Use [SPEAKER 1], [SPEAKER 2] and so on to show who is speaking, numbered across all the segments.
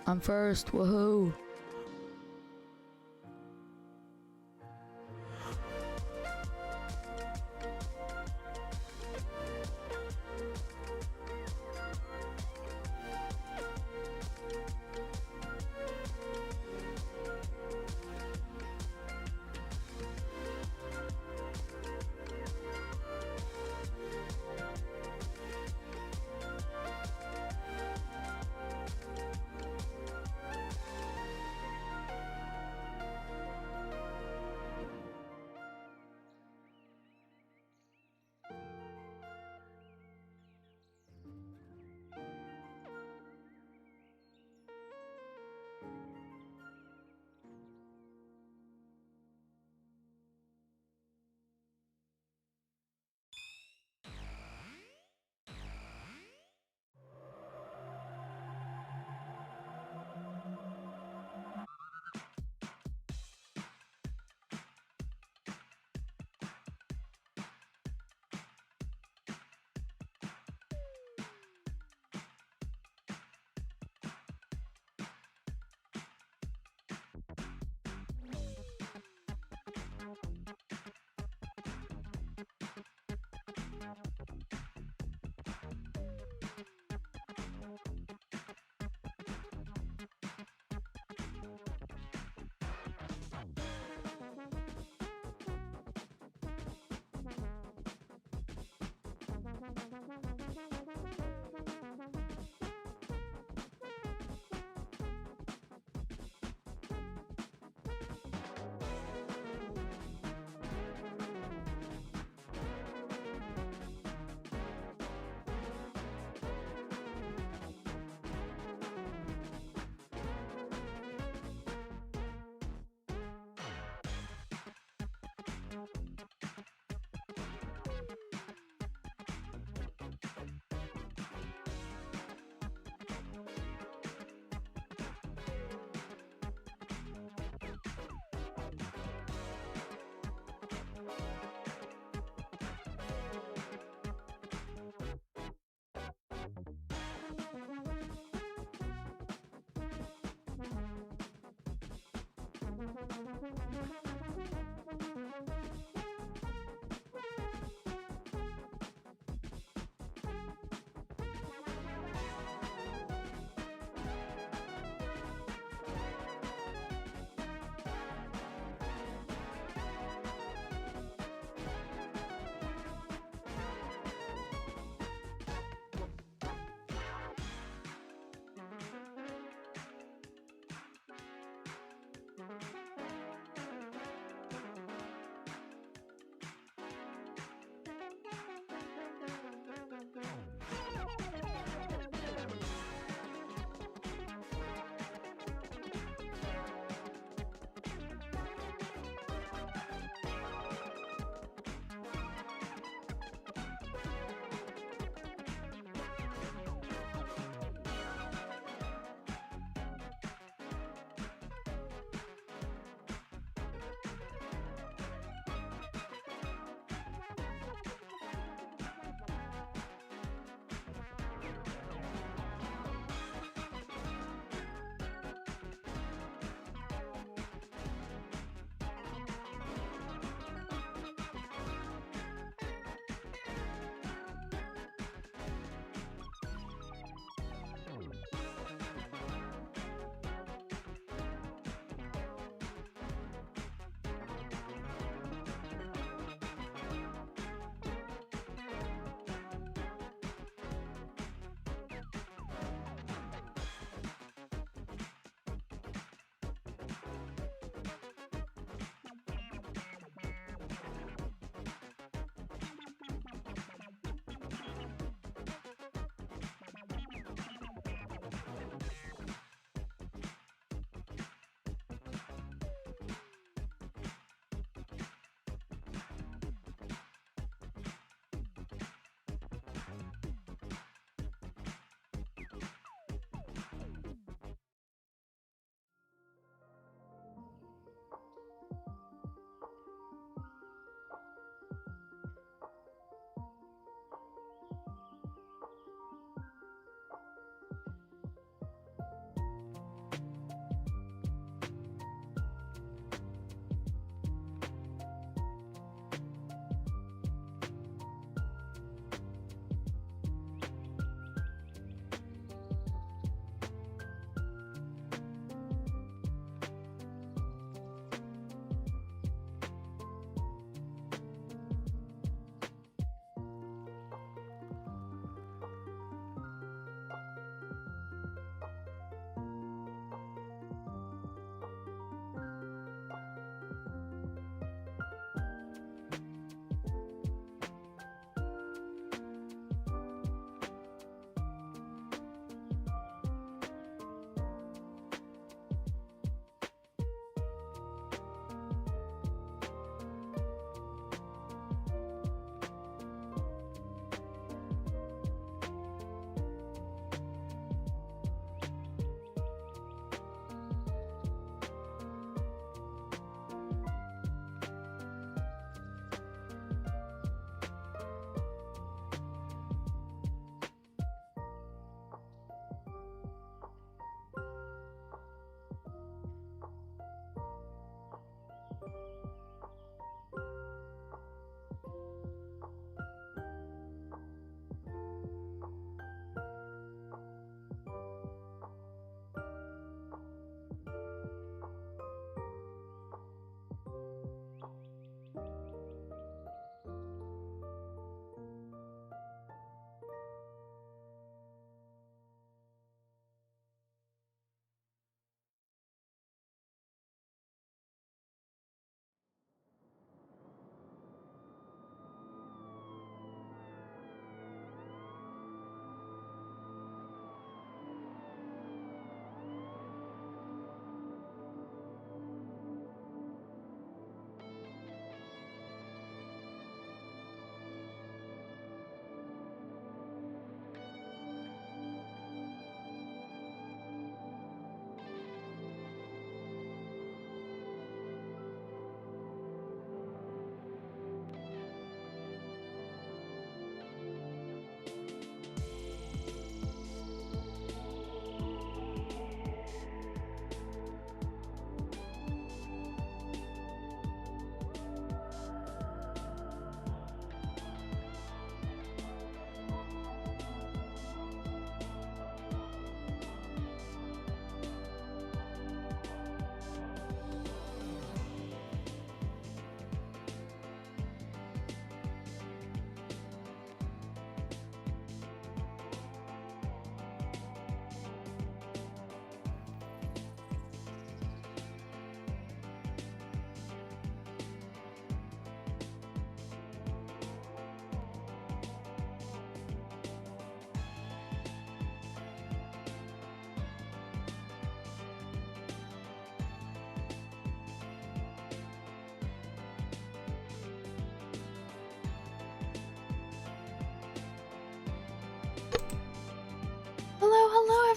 [SPEAKER 1] I'm first, woohoo!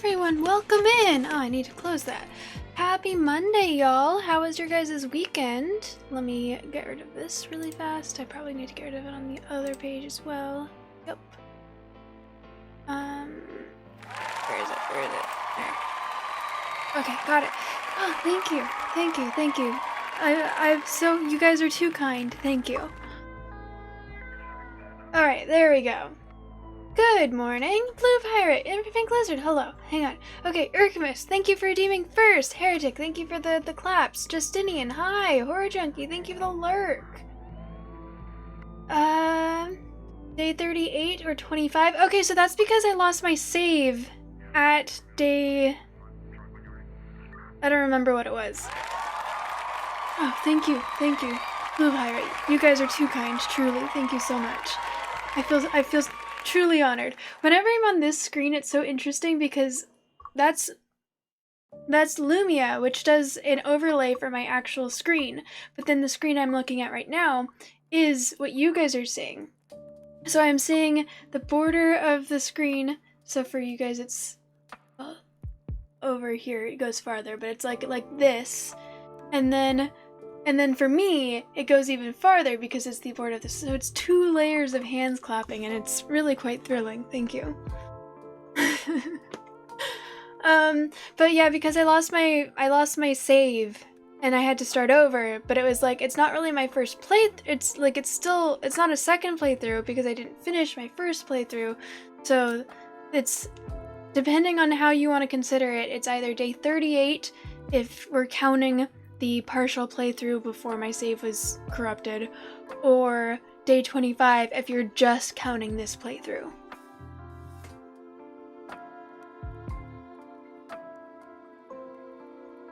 [SPEAKER 1] everyone, welcome in! Oh, I need to close that. Happy Monday, y'all! How was your guys' weekend? Let me get rid of this really fast. I probably need to get rid of it on the other page as well. Yep. Where is it? Where is it? There. Okay, got it. Oh, thank you. Thank you, thank you. So, you guys are too kind. Thank you. Alright, there we go. Good morning, Blue Pirate, Pink Lizard, hello, hang on. Okay, Urkamus, thank you for redeeming first. Heretic, thank you for the claps. Justinian, hi. Horror Junkie, thank you for the lurk. Day 38 or 25? Okay, so that's because I lost my save at day... I don't remember what it was. Oh, thank you, Blue Pirate. You guys are too kind, truly. Thank you so much. I feel truly honored. Whenever I'm on this screen, it's so interesting because that's Lumia, which does an overlay for my actual screen. But then the screen I'm looking at right now is what you guys are seeing. So I'm seeing the border of the screen. So for you guys, it's over here. It goes farther, but it's like this, and then for me, it goes even farther because it's the border of this. So it's 2 layers of hands clapping, and it's really quite thrilling. Thank you. But yeah, because I lost my save, and I had to start over. But it was like, it's not really my first it's not a second playthrough because I didn't finish my first playthrough. So it's, depending on how you want to consider it, it's either day 38 if we're counting the partial playthrough before my save was corrupted, or day 25 if you're just counting this playthrough.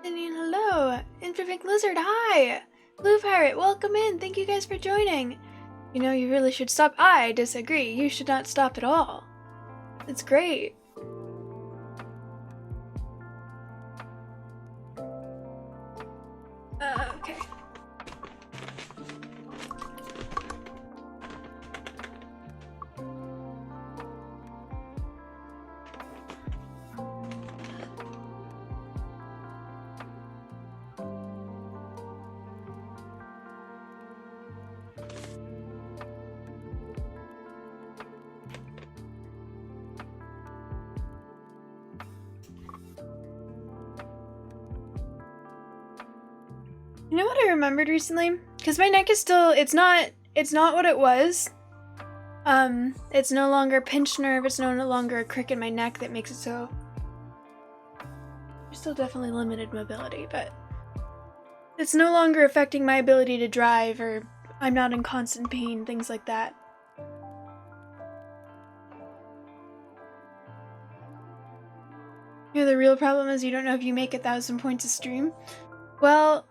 [SPEAKER 1] Hello, Pink Lizard, hi! Blue Pirate, welcome in, thank you guys for joining. You know, you really should stop. I disagree, you should not stop at all. It's great. Okay. You know what I remembered recently? Because my neck is still, it's not what it was. It's no longer a pinched nerve, it's no longer a crick in my neck that makes it so... There's still definitely limited mobility, but... It's no longer affecting my ability to drive, or I'm not in constant pain, things like that. You know, the real problem is you don't know if you make 1,000 points a stream. Well...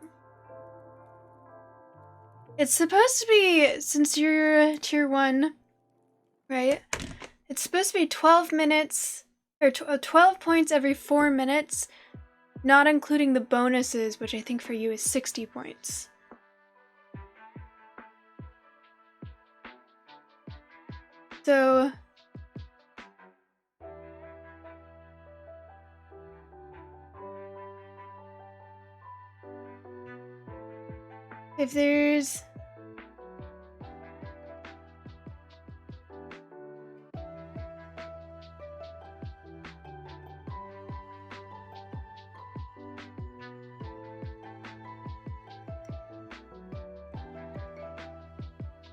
[SPEAKER 1] It's supposed to be, since you're tier 1, right? It's supposed to be 12 minutes, or 12 points every 4 minutes, not including the bonuses, which I think for you is 60 points. So... if there's...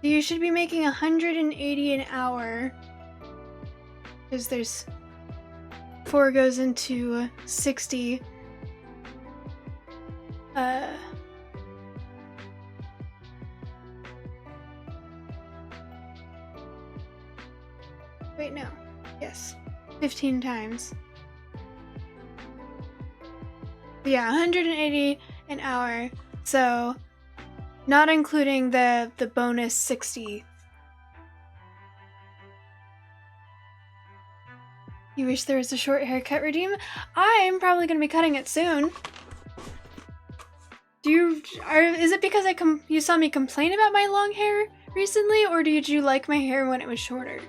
[SPEAKER 1] You should be making 180 an hour, because there's 4 goes into 60. Wait, no. Yes. 15 times. Yeah, 180 an hour, so... Not including the bonus 60. You wish there was a short haircut redeem? I'm probably gonna be cutting it soon. Is it because you saw me complain about my long hair recently, or did you like my hair when it was shorter?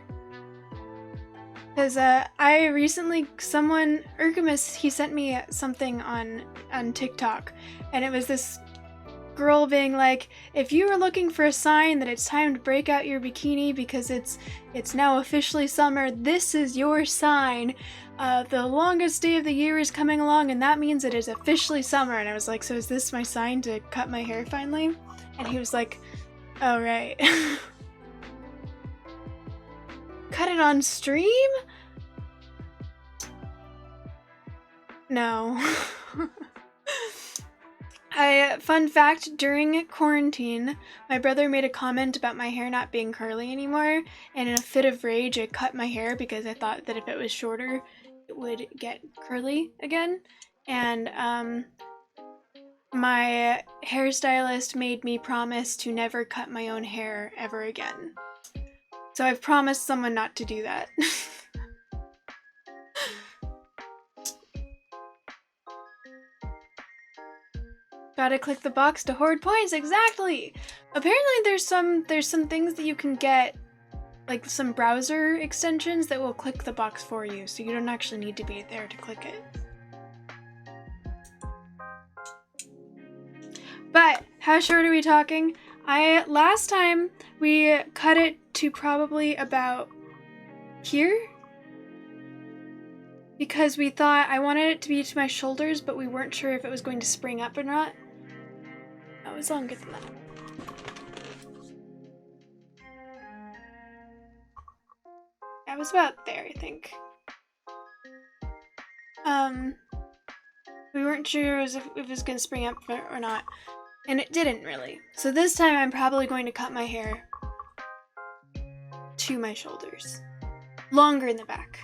[SPEAKER 1] Because I recently, Urkamus, he sent me something on TikTok, and it was this girl being like, if you are looking for a sign that it's time to break out your bikini because it's now officially summer, this is your sign. The longest day of the year is coming along, and that means it is officially summer. And I was like, so is this my sign to cut my hair finally? And he was like, oh, right. Cut it on stream? No. Fun fact, during quarantine, my brother made a comment about my hair not being curly anymore, and in a fit of rage, I cut my hair because I thought that if it was shorter, it would get curly again. And my hairstylist made me promise to never cut my own hair ever again. So I've promised someone not to do that. Gotta click the box to hoard points, exactly! Apparently there's some things that you can get, like some browser extensions that will click the box for you, so you don't actually need to be there to click it. But, how short are we talking? Last time, we cut it to probably about here? Because we thought I wanted it to be to my shoulders, but we weren't sure if it was going to spring up or not. Oh, it was longer than that. That was about there, I think. We weren't sure if it was going to spring up or not. And it didn't really. So this time I'm probably going to cut my hair to my shoulders. Longer in the back.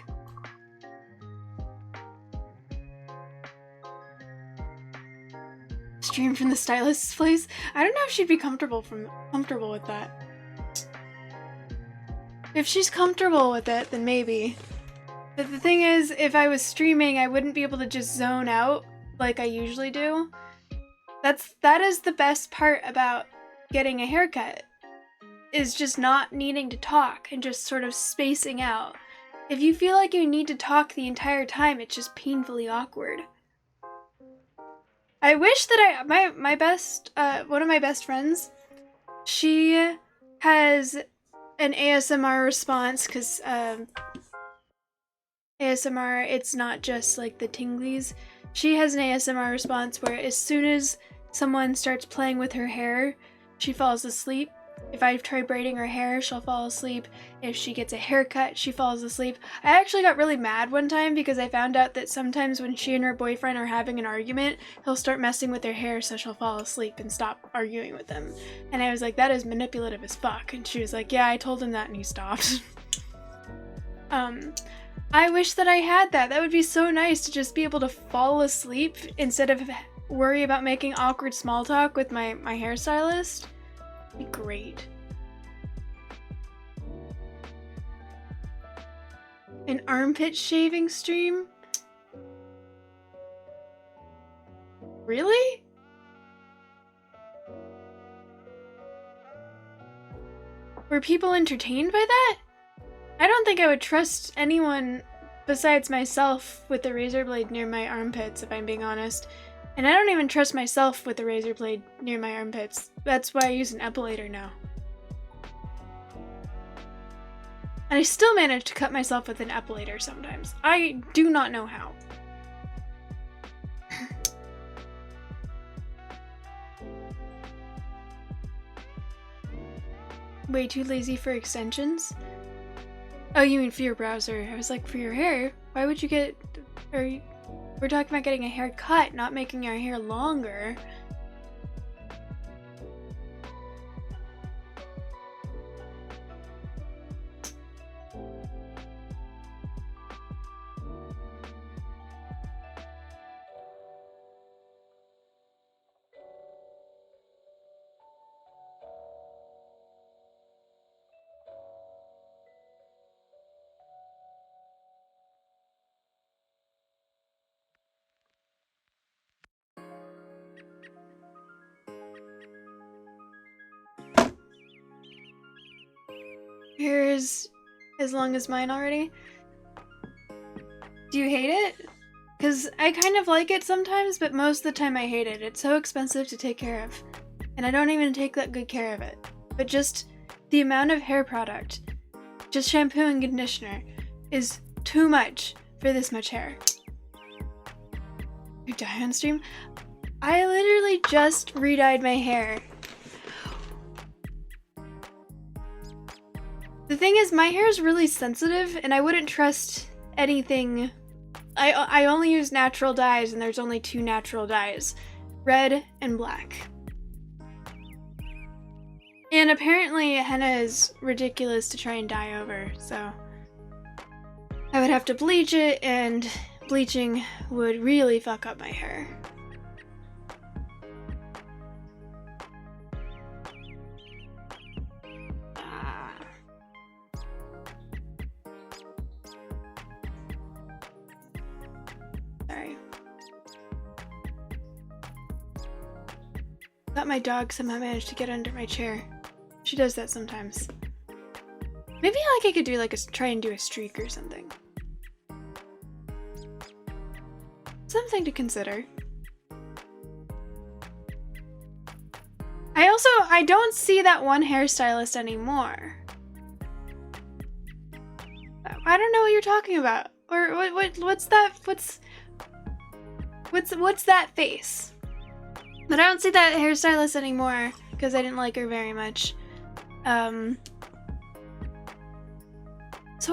[SPEAKER 1] Stream from the stylist's place? I don't know if she'd be comfortable with that. If she's comfortable with it, then maybe. But the thing is, if I was streaming, I wouldn't be able to just zone out like I usually do. That is the best part about getting a haircut, is just not needing to talk and just sort of spacing out. If you feel like you need to talk the entire time, it's just painfully awkward. I wish that my best, one of my best friends, she has an ASMR response, because ASMR, it's not just like the tinglies. She has an ASMR response where as soon as someone starts playing with her hair, she falls asleep. If I try braiding her hair, she'll fall asleep. If she gets a haircut, she falls asleep. I actually got really mad one time because I found out that sometimes when she and her boyfriend are having an argument, he'll start messing with their hair so she'll fall asleep and stop arguing with them. And I was like, that is manipulative as fuck. And she was like, yeah, I told him that and he stopped. I wish that I had that. That would be so nice to just be able to fall asleep instead of worry about making awkward small talk with my hairstylist. It'd be great. An armpit shaving stream? Really? Were people entertained by that? I don't think I would trust anyone besides myself with the razor blade near my armpits, if I'm being honest. And I don't even trust myself with the razor blade near my armpits. That's why I use an epilator now. And I still manage to cut myself with an epilator sometimes. I do not know how. Way too lazy for extensions? Oh, you mean for your browser. I was like, for your hair? Why would you get... We're talking about getting a haircut, not making your hair longer. Here's as long as mine already. Do you hate it? Because I kind of like it sometimes, but most of the time I hate it. It's so expensive to take care of. And I don't even take that good care of it. But just the amount of hair product, just shampoo and conditioner, is too much for this much hair. You dye on stream? I literally just re-dyed my hair. The thing is, my hair is really sensitive, and I wouldn't trust anything. I only use natural dyes, and there's only 2 natural dyes, red and black. And apparently henna is ridiculous to try and dye over, so I would have to bleach it, and bleaching would really fuck up my hair. Sorry. Thought my dog somehow managed to get under my chair. She does that sometimes. Maybe like I could do like try and do a streak or something. Something to consider. I don't see that one hairstylist anymore. I don't know what you're talking about. Or what's that? What's that face? But I don't see that hairstylist anymore because I didn't like her very much. So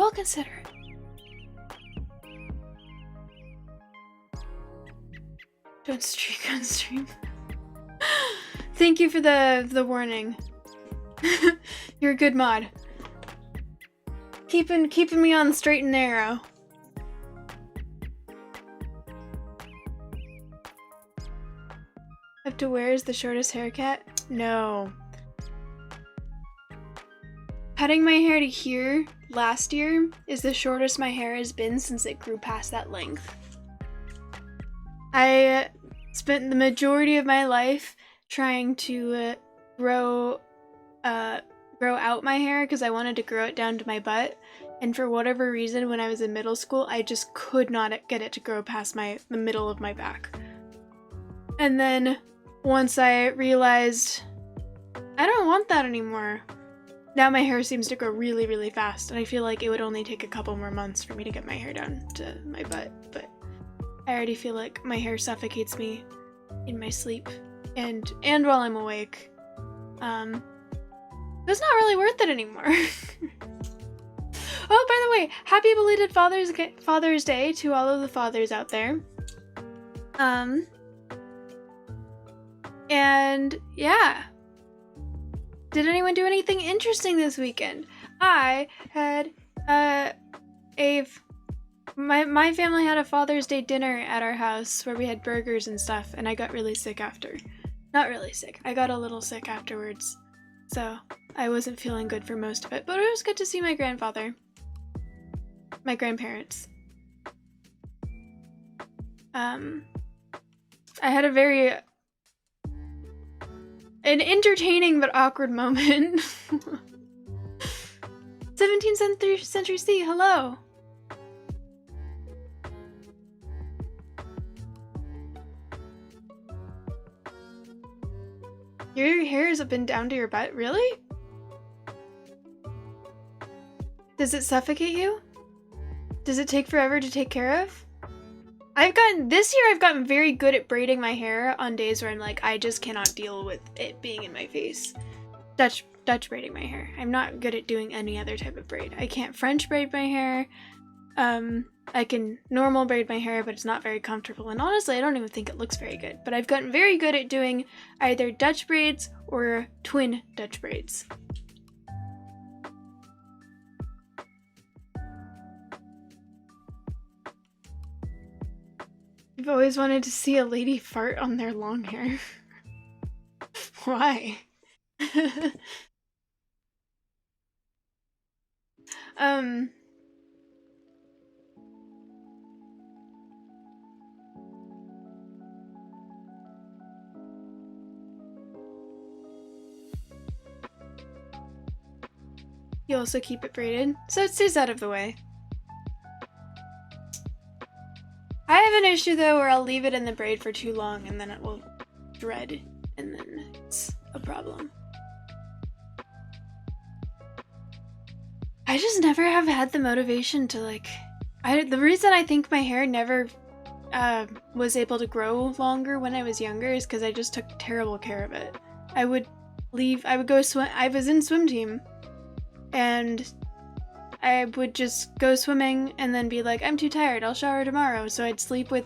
[SPEAKER 1] I'll consider it. Don't streak on stream. Thank you for the warning. You're a good mod. Keeping me on the straight and narrow. Have to wear is the shortest haircut? No. Cutting my hair to here last year is the shortest my hair has been since it grew past that length. I spent the majority of my life trying to grow out my hair because I wanted to grow it down to my butt, and for whatever reason when I was in middle school I just could not get it to grow past the middle of my back. And then once I realized I don't want that anymore, now my hair seems to grow really, really fast, and I feel like it would only take a couple more months for me to get my hair down to my butt, but I already feel like my hair suffocates me in my sleep and while I'm awake. It's not really worth it anymore. Oh, by the way, happy belated Father's Day to all of the fathers out there. And yeah. Did anyone do anything interesting this weekend? I had my family had a Father's Day dinner at our house where we had burgers and stuff, and I got really sick after. Not really sick. I got a little sick afterwards. So I wasn't feeling good for most of it, but it was good to see my grandfather. My grandparents. I had an entertaining but awkward moment. 17th century C, hello. Your hair has been down to your butt, really? Does it suffocate you? Does it take forever to take care of? This year I've gotten very good at braiding my hair on days where I'm like, I just cannot deal with it being in my face. Dutch braiding my hair. I'm not good at doing any other type of braid. I can't French braid my hair. I can normal braid my hair, but it's not very comfortable. And honestly, I don't even think it looks very good. But I've gotten very good at doing either Dutch braids or twin Dutch braids. I've always wanted to see a lady fart on their long hair. Why? You also keep it braided, so it stays out of the way. an issue though where I'll leave it in the braid for too long and then it will thread and then it's a problem. I just never have had the motivation to like, the reason I think my hair never was able to grow longer when I was younger is because I just took terrible care of it. I would go swim, I was in swim team and I would just go swimming and then be like, I'm too tired, I'll shower tomorrow. So I'd sleep with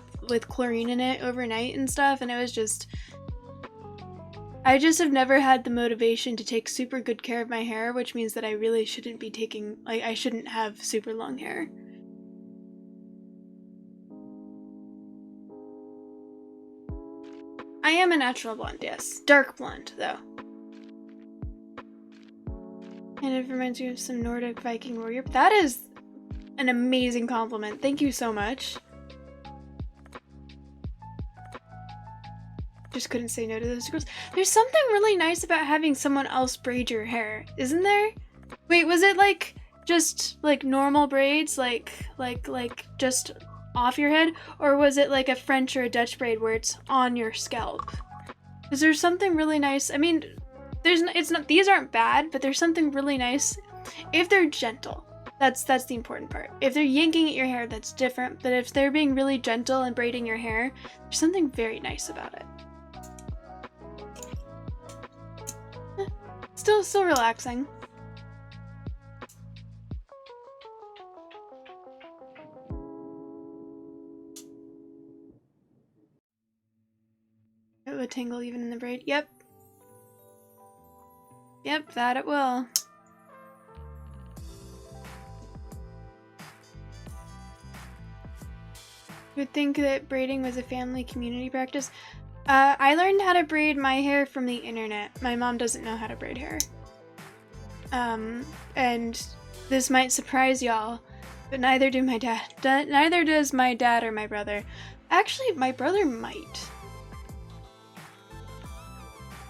[SPEAKER 1] chlorine in it overnight and stuff, and it was just, I just have never had the motivation to take super good care of my hair, which means that I really shouldn't be taking, like, I shouldn't have super long hair. I am a natural blonde, yes. Dark blonde, though. And it reminds me of some Nordic Viking warrior. That is an amazing compliment. Thank you so much. Just couldn't say no to those girls. There's something really nice about having someone else braid your hair, isn't there? Wait, was it like just like normal braids, like just off your head, or was it like a French or a Dutch braid where it's on your scalp? Is there something really nice? I mean, these aren't bad, but there's something really nice if they're gentle. That's the important part. If they're yanking at your hair, that's different, but if they're being really gentle and braiding your hair, there's something very nice about it. Still relaxing. It would tingle even in the braid. Yep. Yep, that it will. You would think that braiding was a family community practice. I learned how to braid my hair from the internet. My mom doesn't know how to braid hair. And this might surprise y'all, but neither do my dad. Neither does my dad or my brother. Actually, my brother might.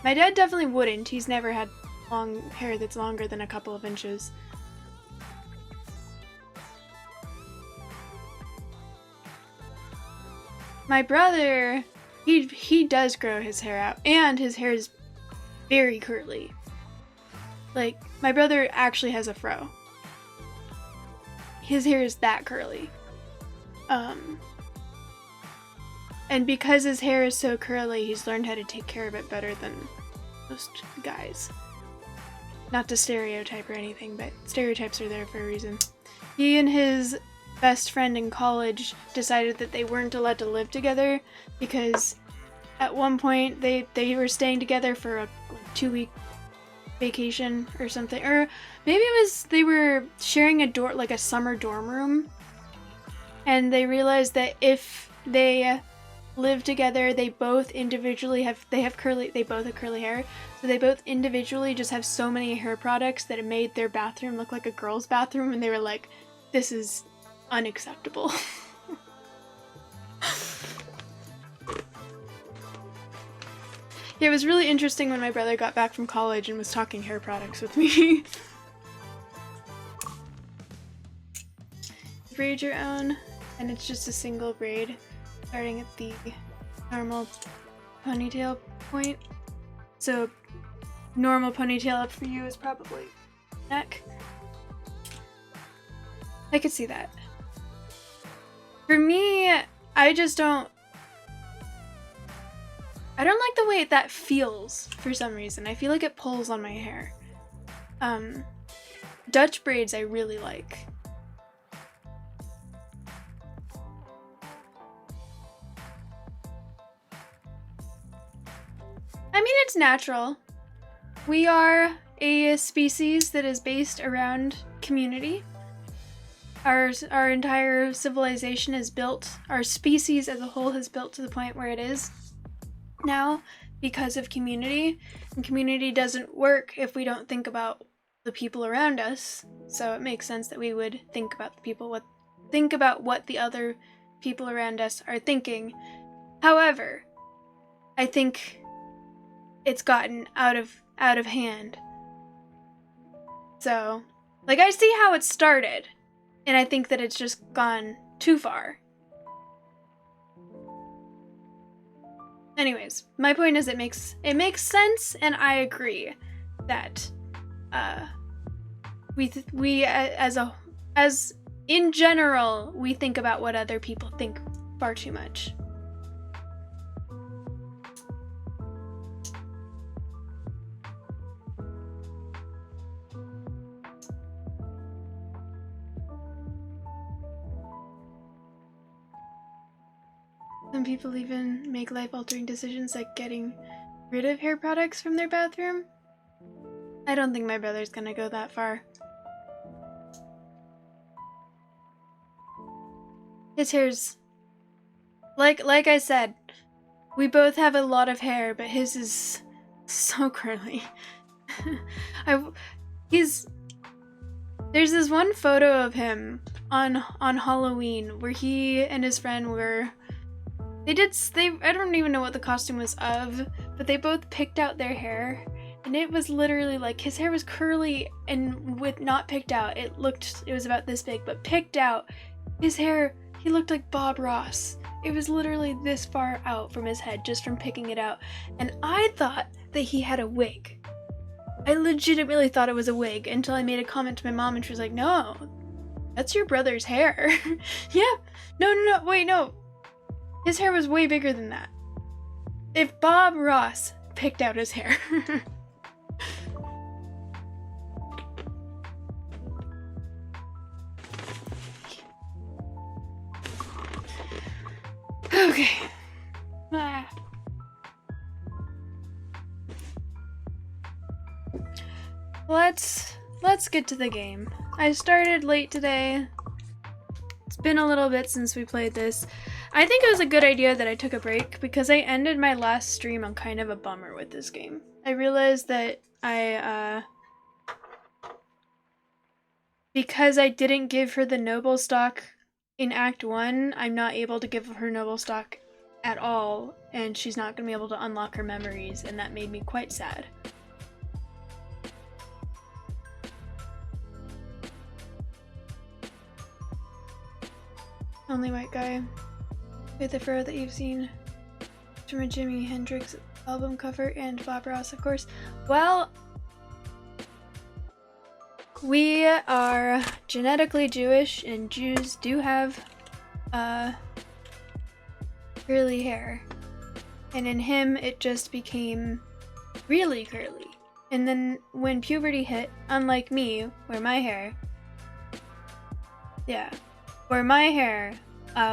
[SPEAKER 1] My dad definitely wouldn't. He's never had long hair that's longer than a couple of inches. My brother, he does grow his hair out, and his hair is very curly. Like, my brother actually has a fro. His hair is that curly. And because his hair is so curly, he's learned how to take care of it better than most guys. Not to stereotype or anything, but stereotypes are there for a reason. He and his best friend in college decided that they weren't allowed to live together because at one point they were staying together for a 2-week vacation or something, or maybe it was they were sharing a summer dorm room, and they realized that if they live together, they both individually have curly hair, so they both individually just have so many hair products that it made their bathroom look like a girl's bathroom, and they were like, this is unacceptable. Yeah, it was really interesting when my brother got back from college and was talking hair products with me. Braid your own, and it's just a single braid starting at the normal ponytail point. So normal ponytail up for you is probably neck. I could see that. For me, I don't like the way that feels for some reason. I feel like it pulls on my hair. Dutch braids I really like. I mean, it's natural. We are a species that is based around community. Our entire civilization is built, our species as a whole has built to the point where it is now because of community. And community doesn't work if we don't think about the people around us. So it makes sense that we would think about what the other people around us are thinking. However, I think it's gotten out of hand. So, like, I see how it started, and I think that it's just gone too far. Anyways, my point is it makes sense, and I agree that as in general, we think about what other people think far too much. Some people even make life-altering decisions like getting rid of hair products from their bathroom. I don't think my brother's gonna go that far. His hair's... Like I said, we both have a lot of hair, but his is so curly. There's this one photo of him on Halloween where he and his friend were... I don't even know what the costume was of, but they both picked out their hair, and it was literally like, his hair was curly, and with not picked out, it was about this big, but picked out, his hair, he looked like Bob Ross. It was literally this far out from his head just from picking it out, and I thought that he had a wig. I legitimately thought it was a wig until I made a comment to my mom, and she was like, no, that's your brother's hair. Yeah, no, wait, no. His hair was way bigger than that. If Bob Ross picked out his hair. Okay. Let's get to the game. I started late today. It's been a little bit since we played this. I think it was a good idea that I took a break because I ended my last stream on kind of a bummer with this game. I realized that because I didn't give her the noble stock in Act 1, I'm not able to give her noble stock at all, and she's not going to be able to unlock her memories, and that made me quite sad. Only white guy with a fro that you've seen from a Jimi Hendrix album cover, and Bob Ross, of course. Well, we are genetically Jewish, and Jews do have curly hair. And in him, it just became really curly. And then when puberty hit, unlike me, where my hair,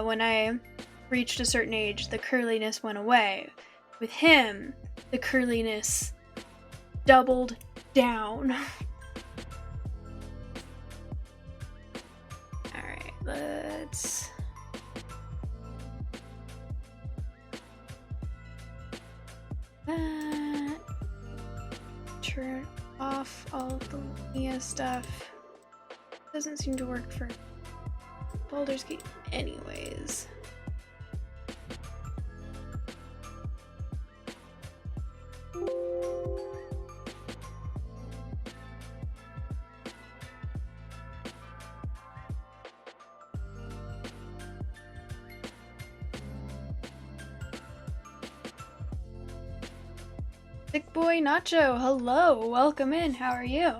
[SPEAKER 1] when I reached a certain age, the curliness went away. With him, the curliness doubled down. Alright, let's... turn off all the Mia stuff. Doesn't seem to work for Baldur's Gate anyways. Thick Boy Nacho, hello, welcome in, how are you?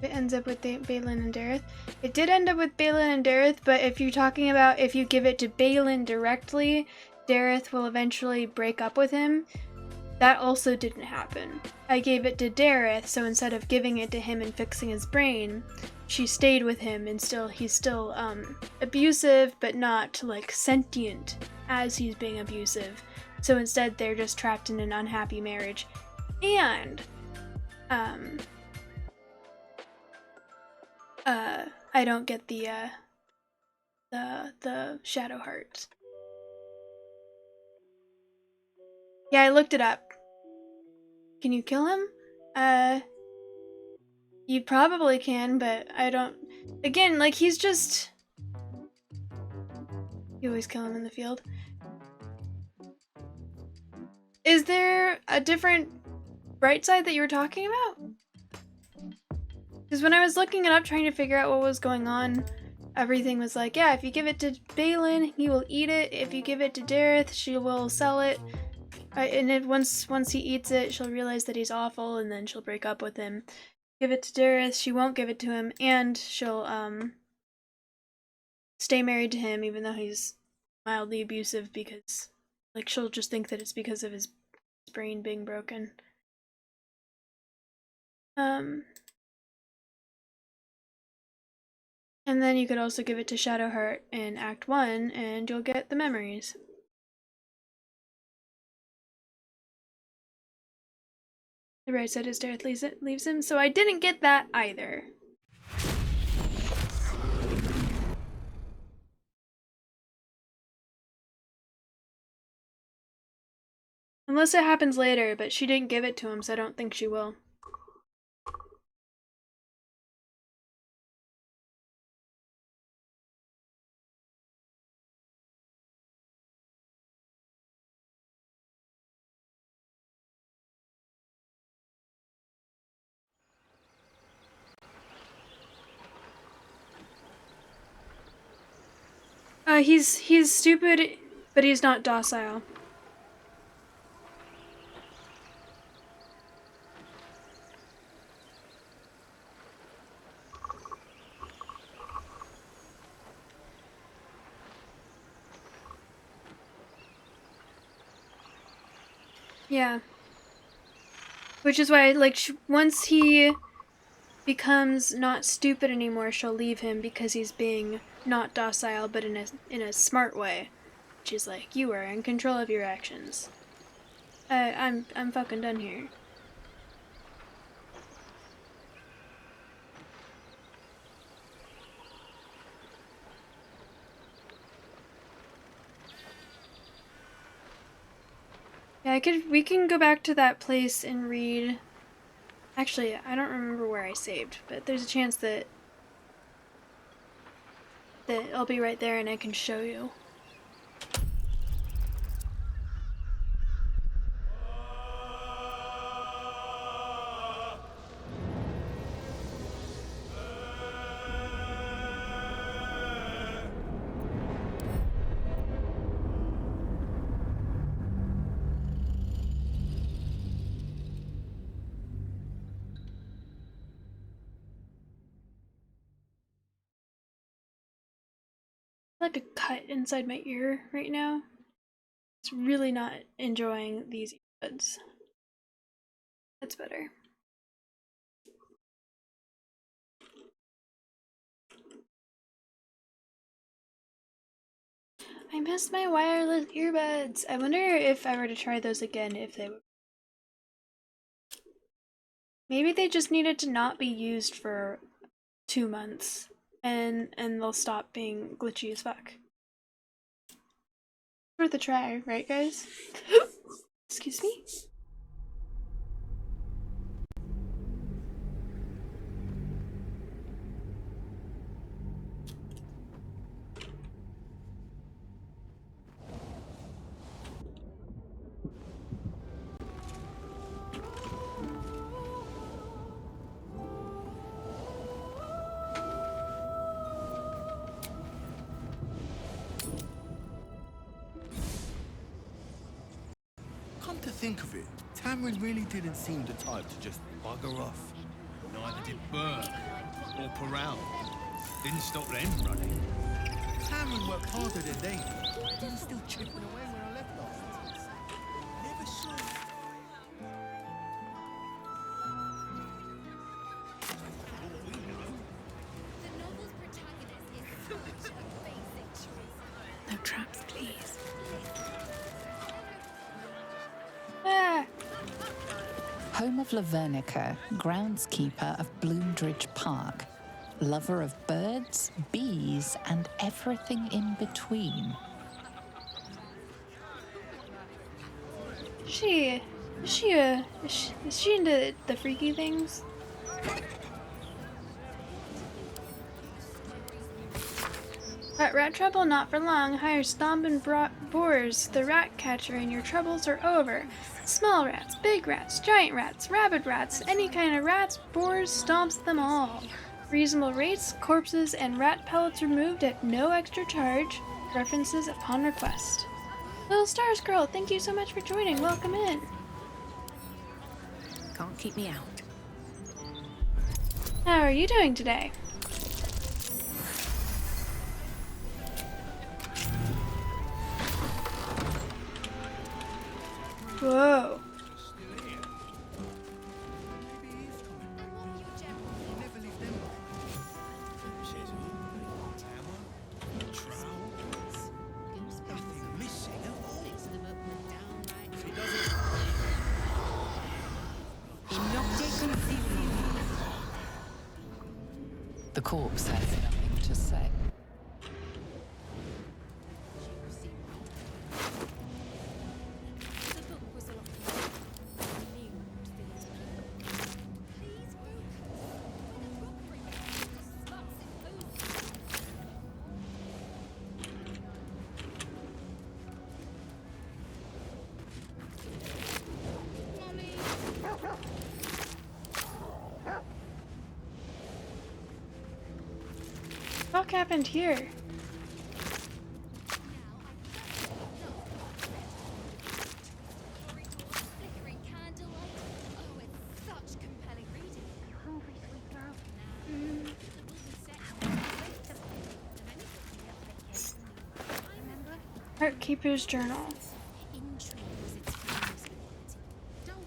[SPEAKER 1] It ends up with Balin and Dareth. It did end up with Balin and Dareth, but if you're talking about if you give it to Balin directly, Dareth will eventually break up with him. That also didn't happen. I gave it to Dareth, so instead of giving it to him and fixing his brain, she stayed with him, and he's still abusive, but not like sentient as he's being abusive. So instead, they're just trapped in an unhappy marriage. And I don't get the shadow heart. Yeah, I looked it up. Can you kill him? You probably can, but I don't... Again, like, he's just... You always kill him in the field. Is there a different bright side that you were talking about? Because when I was looking it up trying to figure out what was going on, everything was like, yeah, if you give it to Balin, he will eat it. If you give it to Dareth, she will sell it. And if once he eats it, she'll realize that he's awful, and then she'll break up with him. Give it to Dareth, she won't give it to him, and she'll stay married to him even though he's mildly abusive, because like she'll just think that it's because of his brain being broken. And then you could also give it to Shadowheart in Act 1, and you'll get the memories. The right side is Dareth leaves him, so I didn't get that either. Unless it happens later, but she didn't give it to him, so I don't think she will. He's stupid, but he's not docile. Yeah. Which is why, like, once he becomes not stupid anymore, she'll leave him because he's being not docile, but in a smart way. She's like, you are in control of your actions. I'm fucking done here. Yeah, we can go back to that place and read. Actually, I don't remember where I saved, but there's a chance that I'll be right there and I can show you. Like a cut inside my ear right now. It's really not enjoying these earbuds. That's better. I missed my wireless earbuds. I wonder if I were to try those again, if they would. Maybe they just needed to not be used for 2 months, and they'll stop being glitchy as fuck. Worth a try, right, guys? Excuse me?
[SPEAKER 2] To think of it, Tamrin really didn't seem the type to just bugger off.
[SPEAKER 3] Neither did Burke or Perel. Didn't stop them running.
[SPEAKER 2] Tamrin worked harder than they did. He was still chipping away when I left last. Never saw it.
[SPEAKER 1] No traps, please.
[SPEAKER 4] Home of Lavernica, groundskeeper of Bloomdridge Park, lover of birds, bees, and everything in between.
[SPEAKER 1] Is she into the freaky things? But rat trouble not for long. Hire stompin' boars, the rat catcher, and your troubles are over. Small rats, big rats, giant rats, rabid rats, any kind of rats, boars stomps them all. Reasonable rates, corpses, and rat pellets removed at no extra charge. References upon request. Little Stars Girl, thank you so much for joining. Welcome in.
[SPEAKER 5] Can't keep me out.
[SPEAKER 1] How are you doing today? Whoa.
[SPEAKER 4] The corpse has nothing to say.
[SPEAKER 1] What happened here? Keeper's Journal.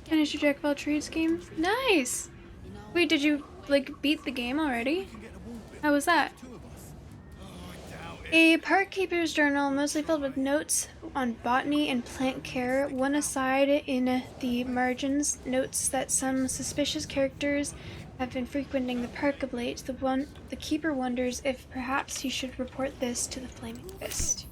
[SPEAKER 1] Finish your Jack of all trades game? Nice! Wait, did you, beat the game already? How was that? A park keeper's journal, mostly filled with notes on botany and plant care. One aside in the margins notes that some suspicious characters have been frequenting the park of late. The keeper wonders if perhaps he should report this to the Flaming Fist.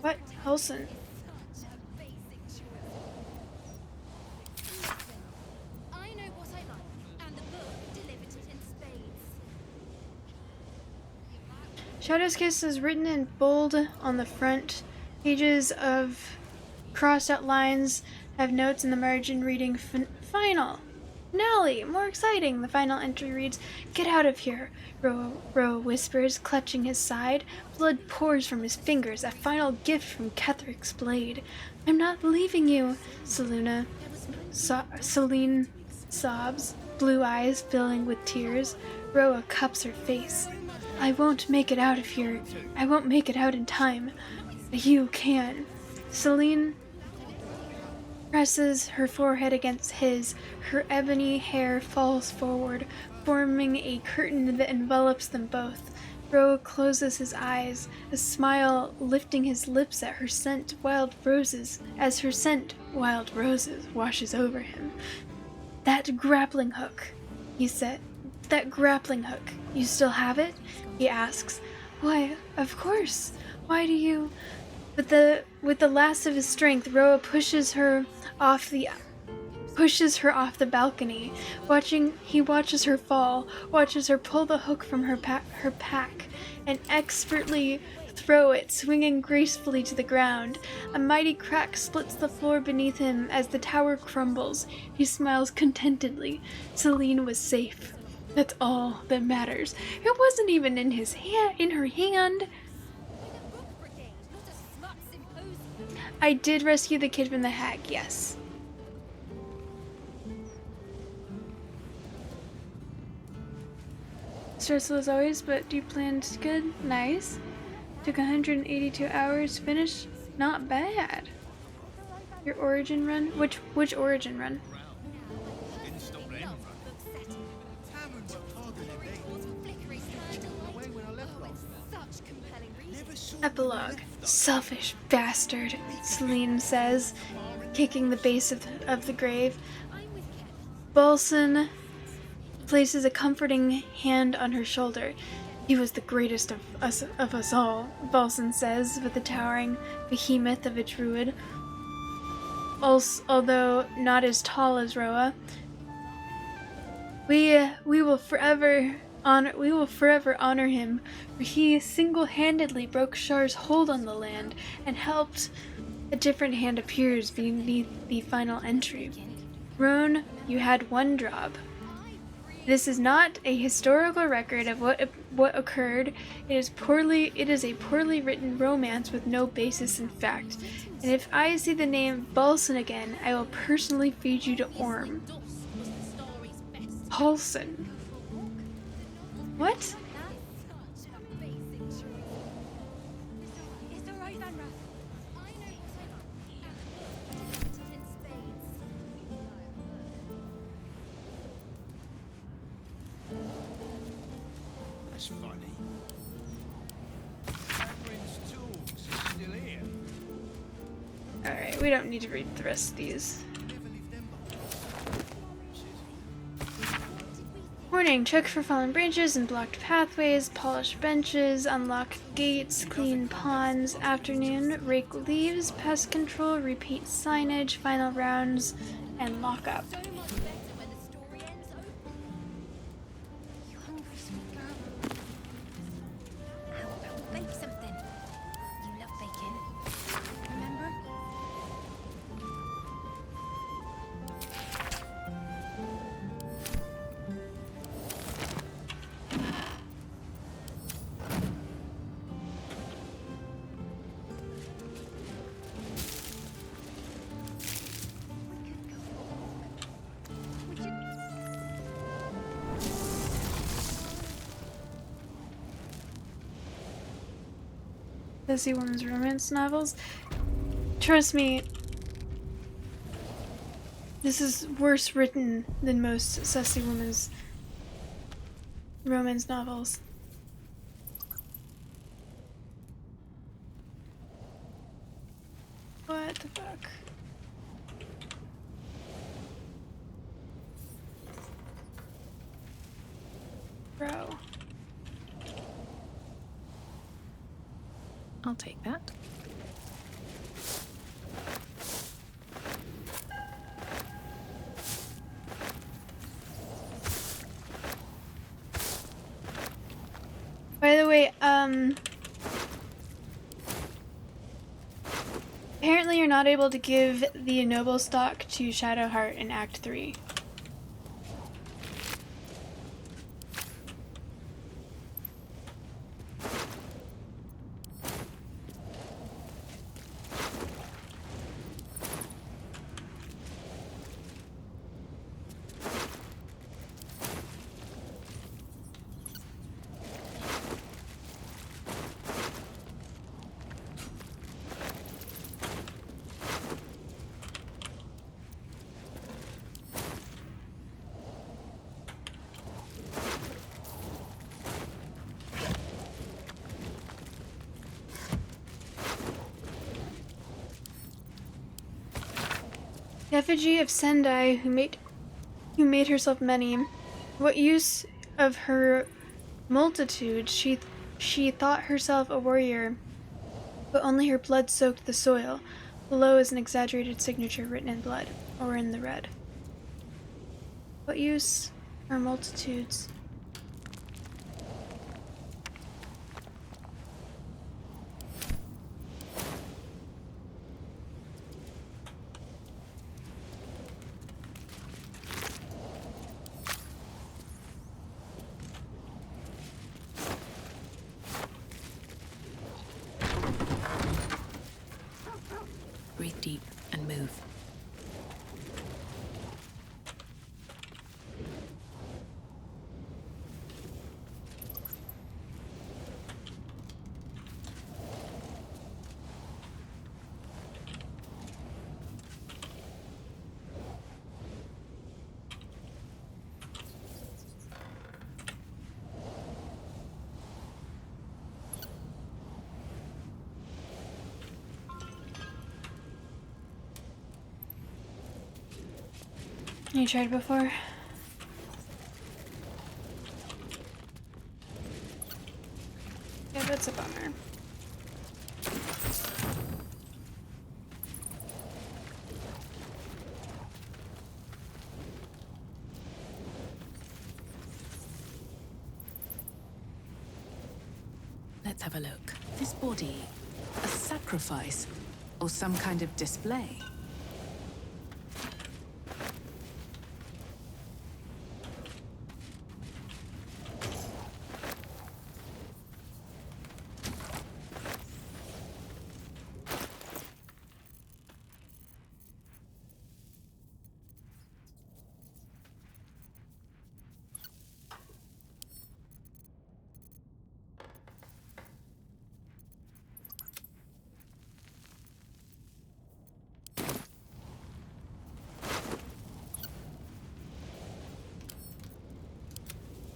[SPEAKER 1] What? Olsen?
[SPEAKER 6] I know what I like, and the book delivered it in spades.
[SPEAKER 1] Shadow's Kiss is written in bold on the front pages of crossed out lines, have notes in the margin reading final. Finale! More exciting! The final entry reads, "Get out of here," Roa whispers, clutching his side. Blood pours from his fingers, a final gift from Ketherick's blade. "I'm not leaving you," Celine sobs, blue eyes filling with tears. Roa cups her face. "I won't make it out of here. I won't make it out in time. You can." Celine presses her forehead against his. Her ebony hair falls forward, forming a curtain that envelops them both. Roa closes his eyes, a smile lifting his lips at her scent wild roses, as her scent wild roses washes over him. "That grappling hook," he said. "That grappling hook. You still have it?" he asks. "Why, of course. Why do you..." With the last of his strength, Roa pushes her off the balcony. He watches her fall, watches her pull the hook from her pack, and expertly throw it, swinging gracefully to the ground. A mighty crack splits the floor beneath him as the tower crumbles. He smiles contentedly. Celine was safe. That's all that matters. It wasn't even in her hand. I did rescue the kid from the hag, yes. Stressful as always, but you planned good. Nice. Took 182 hours to finish. Not bad. Your origin run? Which origin run?
[SPEAKER 3] Didn't stop them running.
[SPEAKER 2] Cameron worked harder than they. Chipping away when I left last.
[SPEAKER 6] Such compelling reason.
[SPEAKER 2] Never saw
[SPEAKER 1] Epilogue. Selfish bastard, Celine says, kicking the base of the grave.
[SPEAKER 6] I'm with Ken.
[SPEAKER 1] Bolson places a comforting hand on her shoulder. He was the greatest of us all, Balson says, with the towering behemoth of a druid. Although not as tall as Roa, we will forever honor him, for he single-handedly broke Shar's hold on the land and helped a different hand appears beneath the final entry. Roan, you had one job. This is not a historical record of what occurred. It is a poorly written romance with no basis in fact. And if I see the name Balson again, I will personally feed you to Orm. Paulson. What?
[SPEAKER 3] That's funny. Catherine's tools is still here.
[SPEAKER 1] Alright, we don't need to read the rest of these. Warning, check for fallen branches and blocked pathways, polish benches, unlock gates, clean ponds, afternoon, rake leaves, pest control, repeat signage, final rounds, and lock up.
[SPEAKER 6] So much better when the story ends open. You hungry, sweet girl? How about we bake something? You love baking. Remember?
[SPEAKER 1] Sassy women's romance novels. Trust me, this is worse written than most sassy women's romance novels. What the fuck? Bro.
[SPEAKER 4] I'll take that.
[SPEAKER 1] By the way, apparently you're not able to give the noble stock to Shadowheart in Act 3. The effigy of Sendai, who made herself many. What use of her multitude? She thought herself a warrior, but only her blood soaked the soil. Below is an exaggerated signature written in blood, or in the red. What use are multitudes?
[SPEAKER 4] Breathe deep and move.
[SPEAKER 1] You tried before? Yeah, that's a bummer.
[SPEAKER 5] Let's have a look. This body, a sacrifice, or some kind of display?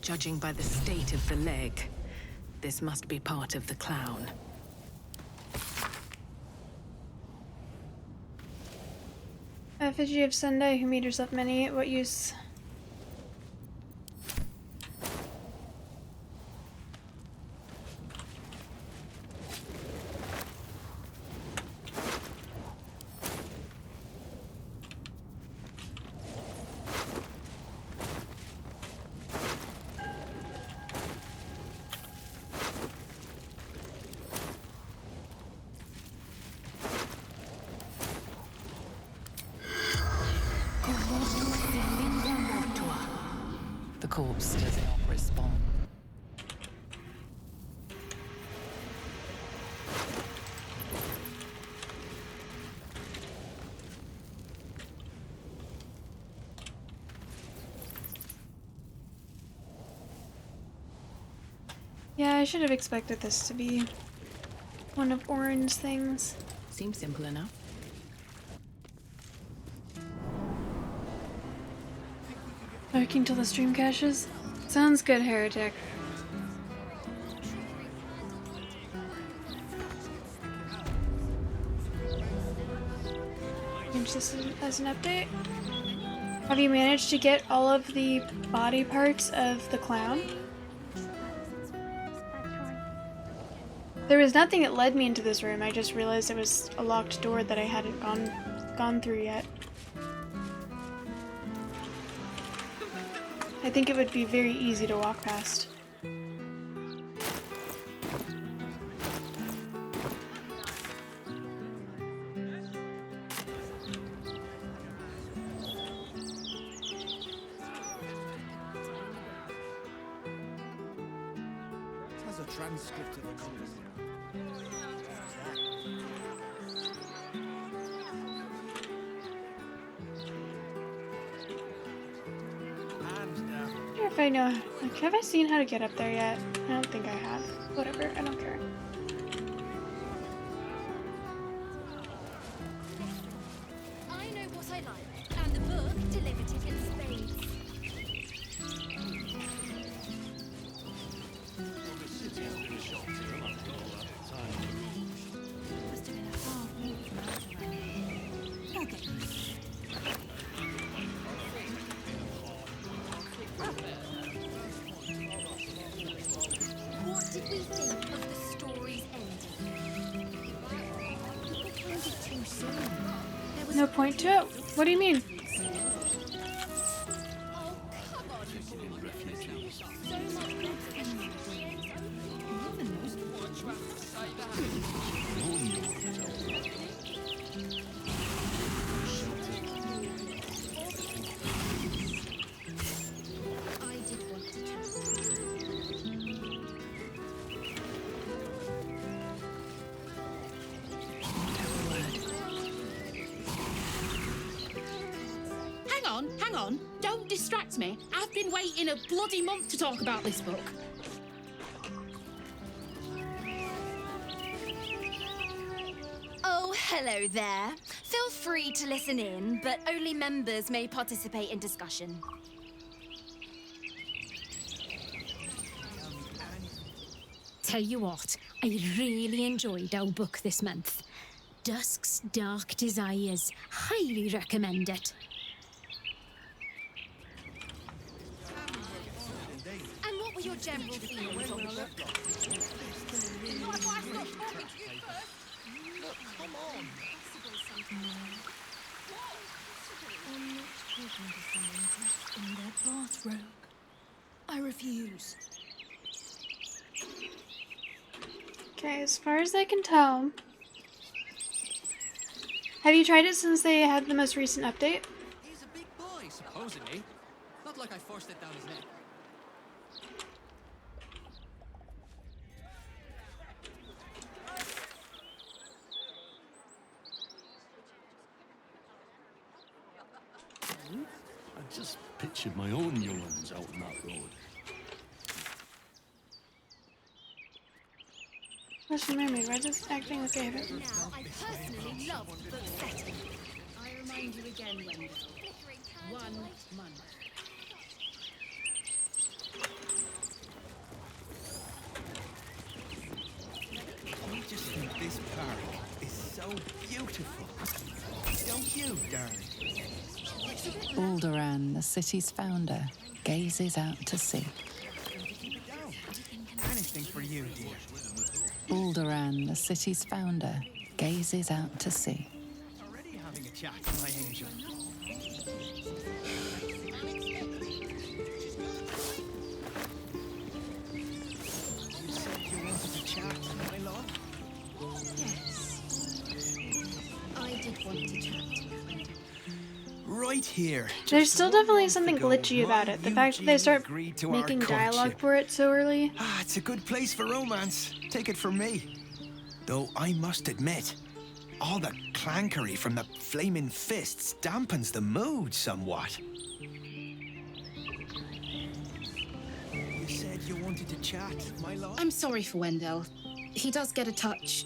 [SPEAKER 5] Judging by the state of the leg, this must be part of the clown.
[SPEAKER 1] Effigy of Sunday, who made herself many. What use?
[SPEAKER 4] The corpse does not respond.
[SPEAKER 1] Yeah, I should have expected this to be one of Orin's things.
[SPEAKER 5] Seems simple enough.
[SPEAKER 1] Lurking till the stream caches? Sounds good, heretic. Use this as an update. Have you managed to get all of the body parts of the clown? There was nothing that led me into this room. I just realized it was a locked door that I hadn't gone through yet. I think it would be very easy to walk past.
[SPEAKER 2] It has a transcript of the conversation.
[SPEAKER 1] I wonder if I know. Like, have I seen how to get up there yet? I don't think I have. Whatever, I don't care.
[SPEAKER 6] I know what I like, and the book delivered it in spades. Must have been a hard walk from Adelaide. I'll get used. What did we think of the story's ending? People found it too soon. There was
[SPEAKER 1] No point to it. What do you mean?
[SPEAKER 6] Oh, come on, you so much better than the ends open. Why'd you have to say that? I did want to tell you.
[SPEAKER 7] Hang on. Don't distract me. I've been waiting a bloody month to talk about this book.
[SPEAKER 6] Oh, hello there. Feel free to listen in, but only members may participate in discussion.
[SPEAKER 7] Tell you what, I really enjoyed our book this month. Dusk's Dark Desires. Highly recommend it.
[SPEAKER 6] And what were your general feelings on the book?
[SPEAKER 2] Come on.
[SPEAKER 6] I'm not talking to someone dressed in their bathrobe. I refuse.
[SPEAKER 1] Okay, as far as I can tell. Have you tried it since they had the most recent update?
[SPEAKER 8] He's a big boy, supposedly. Not like I forced it down his neck.
[SPEAKER 3] I just pictured my own young ones out on that road.
[SPEAKER 1] Listen, Mermaid, why is this acting like I haven't?
[SPEAKER 7] Now, I personally love book setting. I remind you again, Wendell. 1 month.
[SPEAKER 2] I just think this park is so beautiful. Don't you, darling?
[SPEAKER 4] Balduran, the city's founder, gazes out to sea.
[SPEAKER 2] Keep it down. Anything for you, dear.
[SPEAKER 4] Balduran, the city's founder, gazes out to sea.
[SPEAKER 2] Already having a chat, my angel. You said you wanted to chat, my love?
[SPEAKER 6] Yes. I did want to chat.
[SPEAKER 2] Right here.
[SPEAKER 1] There's
[SPEAKER 2] Just
[SPEAKER 1] still
[SPEAKER 2] 1
[SPEAKER 1] definitely
[SPEAKER 2] month
[SPEAKER 1] something
[SPEAKER 2] ago,
[SPEAKER 1] glitchy about
[SPEAKER 2] my
[SPEAKER 1] it. The fact that they
[SPEAKER 2] Eugene
[SPEAKER 1] start
[SPEAKER 2] agreed to our
[SPEAKER 1] making dialogue
[SPEAKER 2] courtship.
[SPEAKER 1] for it so early.
[SPEAKER 2] Ah, it's a good place for romance. Take it from me. Though I must admit, all the clankery from the flaming fists dampens the mood somewhat. You said you wanted to chat, my love?
[SPEAKER 5] I'm sorry for Wendell. He does get a touch,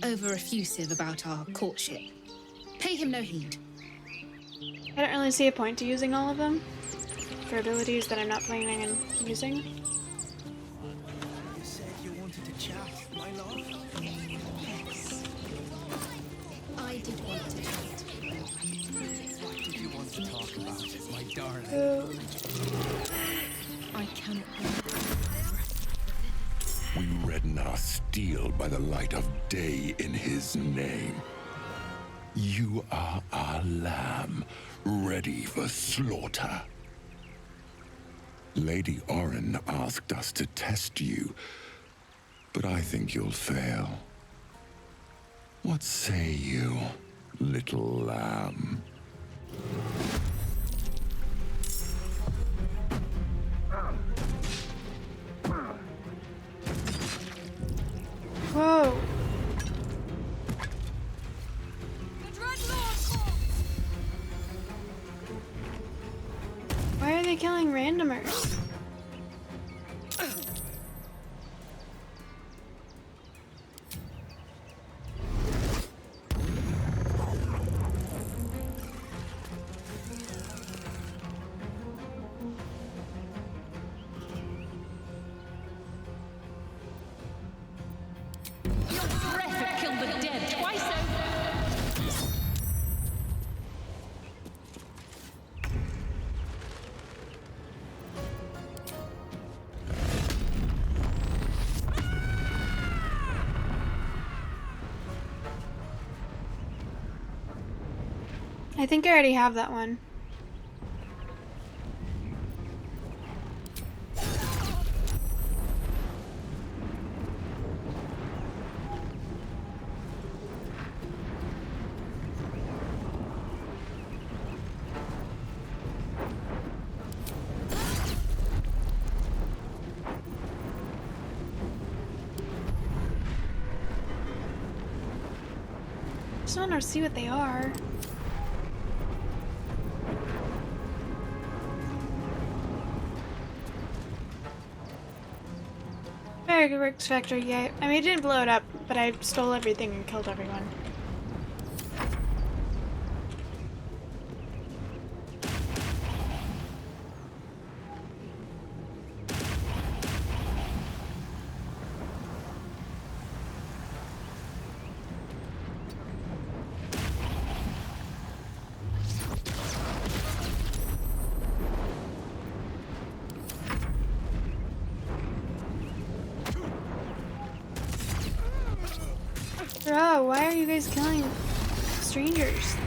[SPEAKER 5] over effusive about our courtship. Pay him no heed.
[SPEAKER 1] I don't really see a point to using all of them for abilities that I'm not planning on using.
[SPEAKER 2] You said you wanted to chat, my love?
[SPEAKER 6] Yes. I did want to chat.
[SPEAKER 2] What did you want to talk about, my darling?
[SPEAKER 6] I cannot.
[SPEAKER 9] We redden our steel by the light of day in his name. You are our lamb, ready for slaughter. Lady Orin asked us to test you, but I think you'll fail. What say you, little lamb?
[SPEAKER 1] Whoa. Why are they killing randomers? I think I already have that one. I just want to see what they are. Very good works, Factory. Yeah, I mean, I didn't blow it up, but I stole everything and killed everyone. Bro, why are you guys killing strangers?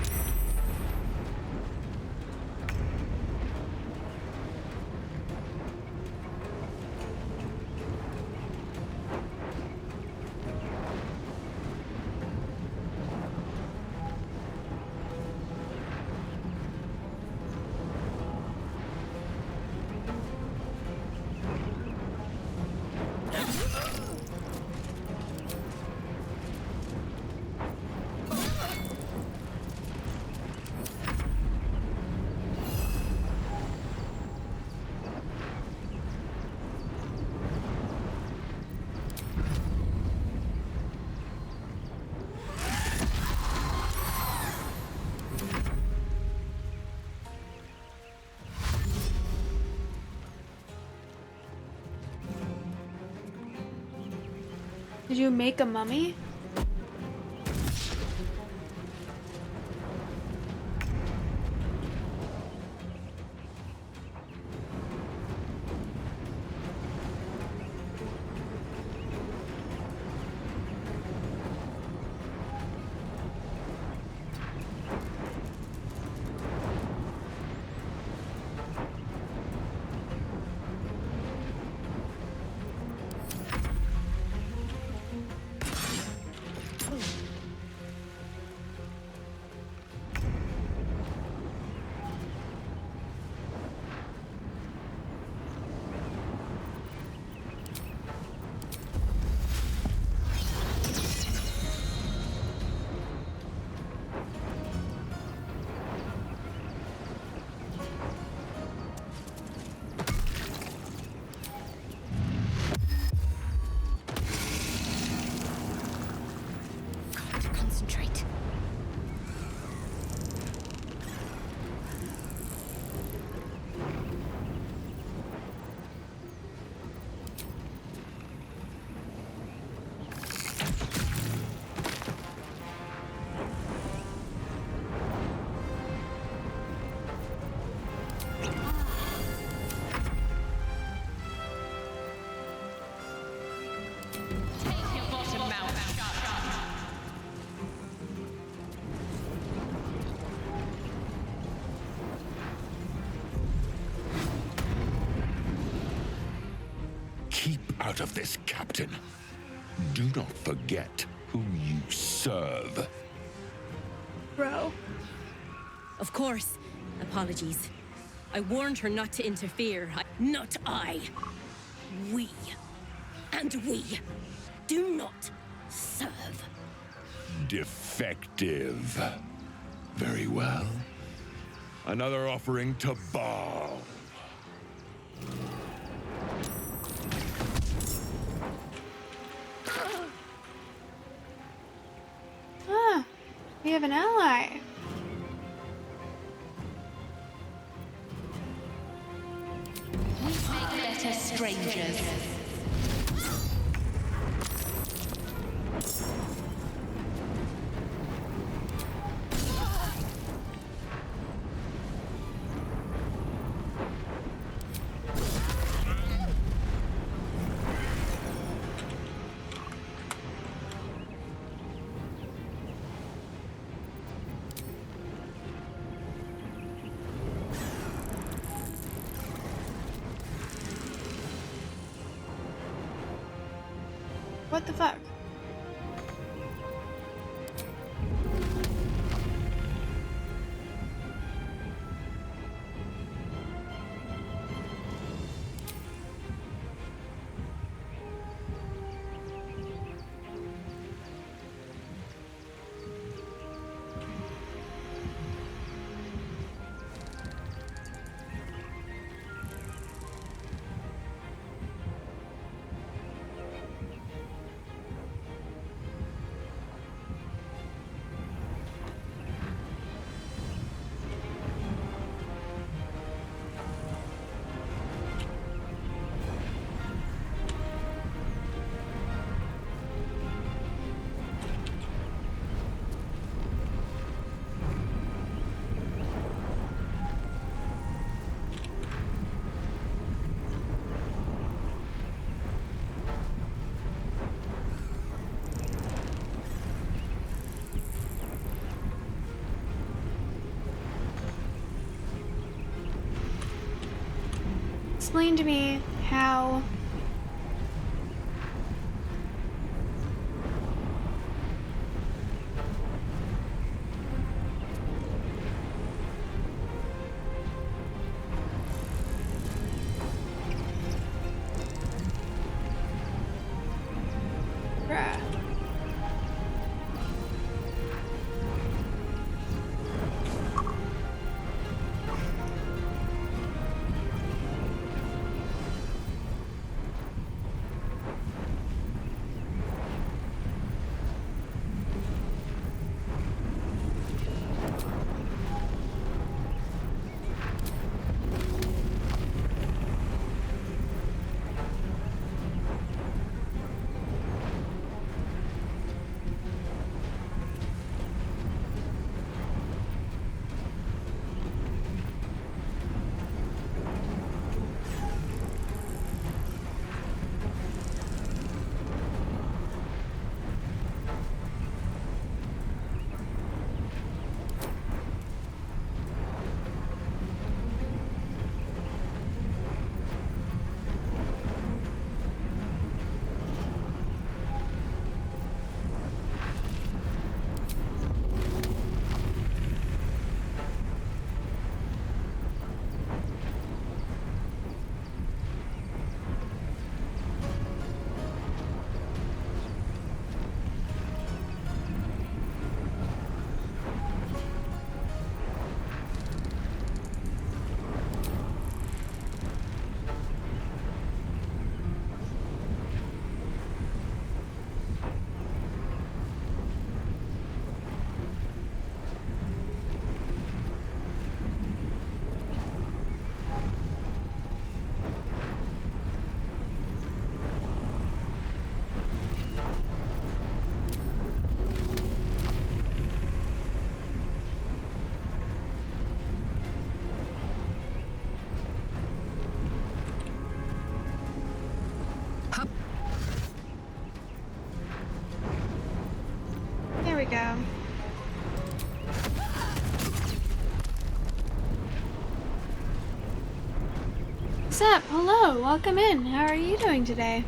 [SPEAKER 1] Did you make a mummy?
[SPEAKER 6] Concentrate.
[SPEAKER 9] Keep out of this, Captain. Do not forget who you serve.
[SPEAKER 1] Bro.
[SPEAKER 10] Of course. Apologies. I warned her not to interfere. Not I. We. And we. Do not serve.
[SPEAKER 9] Defective. Very well. Another offering to Baal.
[SPEAKER 1] Ah, we have an ally.
[SPEAKER 4] We make better strangers.
[SPEAKER 1] What the fuck? explain to me how... Bruh. There we go. What's up? Hello, welcome in. How are you doing today?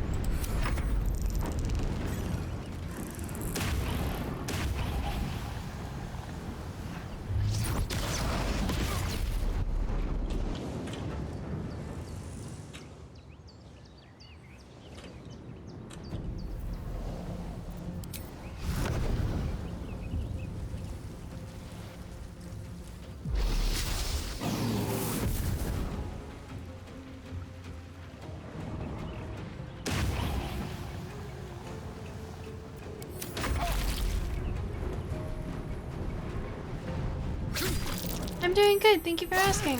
[SPEAKER 1] I'm doing good, thank you for asking.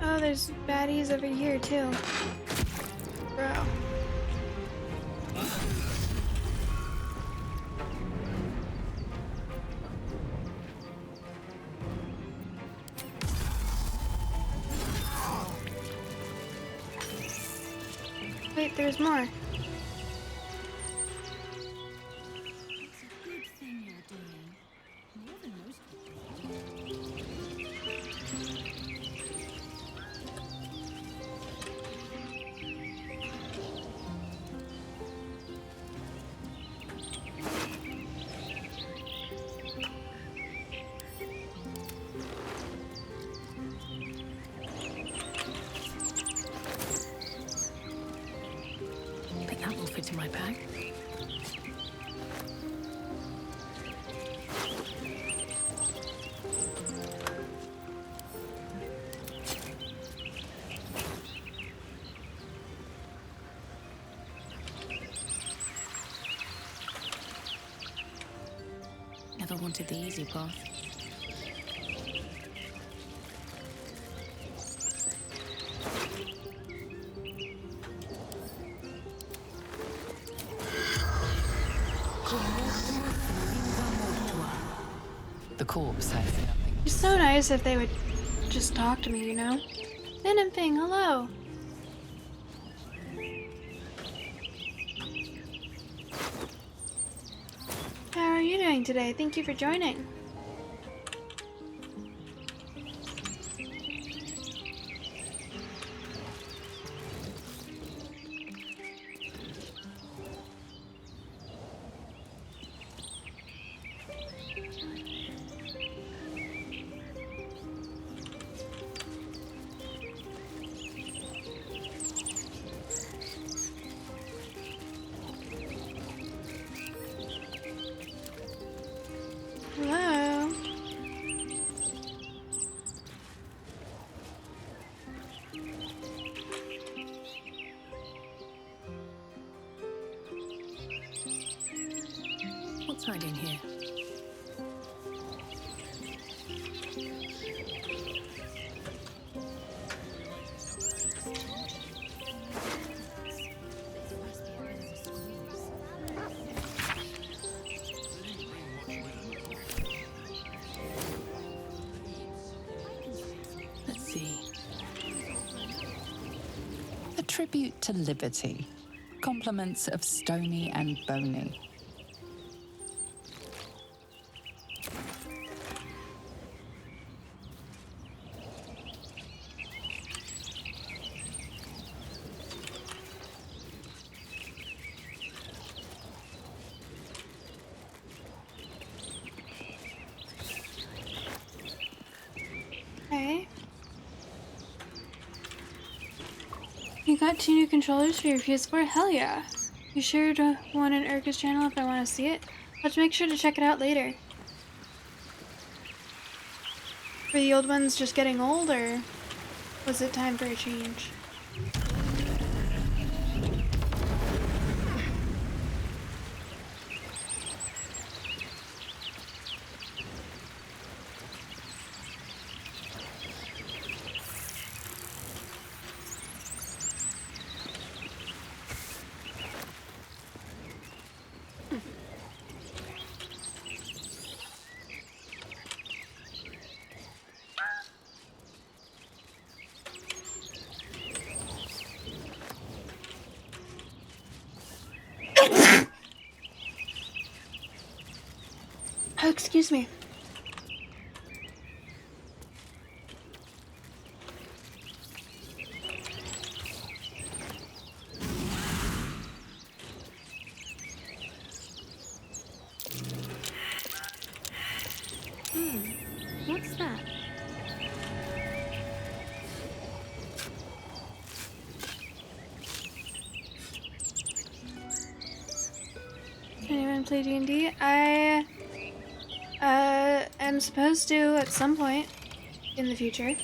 [SPEAKER 1] Oh, there's baddies over here too. Bro. Wait, there's more.
[SPEAKER 10] That will fit in my bag. Never want
[SPEAKER 7] wanted the easy path.
[SPEAKER 4] The corpse has nothing.
[SPEAKER 1] It's so nice if they would just talk to me, you know? Venom Thing, hello. How are you doing today? Thank you for joining. Hello.
[SPEAKER 7] What's hiding here? Let's see.
[SPEAKER 4] A tribute to liberty. Compliments of Stony and Bony.
[SPEAKER 1] Okay. You got 2 new controllers for your PS4? Hell yeah. You sure to want an Urka's channel if I want to see it? Let's make sure to check it out later. Were the old ones just getting old, or was it time for a change? Oh, excuse me.
[SPEAKER 7] What's that?
[SPEAKER 1] Anyone play D&D? I am supposed to at some point in the future.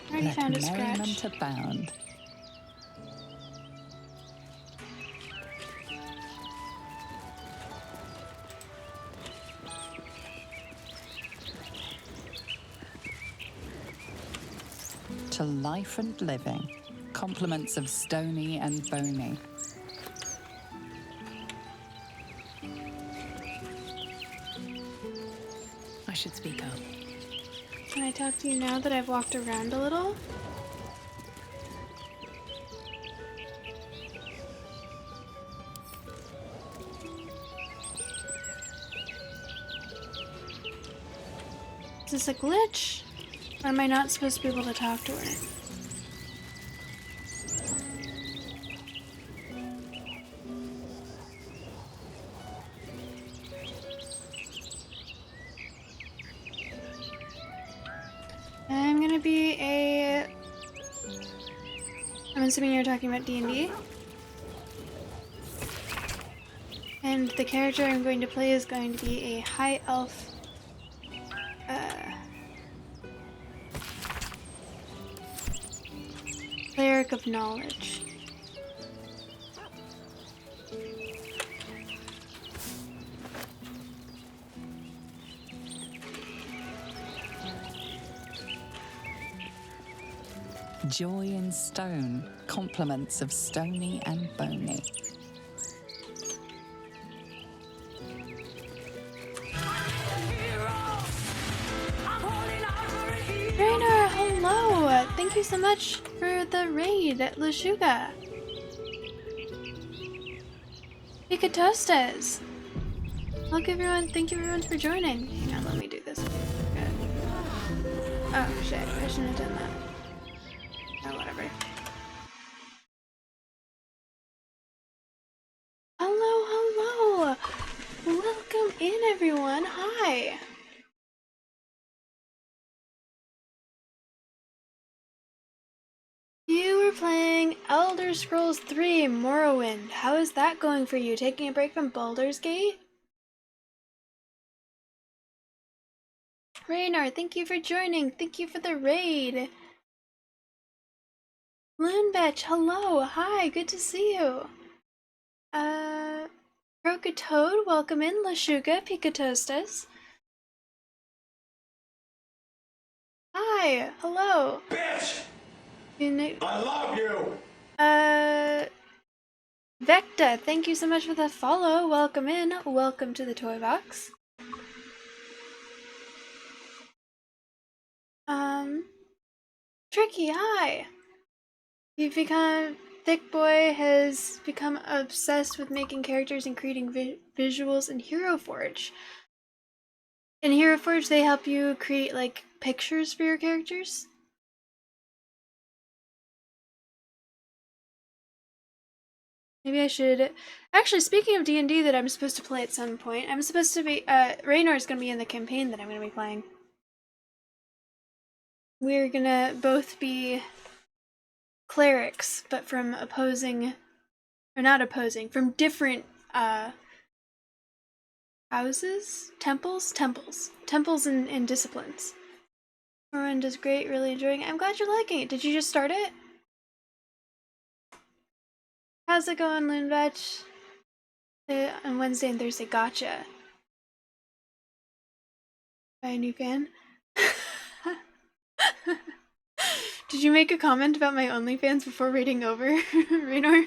[SPEAKER 1] I already
[SPEAKER 4] Let
[SPEAKER 1] found a
[SPEAKER 4] merriment
[SPEAKER 1] scratch.
[SPEAKER 4] abound. To life and living. Compliments of Stony and Bony.
[SPEAKER 7] I should speak up.
[SPEAKER 1] Can I talk to you now that I've walked around a little? this a glitch? Or am I not supposed to be able to talk to her? I'm gonna be a... I'm assuming you're talking about D&D? And the character I'm going to play is going to be a high elf cleric of knowledge.
[SPEAKER 4] Joy in stone, compliments of stony and bony.
[SPEAKER 1] Raynor, hello! Thank you so much for the raid, Lashuga. Picatostas. Look everyone, thank you everyone for joining. Hang on, let me do this. Oh shit, I shouldn't have done that. Oh, whatever. Hello, hello! Welcome in everyone, hi! You were playing Elder Scrolls 3 Morrowind. How is that going for you? Taking a break from Baldur's Gate? Raynor, thank you for joining. Thank you for the raid. Loonbetch, hello. Hi, good to see you. Krokatoad, welcome in. Lashuga, Picatostas. Hi, hello.
[SPEAKER 11] Bitch!
[SPEAKER 1] I
[SPEAKER 11] love you!
[SPEAKER 1] Vecta, thank you so much for the follow. Welcome in. Welcome to the toy box. Tricky, hi. You've become... Thick Boy has become obsessed with making characters and creating visuals in Hero Forge. In Hero Forge, they help you create, like, pictures for your characters. Maybe I should... Actually, speaking of D&D that I'm supposed to play at some point, I'm supposed to be... Raynor's gonna be in the campaign that I'm gonna be playing. We're gonna both be clerics, but from opposing... Or not opposing, from different, houses? Temples? Temples and disciplines. Morrowind is great, really enjoying it. I'm glad you're liking it. Did you just start it? How's it going, Loonbatch? On Wednesday and Thursday, gotcha. Buy a new fan? Did you make a comment about my OnlyFans before raiding over, Raynor?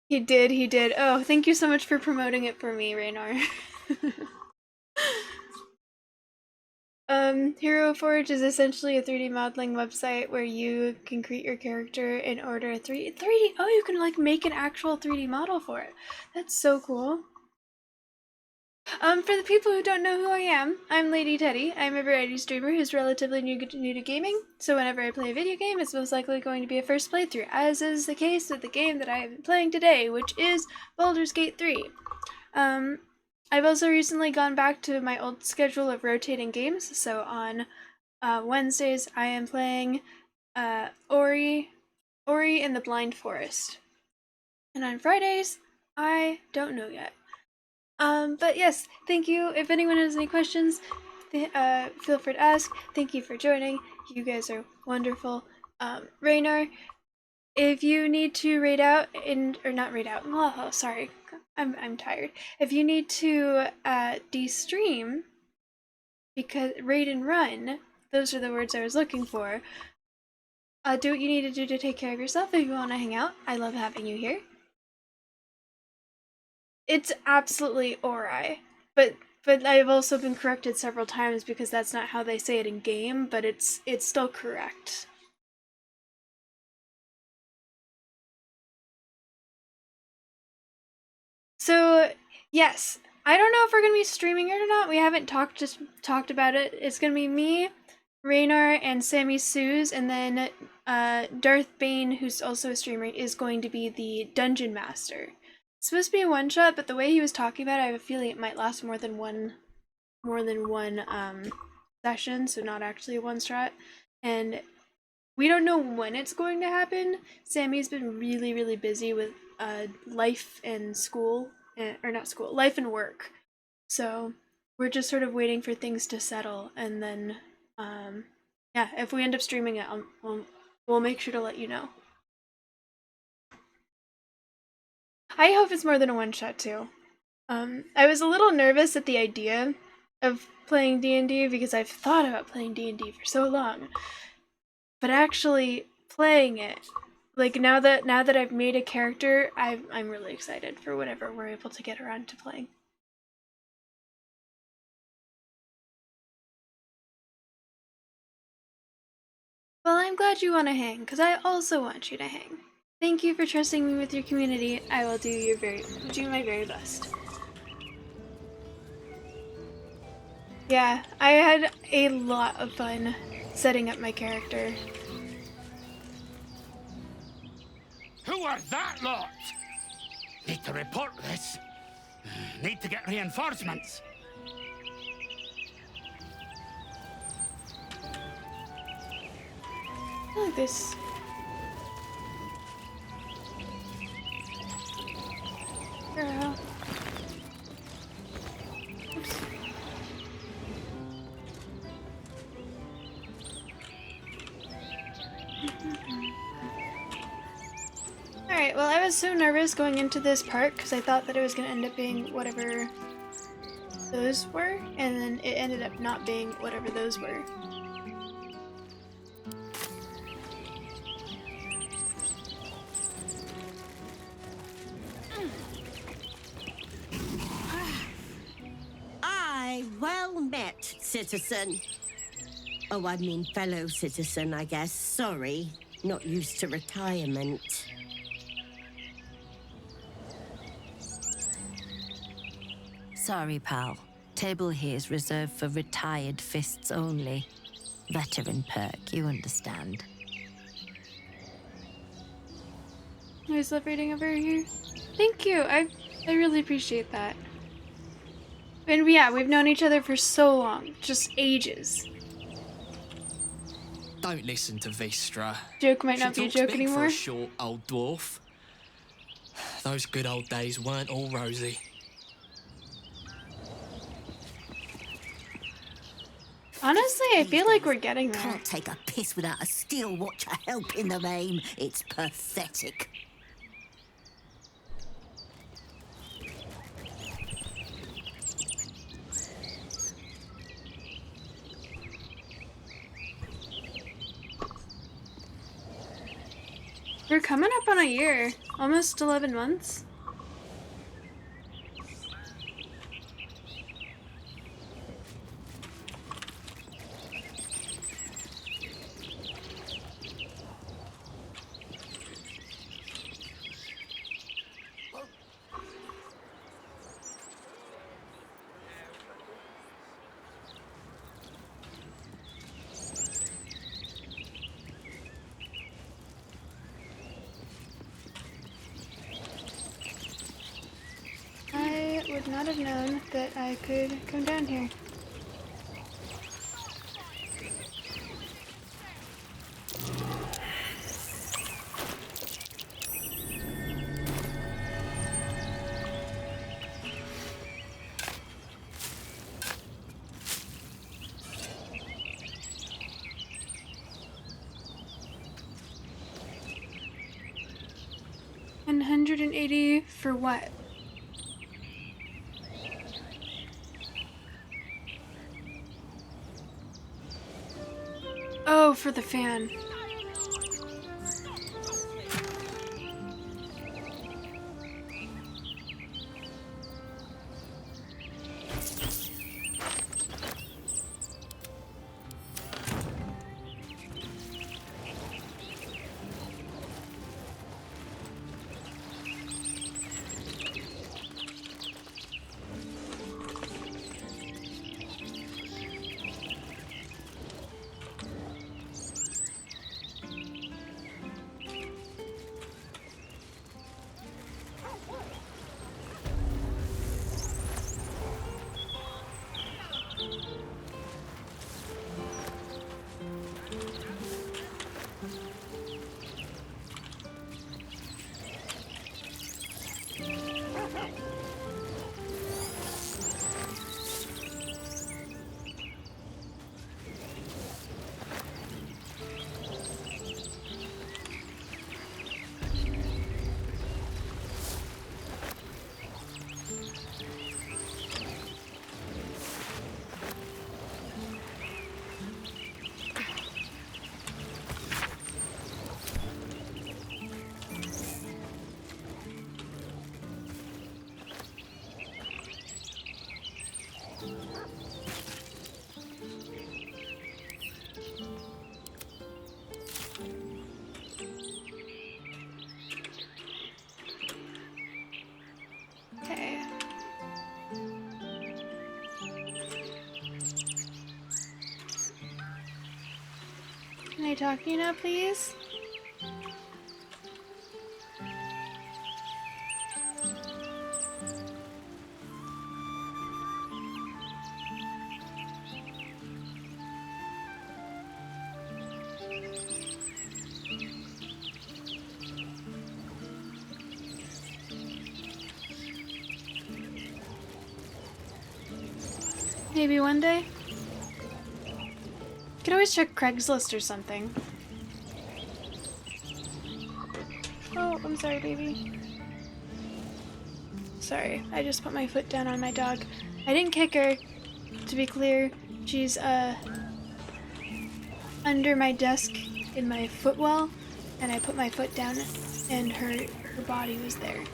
[SPEAKER 1] He did. Oh, thank you so much for promoting it for me, Raynor. Hero Forge is essentially a 3D modeling website where you can create your character and order a 3D. Oh, you can like make an actual 3D model for it. That's so cool. For the people who don't know who I am, I'm Lady Teddy. I'm a variety streamer who's relatively new to gaming, so whenever I play a video game, it's most likely going to be a first playthrough, as is the case with the game that I have been playing today, which is Baldur's Gate 3. I've also recently gone back to my old schedule of rotating games, so on Wednesdays I am playing Ori and the Blind Forest. And on Fridays, I don't know yet. But yes, thank you. If anyone has any questions, feel free to ask. Thank you for joining. You guys are wonderful. Raynor, if you need to raid out or not raid out. Oh, sorry. I'm tired. If you need to de-stream, because raid and run, those are the words I was looking for. Do what you need to do to take care of yourself if you want to hang out. I love having you here. It's absolutely Ori, but I've also been corrected several times because that's not how they say it in game, but it's still correct. So yes, I don't know if we're gonna be streaming it or not. We haven't talked about it. It's gonna be me, Raynar, and Sammy Suze, and then Darth Bane, who's also a streamer, is going to be the dungeon master. It's supposed to be a one shot, but the way he was talking about it, I have a feeling it might last more than one session, so not actually a one shot. And we don't know when it's going to happen. Sammy's been really, really busy with life and school, or not school, life and work. So we're just sort of waiting for things to settle, and then yeah, if we end up streaming it, we'll make sure to let you know. I hope it's more than a one shot too. I was a little nervous at the idea of playing D&D because I've thought about playing D&D for so long, but actually playing it, like now that I've made a character, I'm really excited for whatever we're able to get around to playing. Well, I'm glad you want to hang, because I also want you to hang. Thank you for trusting me with your community. I will do my very best. Yeah, I had a lot of fun setting up my character.
[SPEAKER 11] Who are that lot? Need to report this. Need to get reinforcements.
[SPEAKER 1] I like this. Girl. Oops. Alright, well, I was so nervous going into this part because I thought that it was going to end up being whatever those were, and then it ended up not being whatever those were.
[SPEAKER 12] Aye, well met, citizen. Oh, I mean fellow citizen, I guess. Sorry, not used to retirement.
[SPEAKER 13] Sorry, pal. Table here is reserved for retired fists only. Veteran perk, you understand.
[SPEAKER 1] I was love reading over here. Thank you. I really appreciate that. And yeah, we've known each other for so long, just ages.
[SPEAKER 8] Don't listen to Vistra.
[SPEAKER 1] Joke might not
[SPEAKER 8] She
[SPEAKER 1] be a
[SPEAKER 8] talks
[SPEAKER 1] joke
[SPEAKER 8] big
[SPEAKER 1] anymore.
[SPEAKER 8] For a short old dwarf. Those good old days weren't all rosy.
[SPEAKER 1] Honestly, I feel like we're getting there.
[SPEAKER 12] Can't take a piss without a steel watcher helping them aim. It's pathetic.
[SPEAKER 1] We're coming up on a year. Almost 11 months. I would not have known that I could come down here. $180 for what? Oh, for the fan. I talk to you now, please? Maybe one day? You could always check Craigslist or something. Oh, I'm sorry, baby. Sorry, I just put my foot down on my dog. I didn't kick her, to be clear. She's, under my desk in my footwell, and I put my foot down, and her body was there.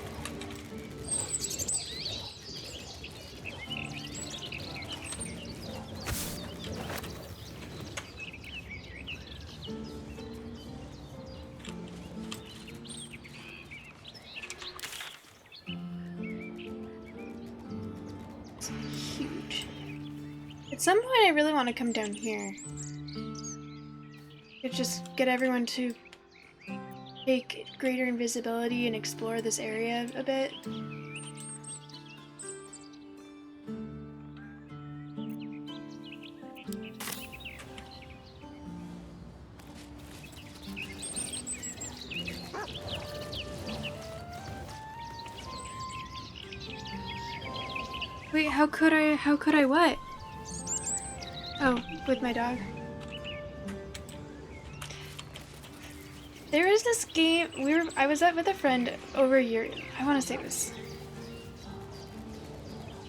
[SPEAKER 1] At some point, I really want to come down here. Could just get everyone to take greater invisibility and explore this area a bit. Wait, how could I what? Oh, with my dog. There is this game I was at with a friend over a year. I want to say it was.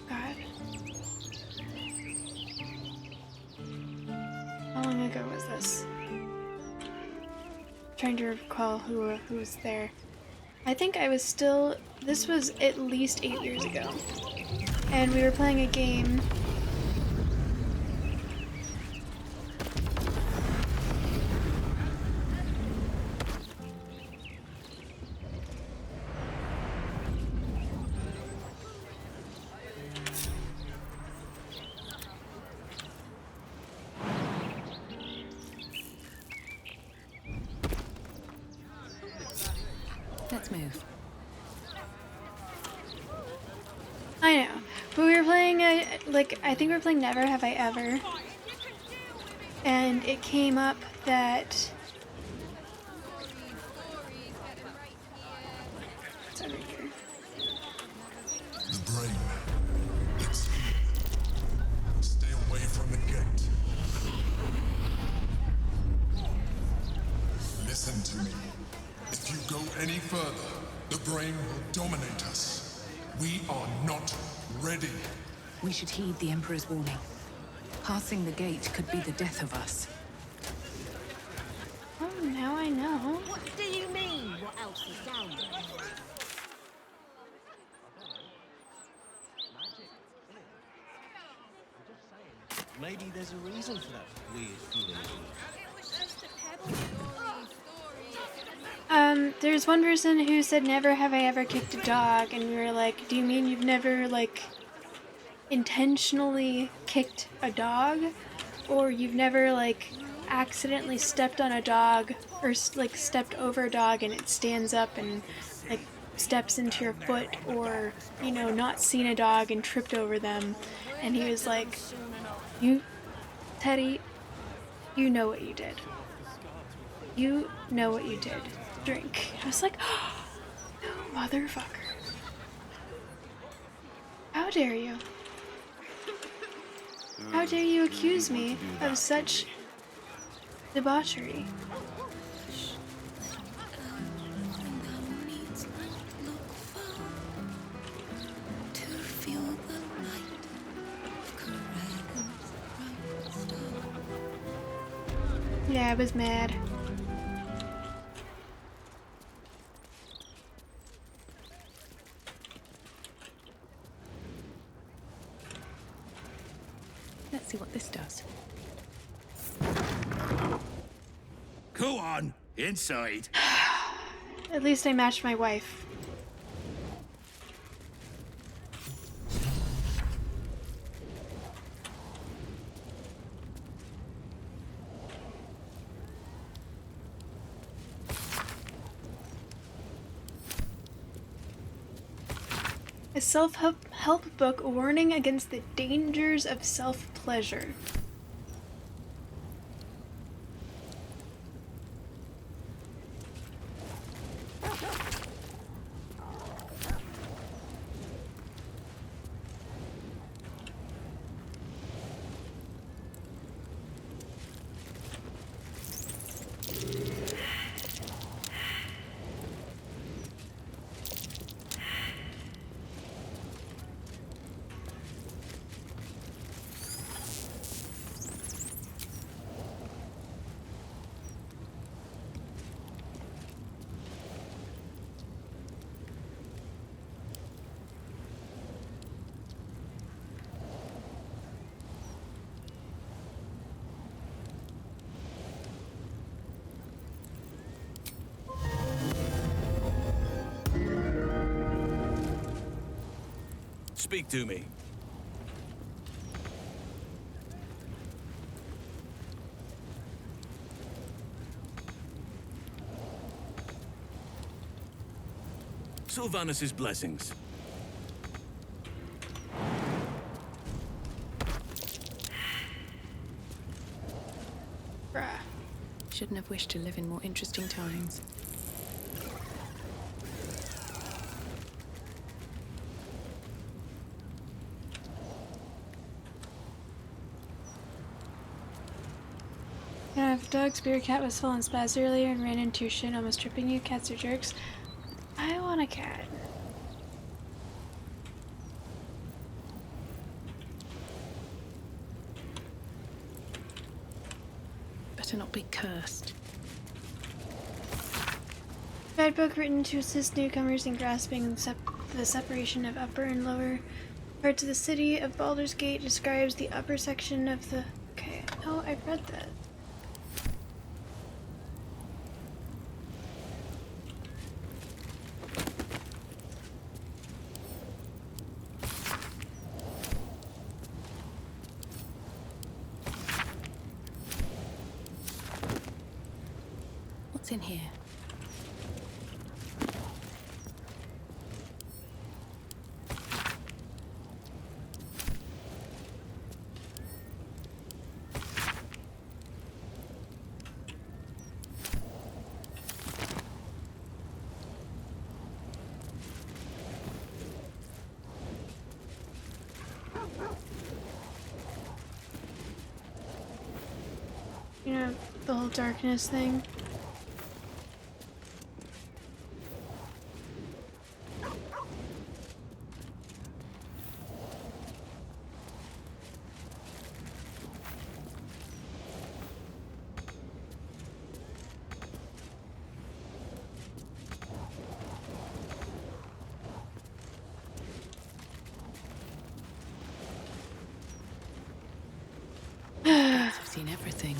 [SPEAKER 1] God. How long ago was this? I'm trying to recall who was there. I think I was still. This was at least 8 years ago, and we were playing a game.
[SPEAKER 4] Let's move.
[SPEAKER 1] I know, but we were playing I think we were playing Never Have I Ever, and it came up that it's over here.
[SPEAKER 14] The brain. It's here. Stay away from the gate. Listen to me. If you go any further, the brain will dominate us. We are not ready.
[SPEAKER 4] We should heed the Emperor's warning. Passing the gate could be the death of us.
[SPEAKER 1] Oh, now I know.
[SPEAKER 12] What do you mean? What else is down there?
[SPEAKER 15] Maybe there's a reason for that weird feeling.
[SPEAKER 1] There's one person who said, never have I ever kicked a dog, and we were like, do you mean you've never, like, intentionally kicked a dog? Or you've never, like, accidentally stepped on a dog, or, like, stepped over a dog and it stands up and, like, steps into your foot, or, you know, not seen a dog and tripped over them? And he was like, Teddy, you know what you did. You know what you did. Drink. I was like, oh, no, motherfucker. How dare you? How dare you accuse me of such debauchery? Yeah, I was mad.
[SPEAKER 4] Let's see what this does.
[SPEAKER 11] Go on, inside.
[SPEAKER 1] At least I matched my wife. A self-help book warning against the dangers of self-pleasure.
[SPEAKER 16] Speak to me. Sylvanus' blessings.
[SPEAKER 1] Bruh.
[SPEAKER 17] Shouldn't have wished to live in more interesting times.
[SPEAKER 1] Yeah, if dog's beer cat was full on spaz earlier and ran into your shit almost tripping you, cats are jerks. I want a cat.
[SPEAKER 17] Better not be cursed.
[SPEAKER 1] Guidebook written to assist newcomers in grasping the separation of upper and lower parts of the city of Baldur's Gate. Describes the upper section of the... Okay, oh, I've read that.
[SPEAKER 17] What's in here?
[SPEAKER 1] You know, the whole darkness thing.
[SPEAKER 17] I've seen everything.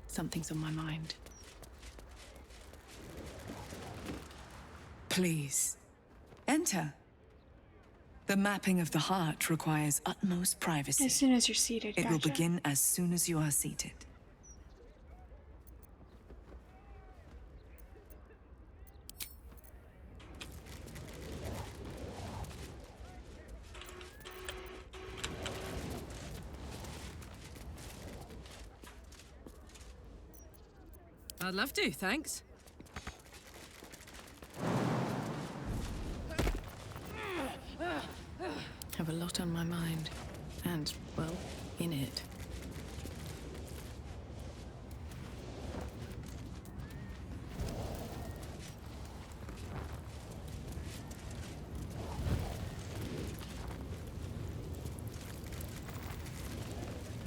[SPEAKER 17] Something's on my mind.
[SPEAKER 18] Please, enter. The mapping of the heart requires utmost privacy.
[SPEAKER 1] As soon as you're seated,
[SPEAKER 18] It will
[SPEAKER 1] gotcha.
[SPEAKER 18] begin as soon as you are seated.
[SPEAKER 17] I'd love to, thanks. Have a lot on my mind. And, well, in it.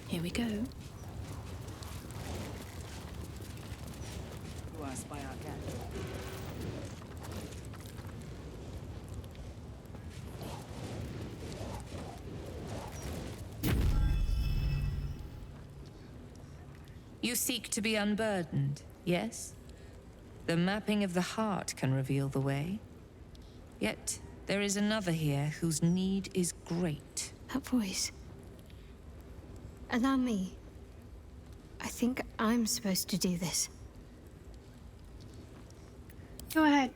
[SPEAKER 17] Here we go.
[SPEAKER 19] You seek to be unburdened, yes? The mapping of the heart can reveal the way. Yet, there is another here whose need is great.
[SPEAKER 7] That voice. Allow me. think I'm supposed to do this.
[SPEAKER 1] Go ahead.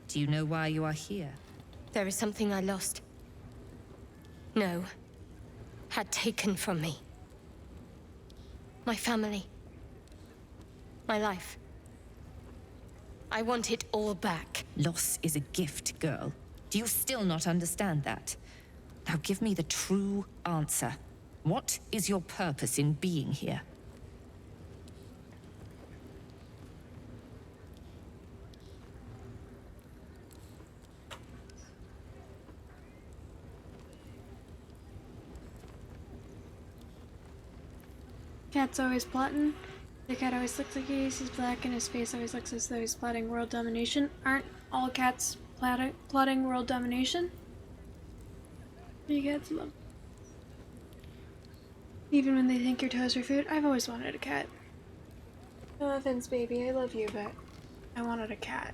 [SPEAKER 19] Do you know why you are here?
[SPEAKER 5] There is something I lost. No. Had taken from me. My family. My life. I want it all back.
[SPEAKER 19] Loss is a gift, girl. Do you still not understand that? Now give me the true answer. What is your purpose in being here?
[SPEAKER 1] Cat's always plotting. The cat always looks like he's black and his face always looks as though he's plotting world domination. Aren't all cats plotting world domination? You cats love. Even when they think your toes are food, I've always wanted a cat. No offense, baby, I love you, but I wanted a cat.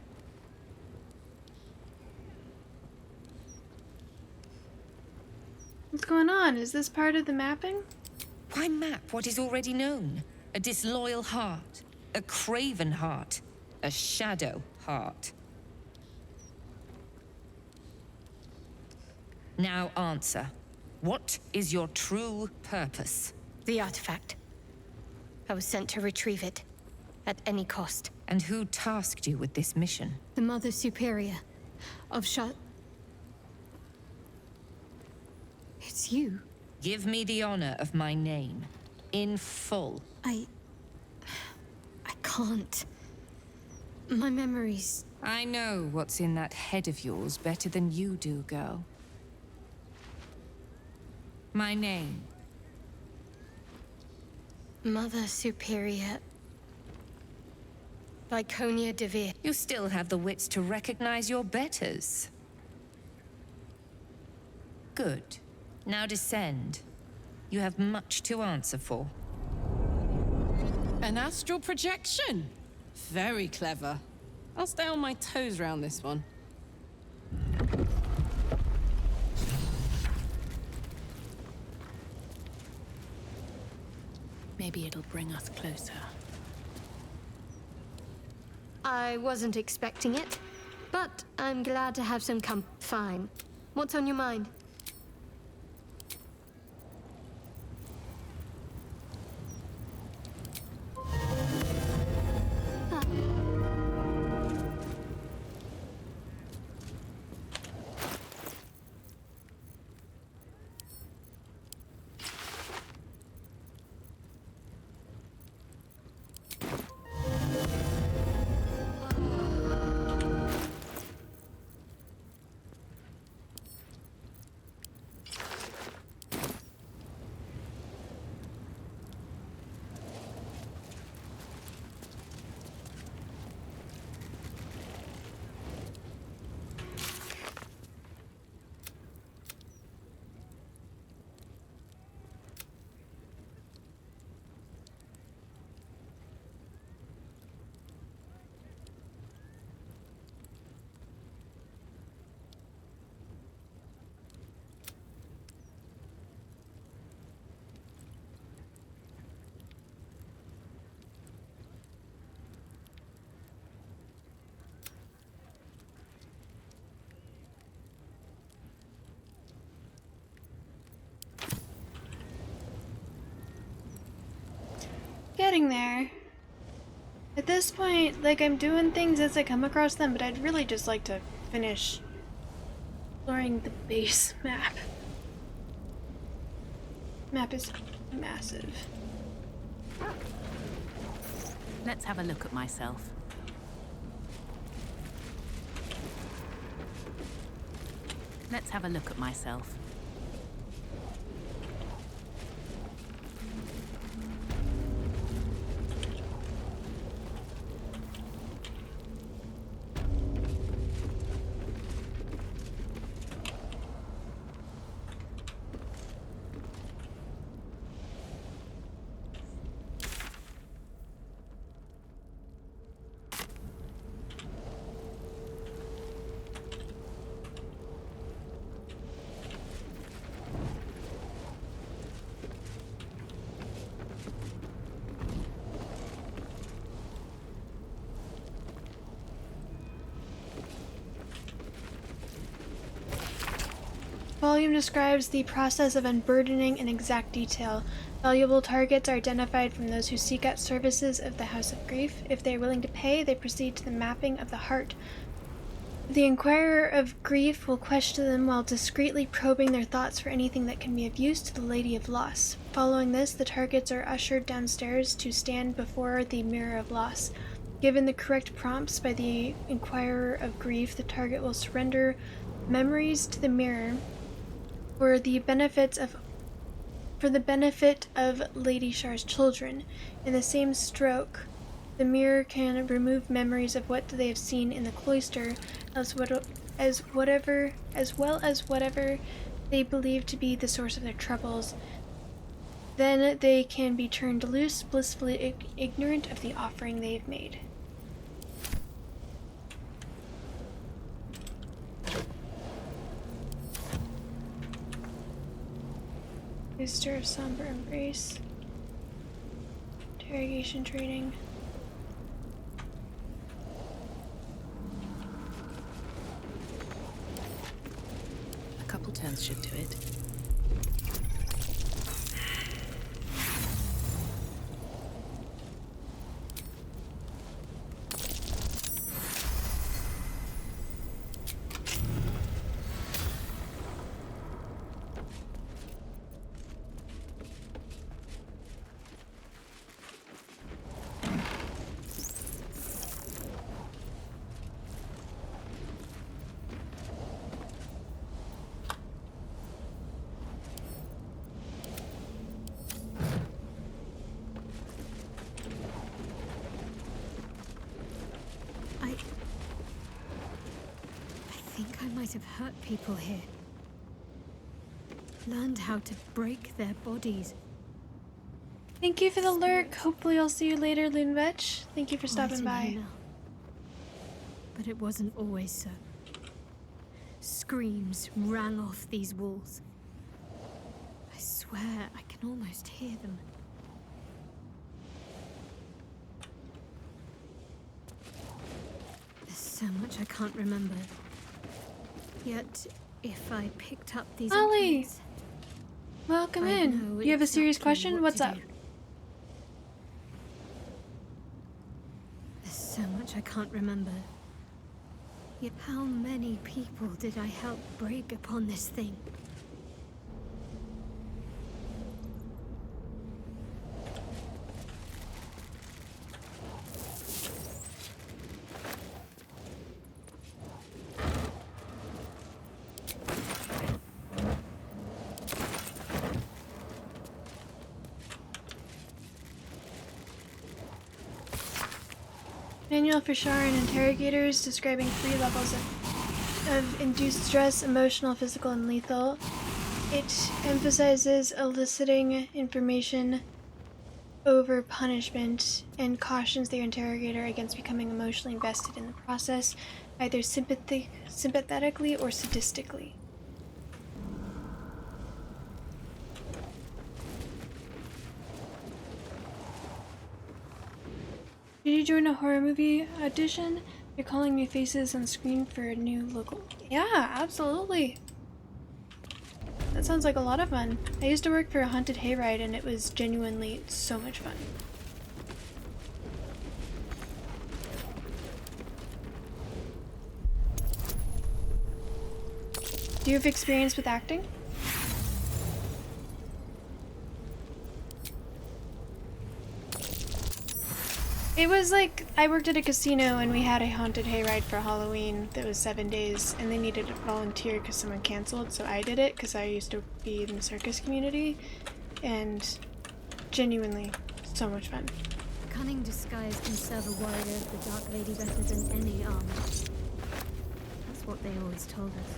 [SPEAKER 1] What's going on? Is this part of the mapping?
[SPEAKER 19] Why map what is already known? A disloyal heart, a craven heart, a shadow heart. Now answer. What is your true purpose?
[SPEAKER 5] The artifact. I was sent to retrieve it. At any cost.
[SPEAKER 19] And who tasked you with this mission?
[SPEAKER 7] The Mother Superior of It's you.
[SPEAKER 19] Give me the honor of my name. In full.
[SPEAKER 7] I can't. My memories...
[SPEAKER 19] I know what's in that head of yours better than you do, girl. My name.
[SPEAKER 5] Mother Superior... Viconia de Veer.
[SPEAKER 19] You still have the wits to recognize your betters. Good. Now descend. You have much to answer for.
[SPEAKER 17] An astral projection? Very clever. I'll stay on my toes round this one. Maybe it'll bring us closer.
[SPEAKER 7] I wasn't expecting it, but I'm glad to have some Fine. What's on your mind?
[SPEAKER 1] Getting there. At this point, like, I'm doing things as I come across them, but I'd really just like to finish exploring the base map. Map is massive.
[SPEAKER 16] Let's have a look at myself. Let's have a look at myself.
[SPEAKER 1] volume describes the process of unburdening in exact detail. Valuable targets are identified from those who seek out services of the House of Grief. If they are willing to pay, they proceed to the mapping of the heart. The Inquirer of Grief will question them while discreetly probing their thoughts for anything that can be of use to the Lady of Loss. Following this, the targets are ushered downstairs to stand before the Mirror of Loss. Given the correct prompts by the Inquirer of Grief, the target will surrender memories to the mirror for the benefit of Lady Shar's children. In the same stroke, the mirror can remove memories of what they have seen in the cloister, as well as whatever they believe to be the source of their troubles. Then they can be turned loose, blissfully ignorant of the offering they have made. Booster of Somber Embrace. Interrogation training.
[SPEAKER 16] A couple turns should do it.
[SPEAKER 7] I think I might have hurt people here. Learned how to break their bodies.
[SPEAKER 1] Thank you for the lurk. Hopefully I'll see you later, Loonvetch. Thank you for stopping by.
[SPEAKER 7] But it wasn't always so. Screams rang off these walls. I swear I can almost hear them. There's so much I can't remember. Yet, if I picked up these
[SPEAKER 1] Ollie!
[SPEAKER 7] implements,
[SPEAKER 1] Welcome
[SPEAKER 7] I
[SPEAKER 1] in.
[SPEAKER 7] know
[SPEAKER 1] You have a serious
[SPEAKER 7] exactly
[SPEAKER 1] question?
[SPEAKER 7] what
[SPEAKER 1] What's
[SPEAKER 7] to
[SPEAKER 1] up?
[SPEAKER 7] do. There's so much I can't remember. Yet how many people did I help break upon this thing?
[SPEAKER 1] Manual for Sharan interrogators describing 3 levels of induced stress, emotional, physical, and lethal. It emphasizes eliciting information over punishment and cautions the interrogator against becoming emotionally invested in the process, either sympathetically or sadistically. Did you join a horror movie audition? They're calling me faces on screen for a new local. Yeah, absolutely. That sounds like a lot of fun. I used to work for a haunted hayride and it was genuinely so much fun. Do you have experience with acting? It was like, I worked at a casino and we had a haunted hayride for Halloween that was 7 days and they needed a volunteer because someone canceled, so I did it because I used to be in the circus community, and genuinely so much fun.
[SPEAKER 7] Cunning disguise can serve a warrior of the Dark Lady better than any armor. That's what they always told us.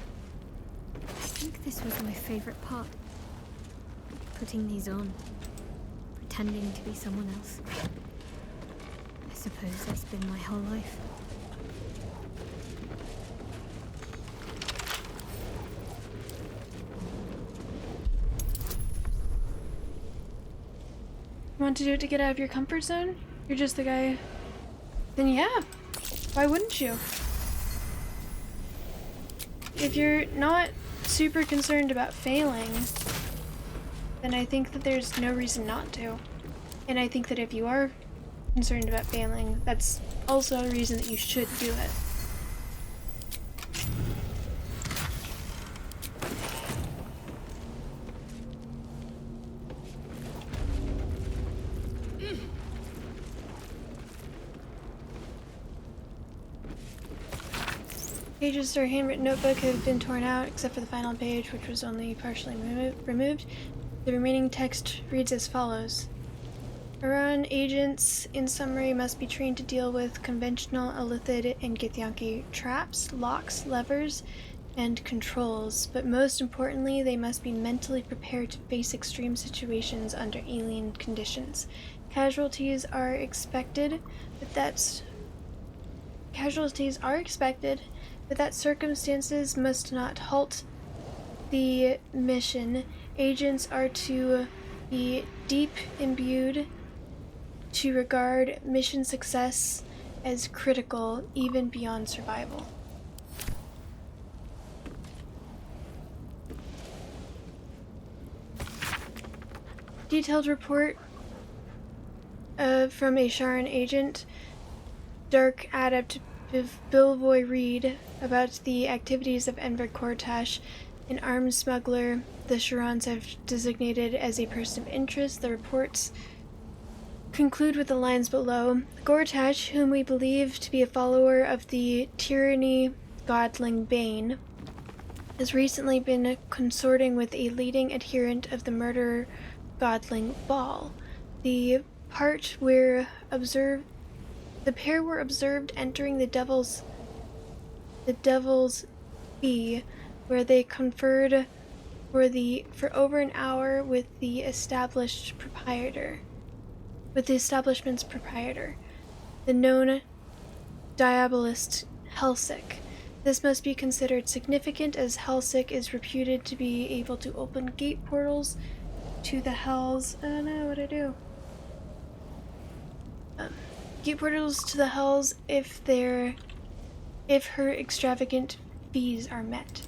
[SPEAKER 7] I think this was my favorite part. Putting these on. Pretending to be someone else. I suppose that's been my whole life.
[SPEAKER 1] You want to do it to get out of your comfort zone? You're just the guy. Then yeah. Why wouldn't you? If you're not super concerned about failing, then I think that there's no reason not to. And I think that if you are concerned about failing, that's also a reason that you should do it. Pages of her handwritten notebook have been torn out, except for the final page, which was only partially removed. The remaining text reads as follows. Iran agents, in summary, must be trained to deal with conventional Illithid and Githyanki traps, locks, levers, and controls, but most importantly, they must be mentally prepared to face extreme situations under alien conditions. Casualties are expected, but that circumstances must not halt the mission. Agents are to be deep imbued to regard mission success as critical, even beyond survival. Detailed report from a Sharan agent, Dark Adept Bilvoy Reed, about the activities of Enver Kortash, an arms smuggler the Sharans have designated as a person of interest. The reports conclude with the lines below. Gortash, whom we believe to be a follower of the tyranny godling Bane, has recently been consorting with a leading adherent of the murderer godling Baal. The pair were observed entering the Devil's Bee, where they conferred for over an hour with the establishment's proprietor, the known diabolist Helsik. This must be considered significant, as Helsik is reputed to be able to open gate portals to the Hells. I don't know what I do. Gate portals to the Hells if her extravagant fees are met.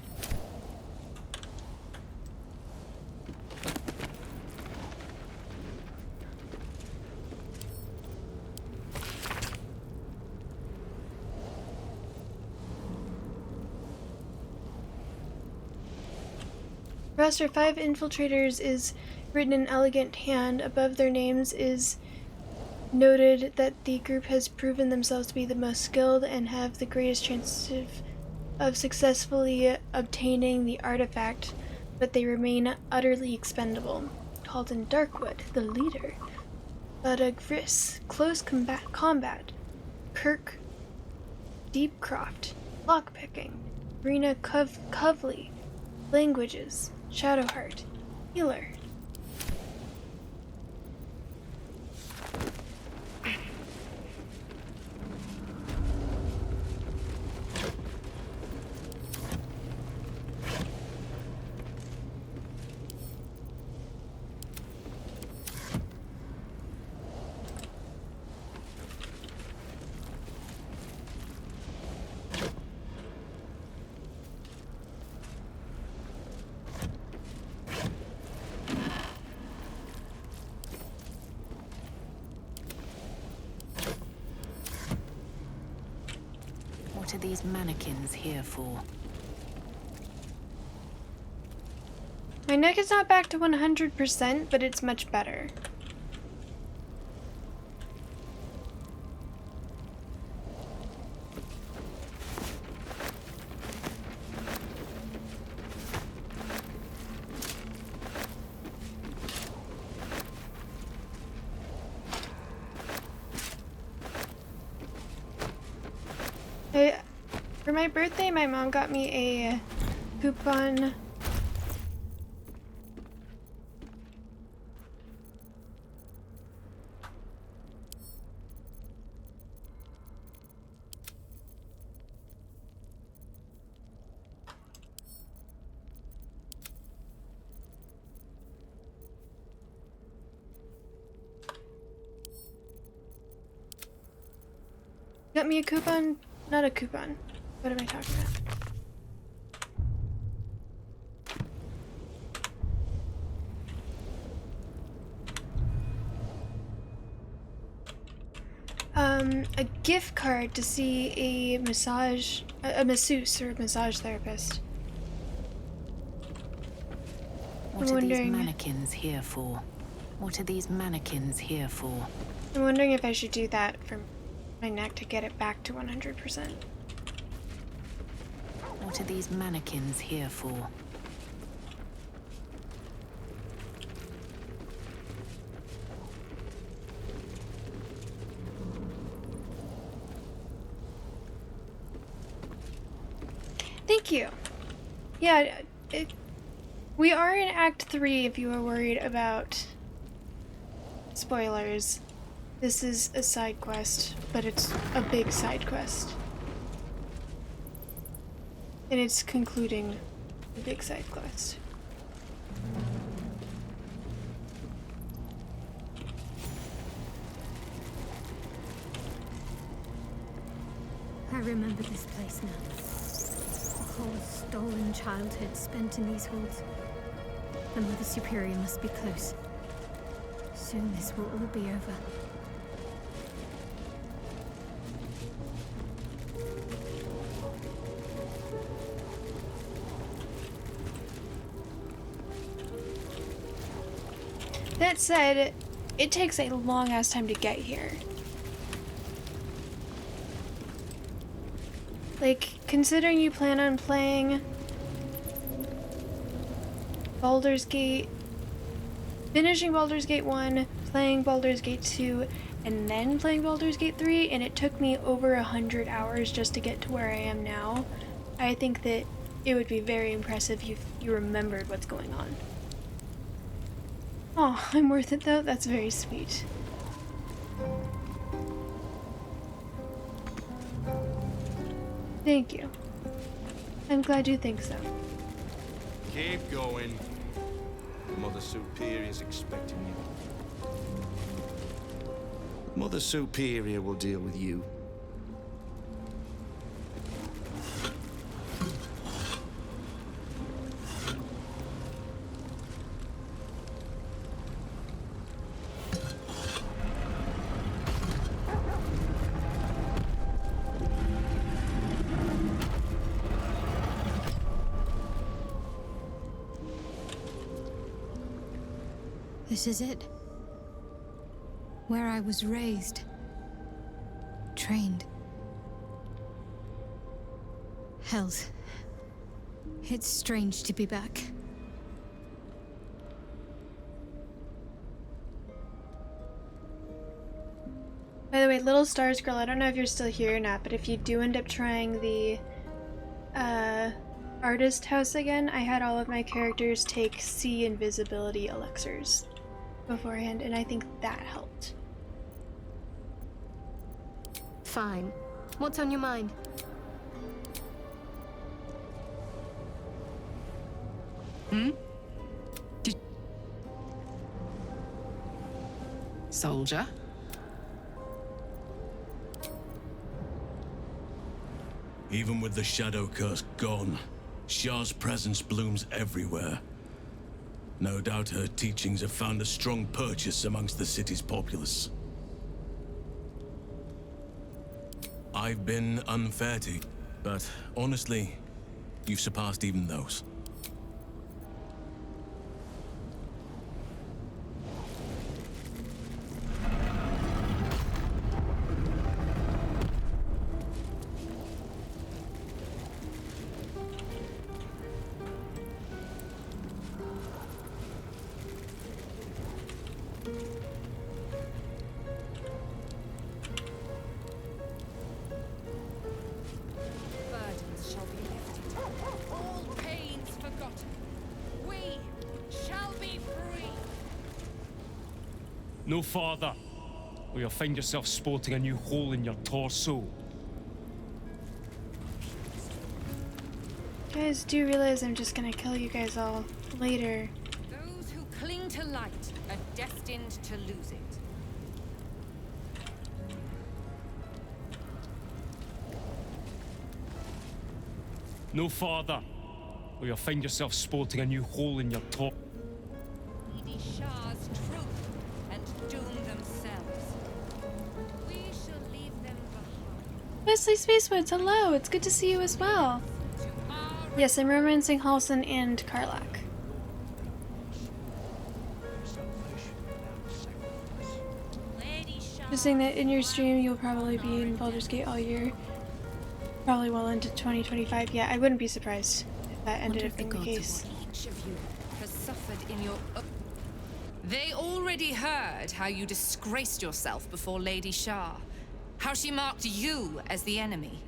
[SPEAKER 1] Roster 5 infiltrators is written in elegant hand. Above their names is noted that the group has proven themselves to be the most skilled and have the greatest chance of successfully obtaining the artifact, but they remain utterly expendable. Halden Darkwood, the leader. Bada Gris, close combat. Kirk Deepcroft, lockpicking. Rena Covley, languages. Shadowheart, healer.
[SPEAKER 16] What are these mannequins here for?
[SPEAKER 1] My neck is not back to 100%, but it's much better. For my birthday, my mom got me a coupon. Got me a coupon? Not a coupon. What am I talking about? a gift card to see a masseuse or massage therapist.
[SPEAKER 16] What are these mannequins here for? What are these mannequins here for?
[SPEAKER 1] I'm wondering if I should do that for my neck to get it back to 100%.
[SPEAKER 16] What are these mannequins here for?
[SPEAKER 1] Thank you. Yeah, we are in Act 3 if you are worried about spoilers. This is a side quest, but it's a big side quest. And it's concluding the big side quest.
[SPEAKER 7] I remember this place now. A whole stolen childhood spent in these halls. The Mother Superior must be close. Soon this will all be over.
[SPEAKER 1] That said, it takes a long ass time to get here. Like, considering you plan on playing Baldur's Gate, finishing Baldur's Gate 1, playing Baldur's Gate 2, and then playing Baldur's Gate 3, and it took me over 100 hours just to get to where I am now, I think that it would be very impressive if you remembered what's going on. Oh, I'm worth it though? That's very sweet. Thank you. I'm glad you think so.
[SPEAKER 15] Keep going. Mother Superior's expecting you. Mother Superior will deal with you.
[SPEAKER 7] This is it. Where I was raised. Trained. Hells. It's strange to be back.
[SPEAKER 1] By the way, Little Stars Girl, I don't know if you're still here or not, but if you do end up trying the artist house again, I had all of my characters take sea invisibility elixirs beforehand, and I think that helped.
[SPEAKER 6] Fine. What's on your mind?
[SPEAKER 18] Soldier?
[SPEAKER 20] Even with the Shadow Curse gone, Shah's presence blooms everywhere. No doubt her teachings have found a strong purchase amongst the city's populace. I've been unfair to you, but honestly, you've surpassed even those.
[SPEAKER 21] Burdens shall be lifted, all pains forgotten. We shall be free.
[SPEAKER 22] No farther, or you'll find yourself sporting a new hole in your torso.
[SPEAKER 1] You guys do realize I'm just gonna kill you guys all later.
[SPEAKER 21] Those who cling to light are destined to lose it.
[SPEAKER 22] No farther, or you'll find yourself sporting a new hole in your torso.
[SPEAKER 21] Lady Shah's truth and doom themselves. We shall
[SPEAKER 1] Wesley Spacewoods, hello! It's good to see you as well. Yes, I'm romancing Halson and Karlach. Just saying that in your stream you'll probably be in Baldur's Gate all year. Probably well into 2025. Yeah, I wouldn't be surprised if that ended up being the case.
[SPEAKER 19] Each of you has suffered in your own. They already heard how you disgraced yourself before Lady Shah, how she marked you as the enemy.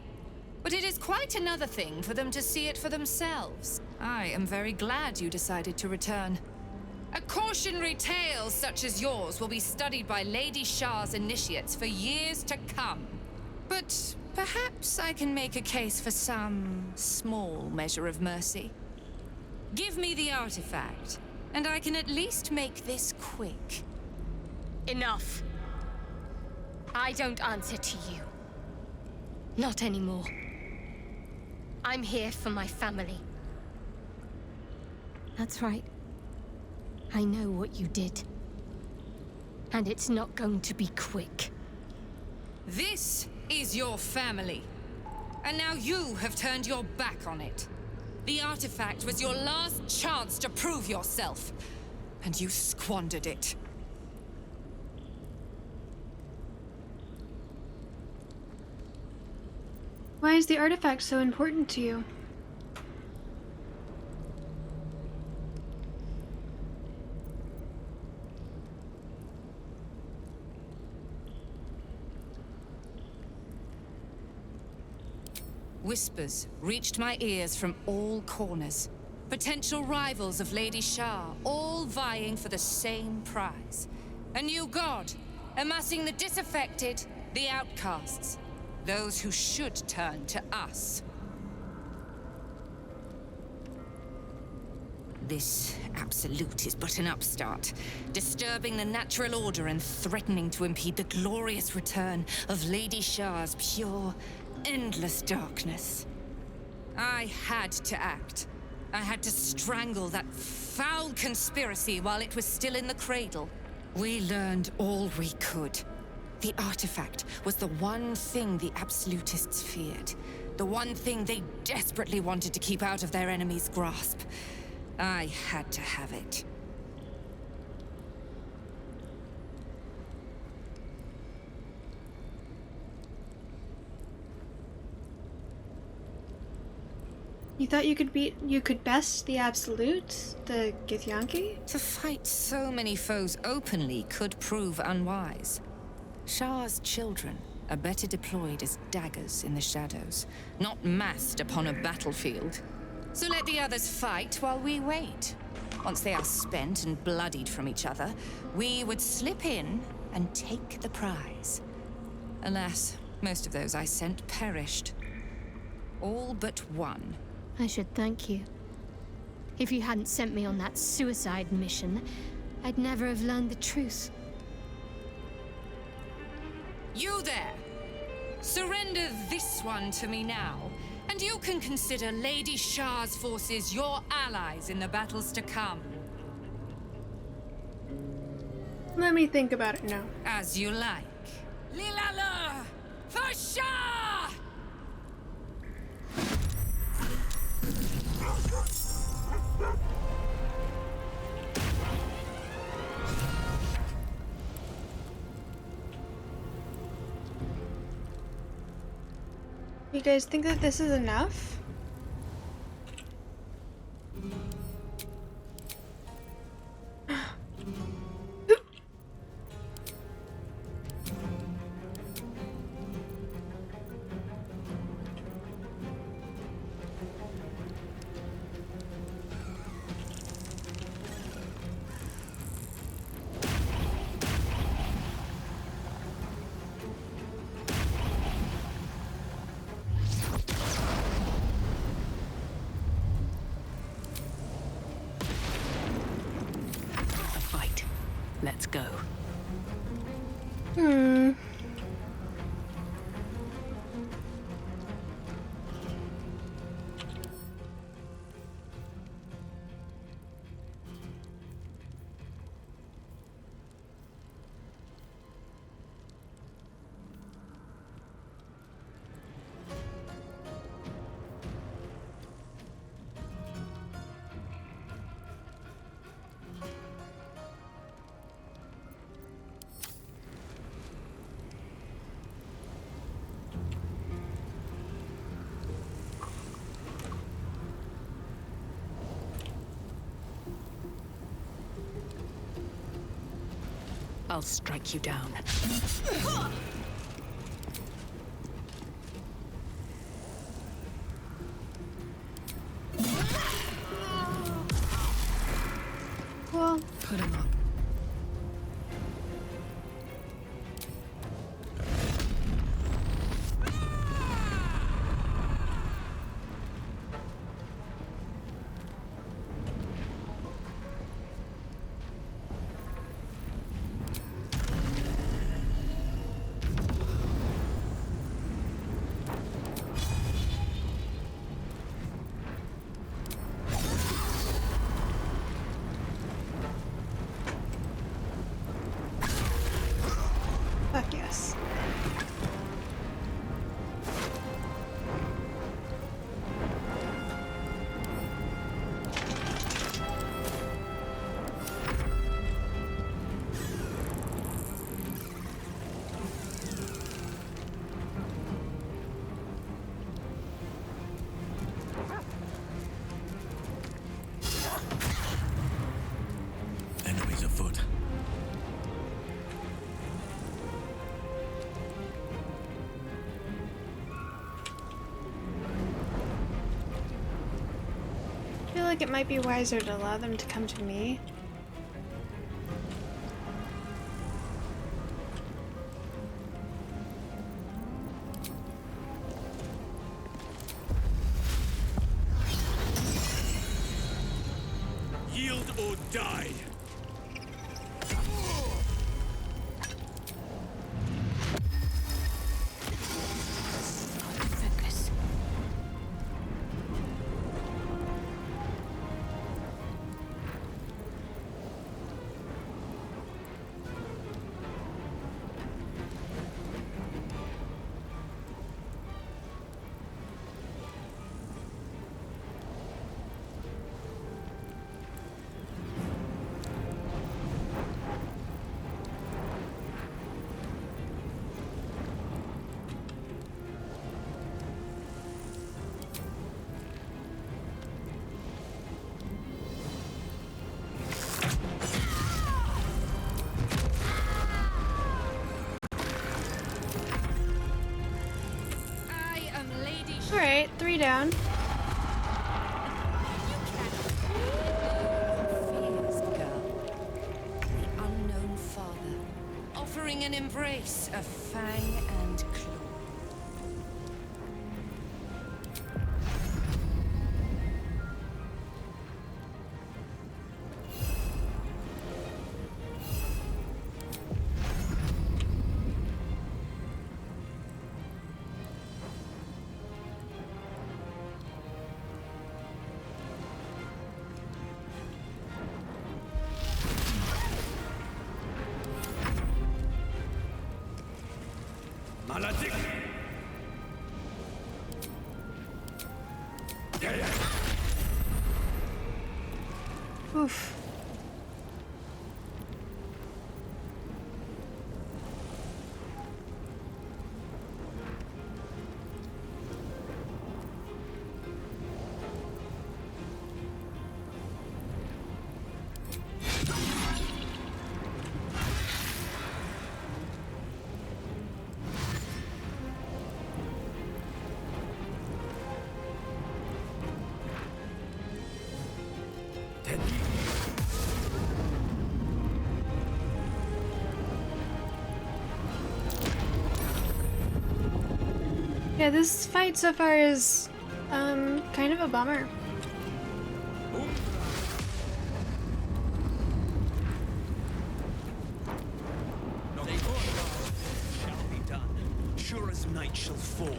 [SPEAKER 19] But it is quite another thing for them to see it for themselves. I am very glad you decided to return. A cautionary tale such as yours will be studied by Lady Shah's initiates for years to come. But perhaps I can make a case for some small measure of mercy. Give me the artifact, and I can at least make this quick.
[SPEAKER 6] Enough. I don't answer to you. Not anymore. I'm here for my family. That's right. I know what you did. And it's not going to be quick.
[SPEAKER 19] This is your family. And now you have turned your back on it. The artifact was your last chance to prove yourself. And you squandered it.
[SPEAKER 1] Why is the artifact so important to you?
[SPEAKER 19] Whispers reached my ears from all corners. Potential rivals of Lady Shah, all vying for the same prize. A new god, amassing the disaffected, the outcasts. Those who should turn to us. This absolute is but an upstart, disturbing the natural order and threatening to impede the glorious return of Lady Shah's pure, endless darkness. I had to act. I had to strangle that foul conspiracy while it was still in the cradle. We learned all we could. The artifact was the one thing the absolutists feared. The one thing they desperately wanted to keep out of their enemy's grasp. I had to have it.
[SPEAKER 1] You thought you could best the Absolute? The Githyanki?
[SPEAKER 19] To fight so many foes openly could prove unwise. Shah's children are better deployed as daggers in the shadows, not massed upon a battlefield. So let the others fight while we wait. Once they are spent and bloodied from each other, we would slip in and take the prize. Alas, most of those I sent perished. All but one.
[SPEAKER 6] I should thank you. If you hadn't sent me on that suicide mission, I'd never have learned the truth.
[SPEAKER 19] You there! Surrender this one to me now, and you can consider Lady Shah's forces your allies in the battles to come.
[SPEAKER 1] Let me think about it now.
[SPEAKER 19] As you like. Lilala! For Shah!
[SPEAKER 1] You guys think that this is enough?
[SPEAKER 16] Let's go. I'll strike you down.
[SPEAKER 1] Well,
[SPEAKER 18] put him up.
[SPEAKER 1] fuck yes.
[SPEAKER 20] Enemies afoot.
[SPEAKER 1] I feel like it might be wiser to allow them to come to me.
[SPEAKER 20] Yield or die.
[SPEAKER 16] Focus.
[SPEAKER 21] I am Lady Shaw.
[SPEAKER 1] Alright, 3 down.
[SPEAKER 10] Fears, girl. The unknown father, offering an embrace of fang and claw.
[SPEAKER 11] Maledict!
[SPEAKER 1] Oof. Yeah, this fight so far is, kind of a bummer.
[SPEAKER 15] Shall be done. Sure as night shall fall.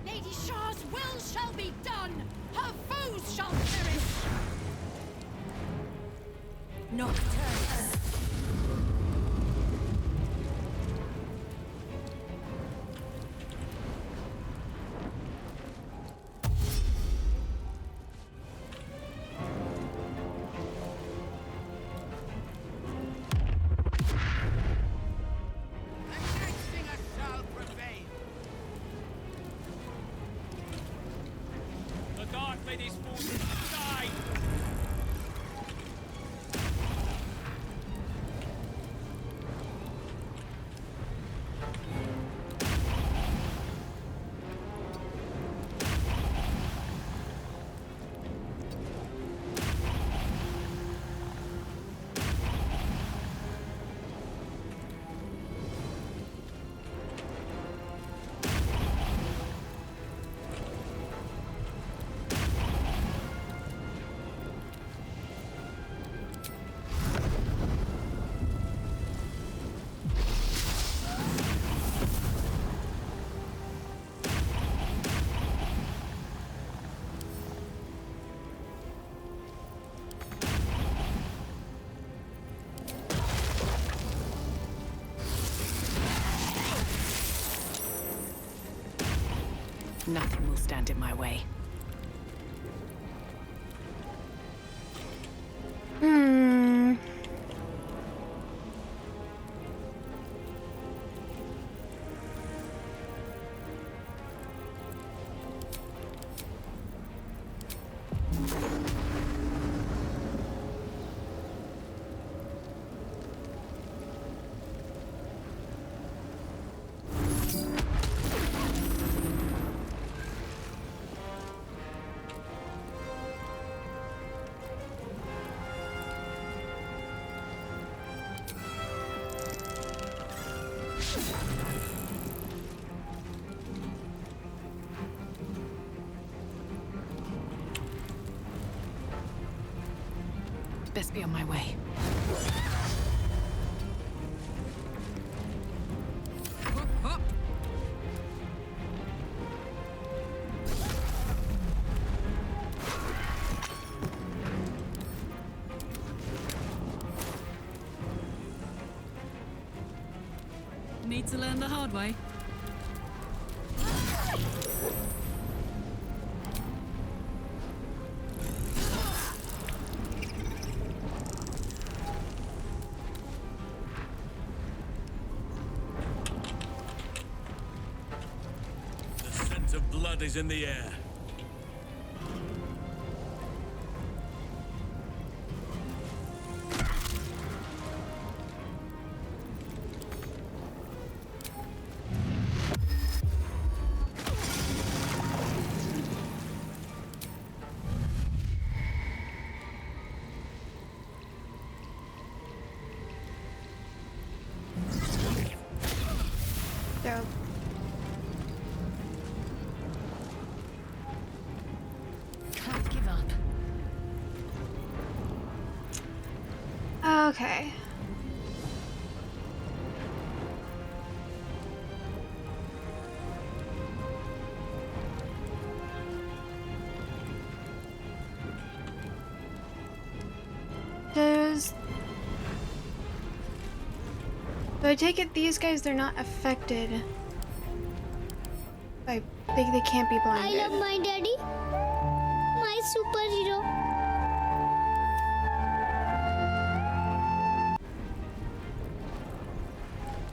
[SPEAKER 6] Lady Shaw's will shall be done. Her foes shall perish.
[SPEAKER 10] Nocturnus.
[SPEAKER 22] May these forces die!
[SPEAKER 16] Nothing will stand in my way. Best be on my way.
[SPEAKER 17] Need to learn the hard way.
[SPEAKER 20] The scent of blood is in the air.
[SPEAKER 1] Dope.
[SPEAKER 16] Can't give up.
[SPEAKER 1] Okay. So I take it these guys, they're not affected by, they can't be blinded.
[SPEAKER 2] I love my daddy, my superhero.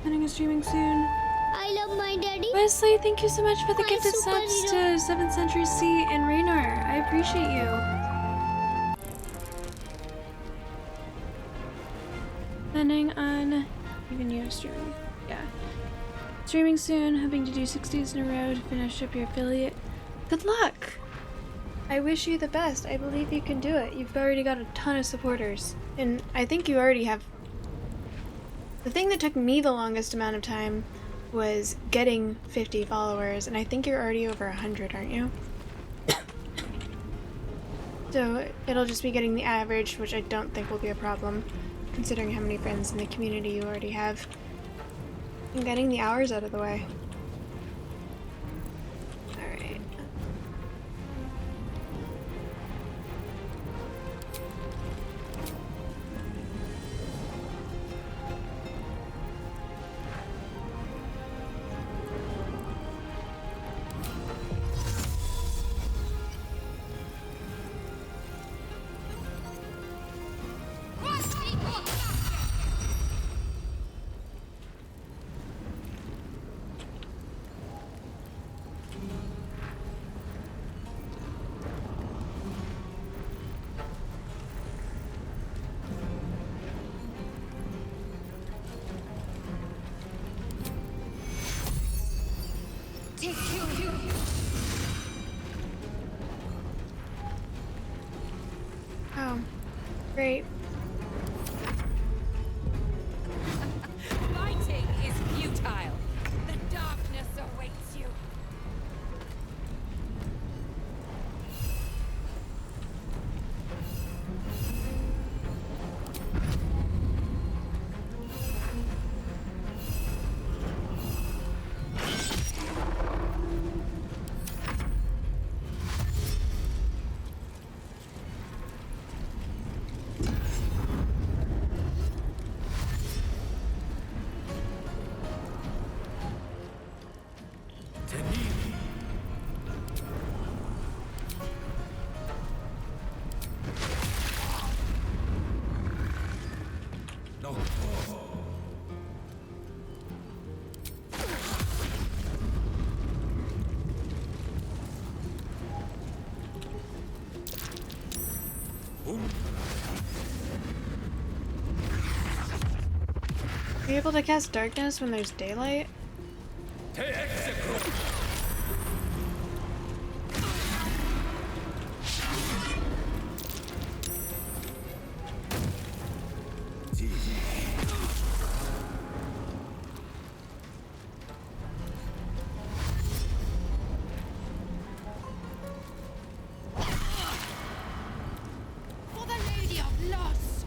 [SPEAKER 1] Planning on streaming soon.
[SPEAKER 2] I love my daddy.
[SPEAKER 1] Wesley, thank you so much for the
[SPEAKER 2] My
[SPEAKER 1] gifted subs to
[SPEAKER 2] superhero.
[SPEAKER 1] 7th Century C and Raynor. I appreciate you. Planning on even you streaming. Yeah. Streaming soon, hoping to do 6 days in a row to finish up your affiliate. Good luck! I wish you the best. I believe you can do it. You've already got a ton of supporters. And I think you already have... The thing that took me the longest amount of time was getting 50 followers, and I think you're already over 100, aren't you? So it'll just be getting the average, which I don't think will be a problem, considering how many friends in the community you already have. And getting the hours out of the way. Alright.
[SPEAKER 21] take you.
[SPEAKER 1] Oh, great.
[SPEAKER 21] Fighting is futile. The darkness awaits you.
[SPEAKER 14] No.
[SPEAKER 1] Are you able to cast darkness when there's daylight?
[SPEAKER 21] For the Lady of Loss.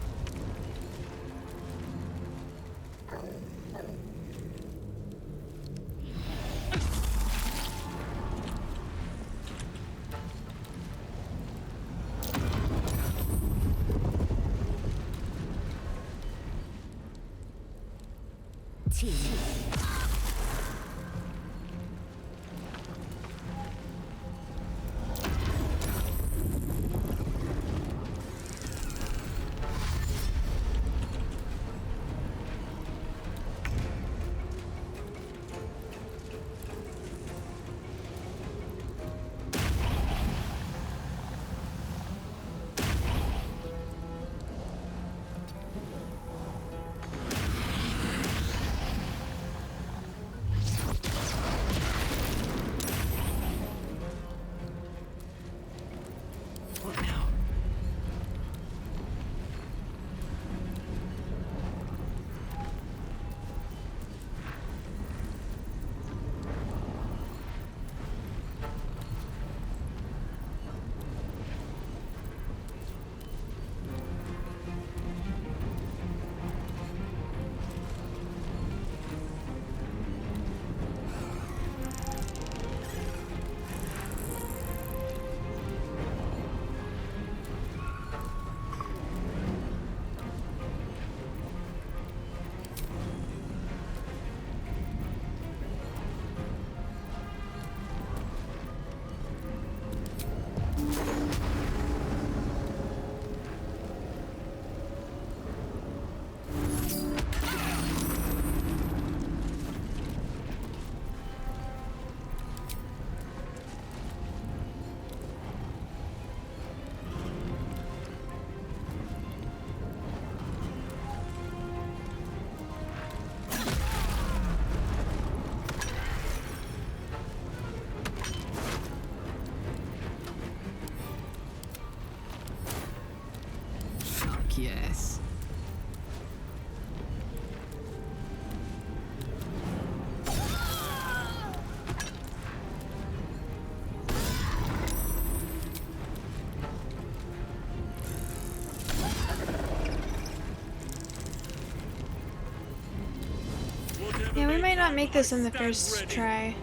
[SPEAKER 16] What now? Fuck yes.
[SPEAKER 1] Yeah, we might not make this in the first try.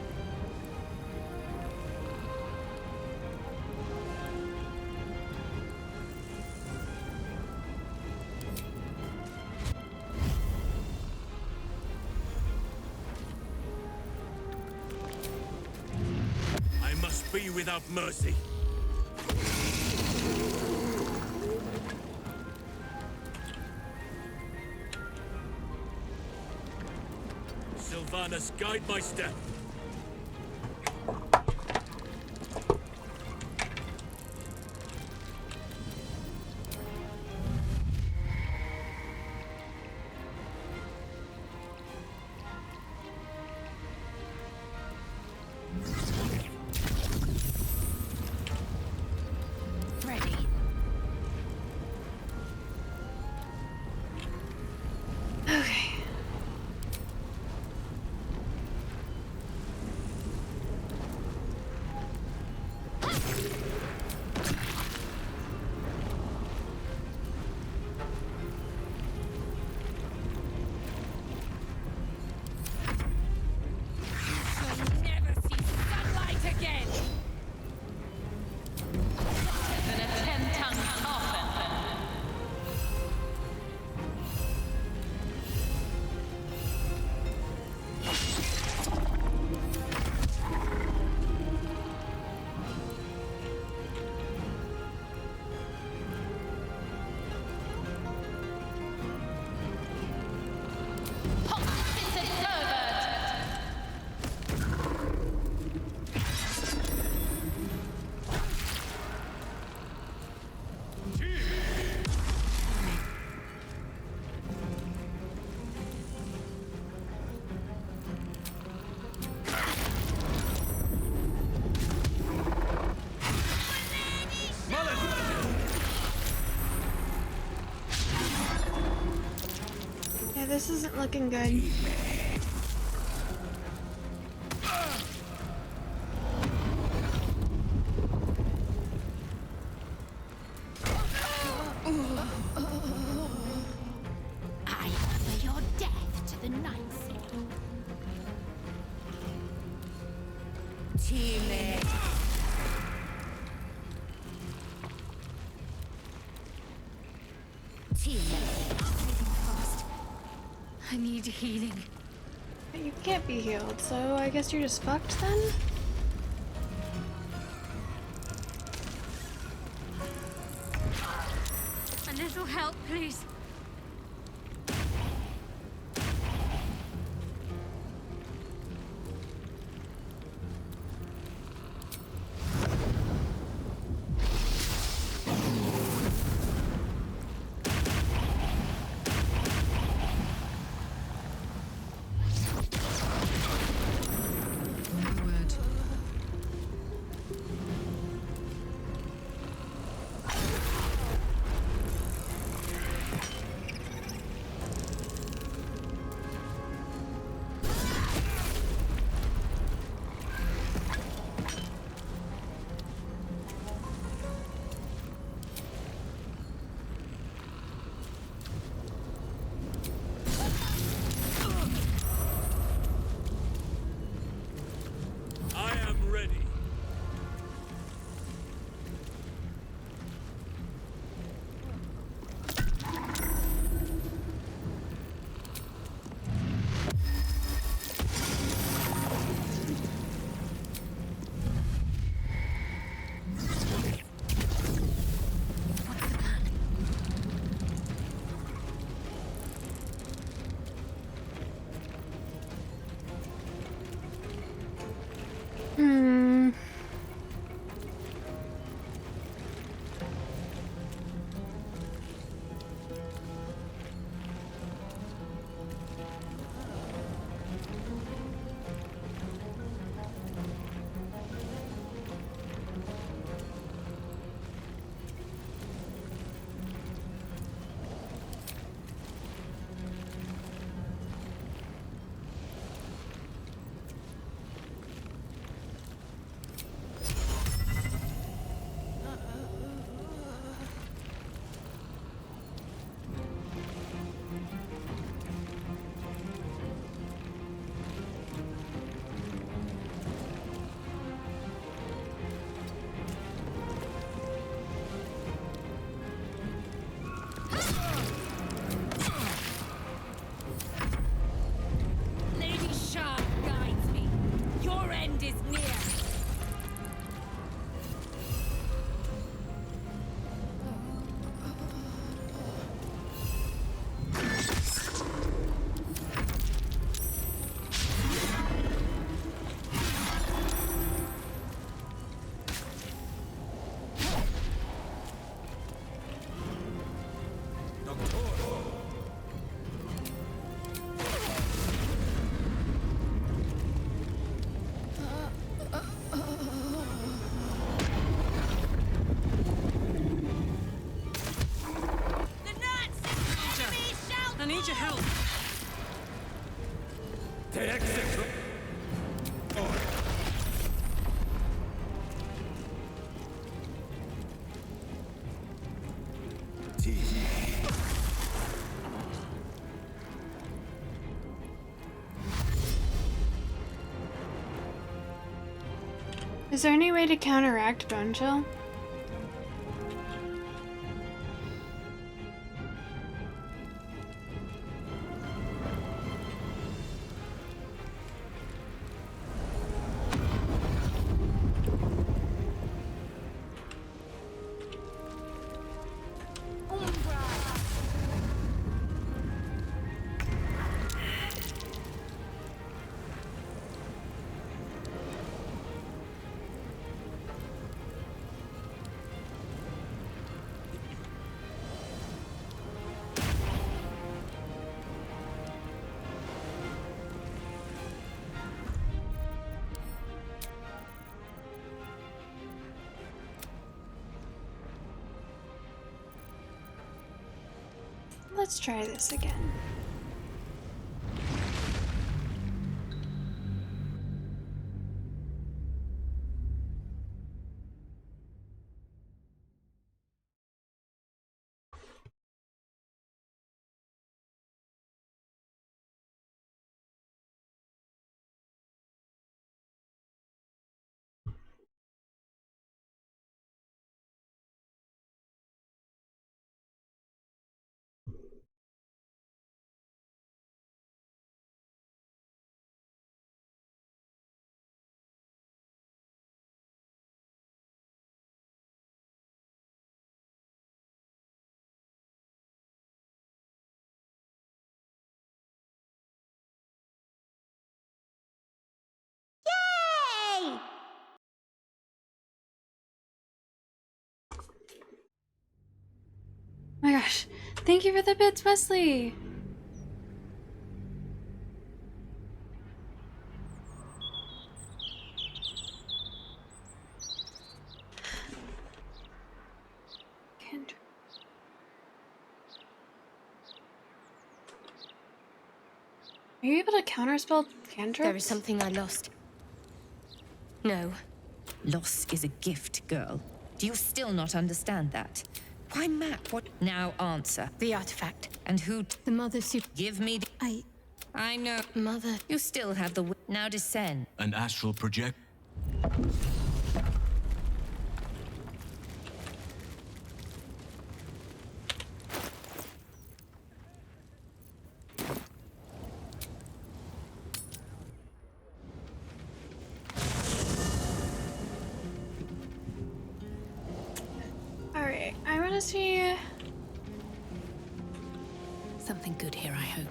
[SPEAKER 20] I must be without mercy. Sylvanas, guide my step.
[SPEAKER 1] this isn't looking good.
[SPEAKER 6] I offer your death to the Night Seal.
[SPEAKER 12] Teammate.
[SPEAKER 7] Fast. I need healing.
[SPEAKER 1] You can't be healed, so I guess you're just fucked then?
[SPEAKER 7] A little help, please.
[SPEAKER 17] I need your help.
[SPEAKER 11] The exit.
[SPEAKER 1] Is there any way to counteract Bone Chill? Let's try this again. gosh. Thank you for the bits, Wesley. Are you able to counterspell cantrips?
[SPEAKER 10] There is something I lost. No. Loss is a gift, girl. Do you still not understand that? Why map what? Now answer.
[SPEAKER 7] The artifact.
[SPEAKER 10] And who?
[SPEAKER 7] The Mother Super.
[SPEAKER 10] Give me the... I know.
[SPEAKER 7] Mother.
[SPEAKER 10] You still have the... Now descend.
[SPEAKER 20] An astral project?
[SPEAKER 1] Alright, I want to see...
[SPEAKER 16] Something good here, I hope.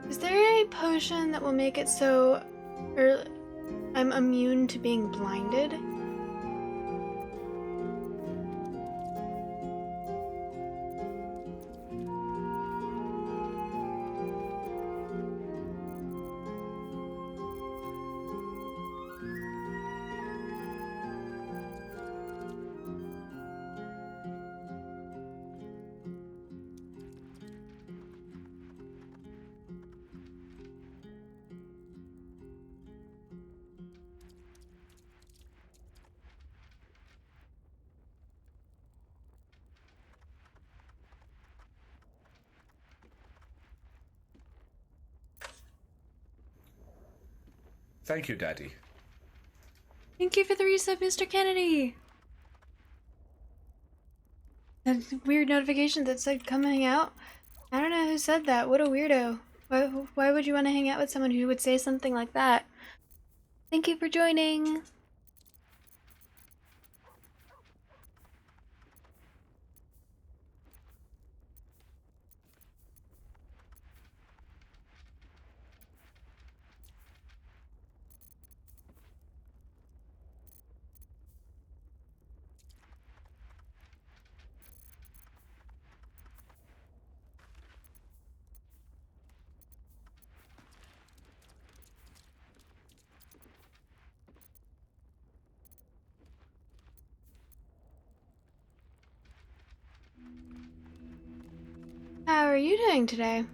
[SPEAKER 1] Is there a potion that will make it so I'm immune to being blinded?
[SPEAKER 3] Thank you, Daddy.
[SPEAKER 1] Thank you for the resub, Mr. Kennedy. That weird notification that said come hang out. I don't know who said that. What a weirdo. Why would you want to hang out with someone who would say something like that? Thank you for joining. How are you doing today?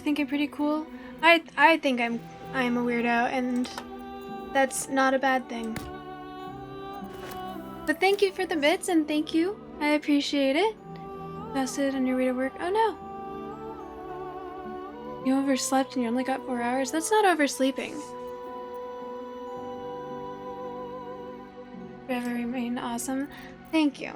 [SPEAKER 1] think I'm pretty cool. I think I'm a weirdo, and that's not a bad thing. But thank you for the bits, and thank you. I appreciate it. Invested on your way to work. Oh no. You overslept and you only got 4 hours? That's not oversleeping. Forever remain awesome. Thank you.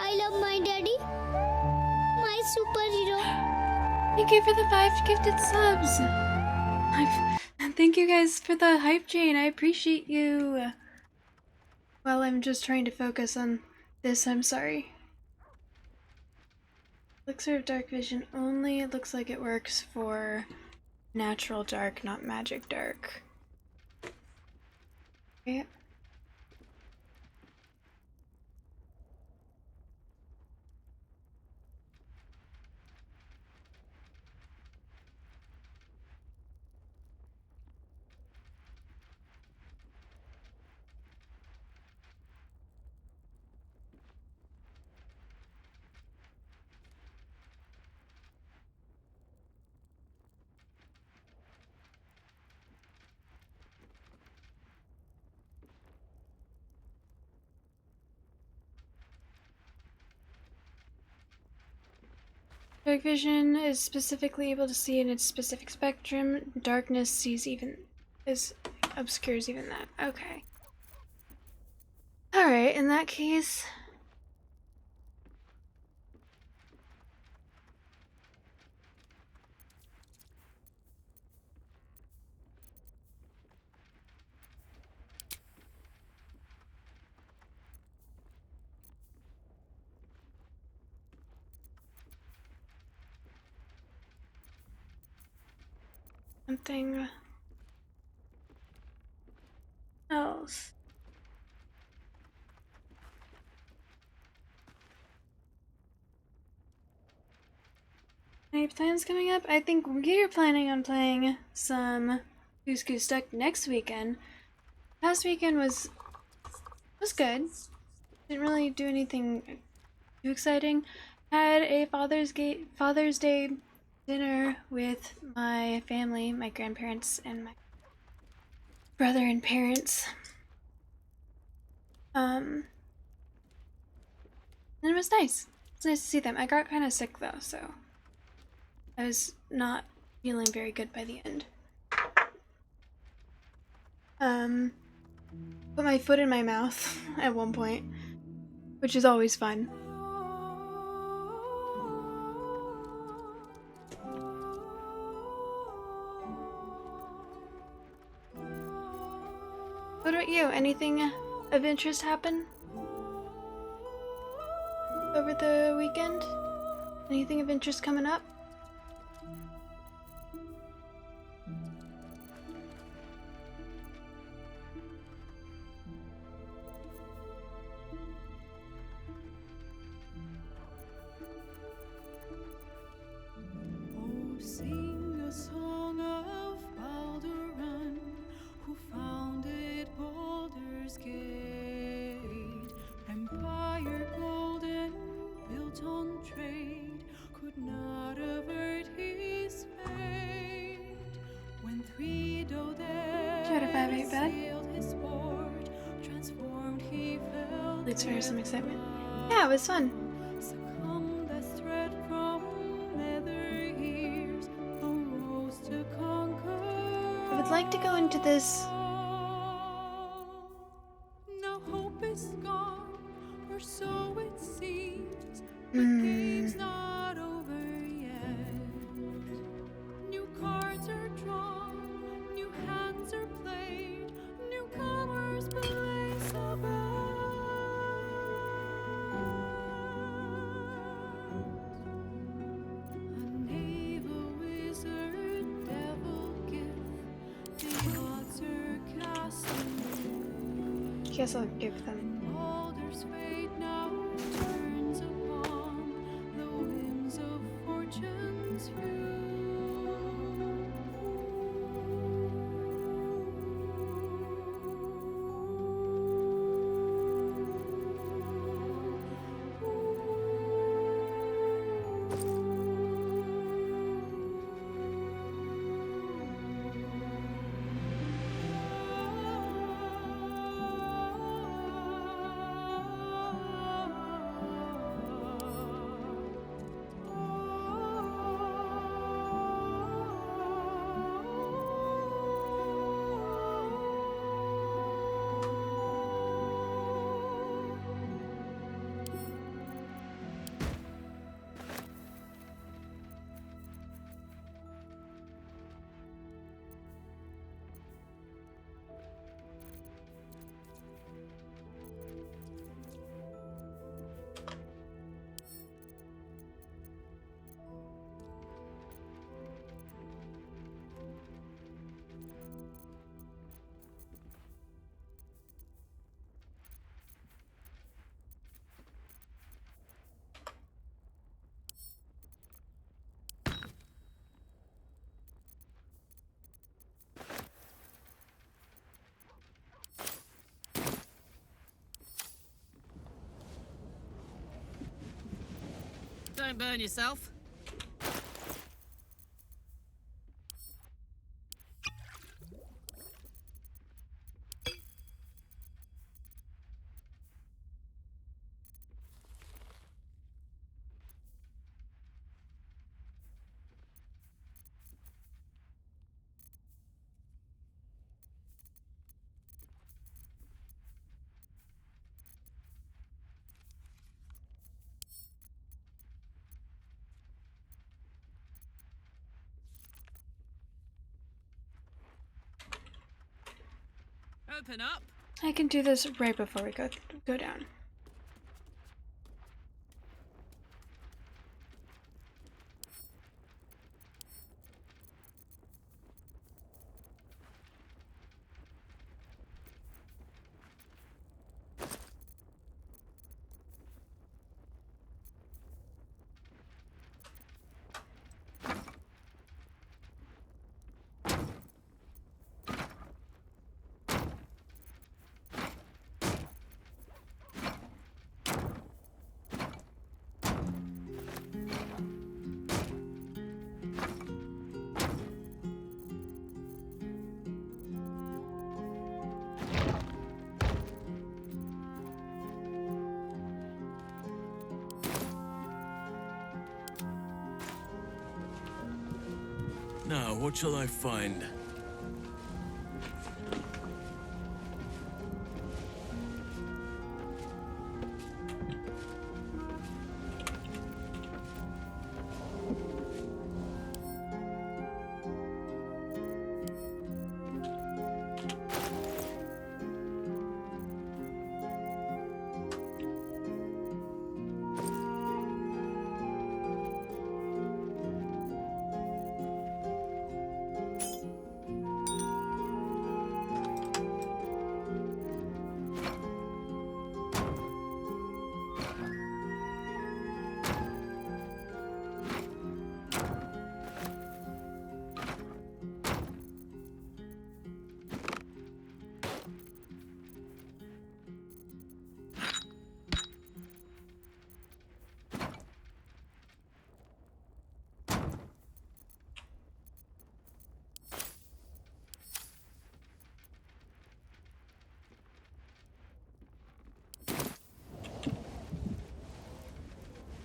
[SPEAKER 2] I love my daddy, my superhero.
[SPEAKER 1] Thank you for the 5 gifted subs. And thank you guys for the hype chain. I appreciate you. Well, I'm just trying to focus on this. I'm sorry. Elixir of dark vision only. It looks like it works for natural dark, not magic dark. Okay. Dark vision is specifically able to see in its specific spectrum. Darkness sees obscures even that. Okay. Alright, in that case. Something else. Any plans coming up? I think we're planning on playing some Goose Goose Duck next weekend. Last weekend was good. Didn't really do anything too exciting. Had a Father's Day dinner with my family, my grandparents and my brother and parents. And it was nice. It's nice to see them. I got kind of sick though, so I was not feeling very good by the end. Put my foot in my mouth at one point, which is always fun. What about you? Anything of interest happen over the weekend? Anything of interest coming up?
[SPEAKER 3] Sing a song of Baldur, who founded Baldur's Gate. Empire golden, built on trade, could not avert his fate. When 3 Dodes sailed his port, transformed he fell.
[SPEAKER 1] Leads for some excitement. Yeah, it was fun.
[SPEAKER 3] Succumbed as thread from nether years, arose to conquer.
[SPEAKER 1] I would like to go into this.
[SPEAKER 3] Now hope is gone, or so it seems. The game's not over yet. New cards are drawn, new hands are played, newcomers place a bet.
[SPEAKER 1] guess I'll give them.
[SPEAKER 3] Baldurs fate now turns upon the winds of fortune's view.
[SPEAKER 17] Don't burn yourself. Open up.
[SPEAKER 1] I can do this right before we go down.
[SPEAKER 20] Now, what shall I find?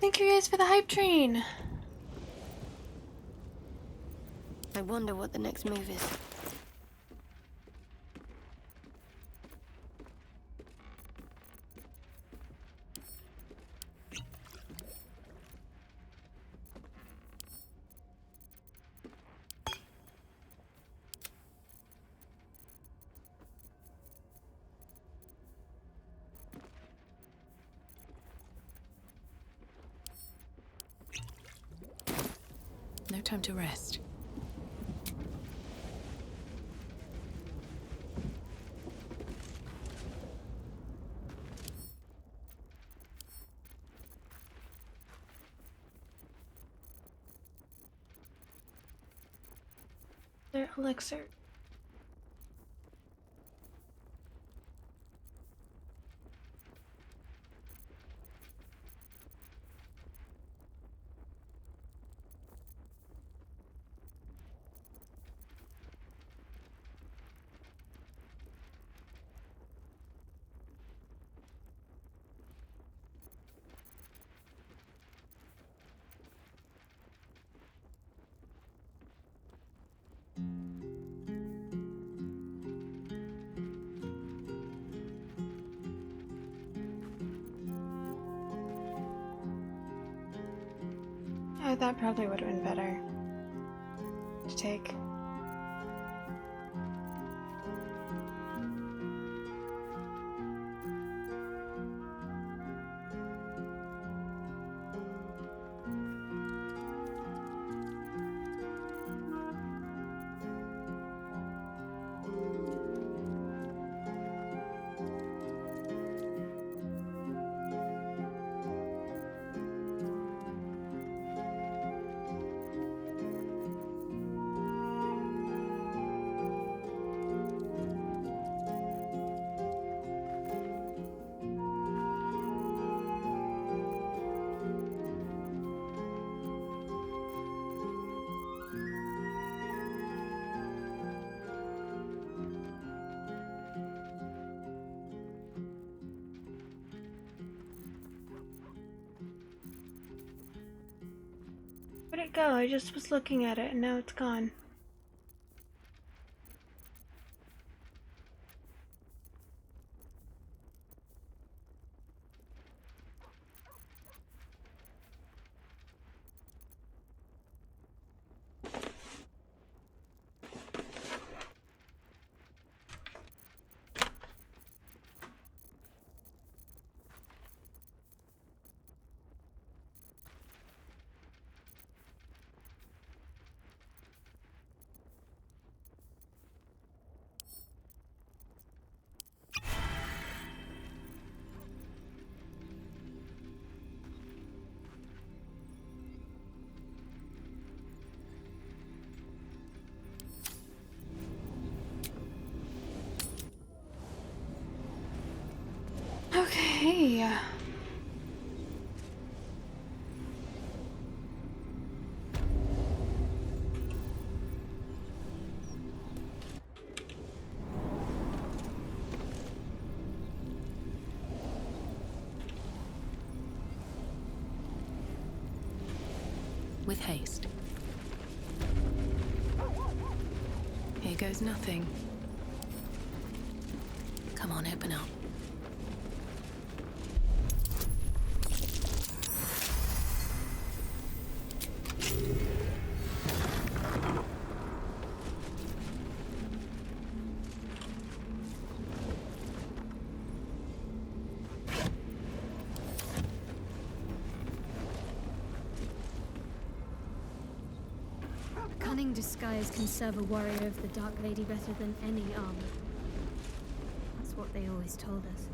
[SPEAKER 1] Thank you guys for the hype train.
[SPEAKER 9] I wonder what the next move is.
[SPEAKER 16] No time to rest.
[SPEAKER 1] another elixir. Oh, that probably would have been better to take. Where'd it go? I just was looking at it and now it's gone. Okay.
[SPEAKER 16] With haste. Here goes nothing. Come on, open up.
[SPEAKER 7] Cunning disguise can serve a warrior of the Dark Lady better than any armor. That's what they always told us.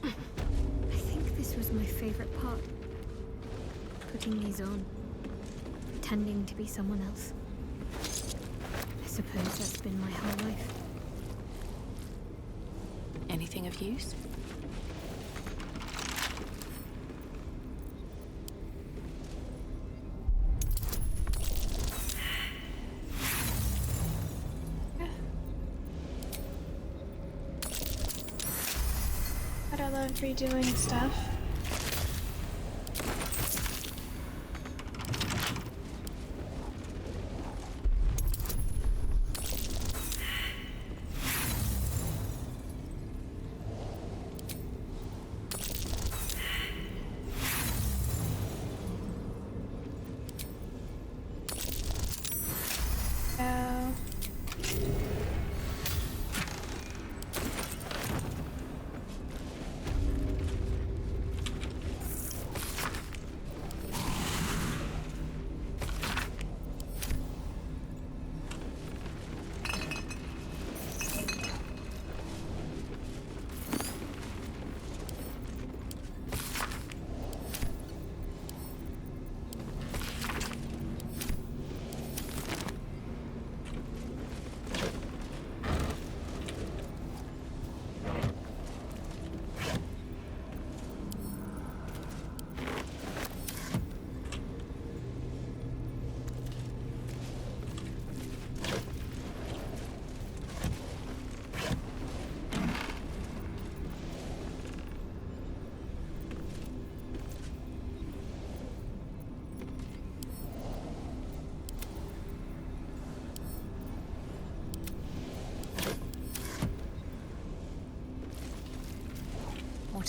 [SPEAKER 7] I think this was my favorite part. Putting these on. Pretending to be someone else. I suppose that's been my whole life.
[SPEAKER 16] Anything of use?
[SPEAKER 1] But I love redoing stuff.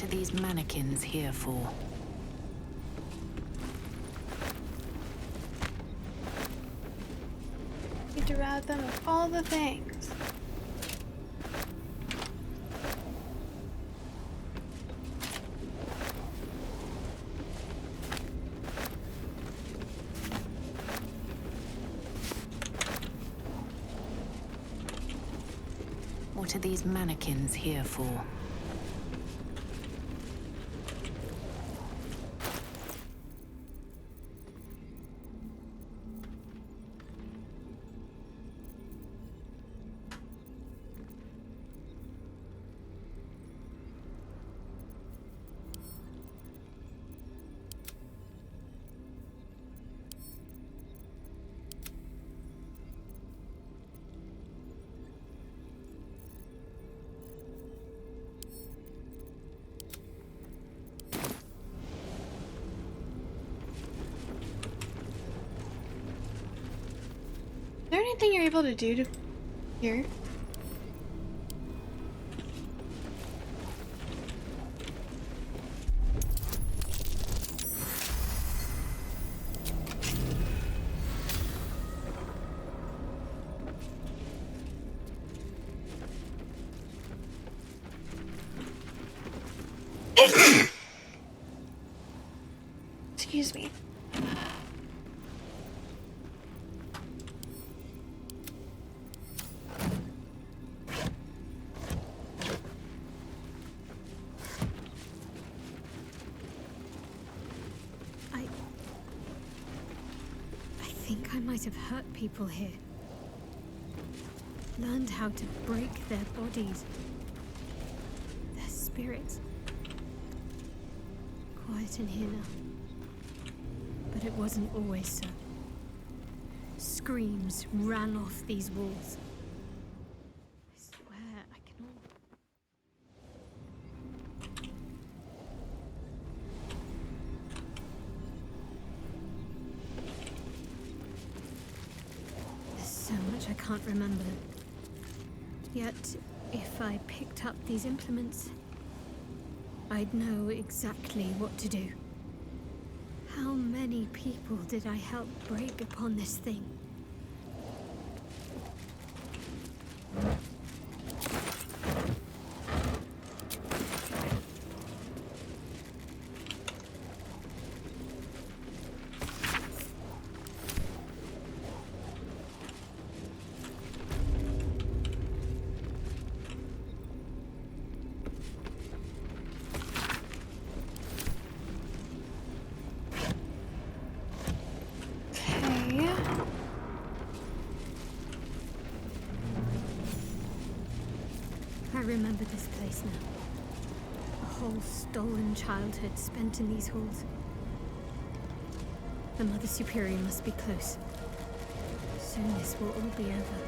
[SPEAKER 16] What are these mannequins here for?
[SPEAKER 1] Need to rob them of all the things.
[SPEAKER 16] What are these mannequins here for?
[SPEAKER 1] Is there anything you're able to do to here? Excuse me.
[SPEAKER 7] I think I might have hurt people here. Learned how to break their bodies, their spirits. Quiet in here now. But it wasn't always so. Screams ran off these walls. I swear I can all... There's so much I can't remember. Yet, if I picked up these implements, I'd know exactly what to do. How many people did I help break upon this thing? I remember this place now. A whole stolen childhood spent in these halls. The Mother Superior must be close. Soon this will all be over.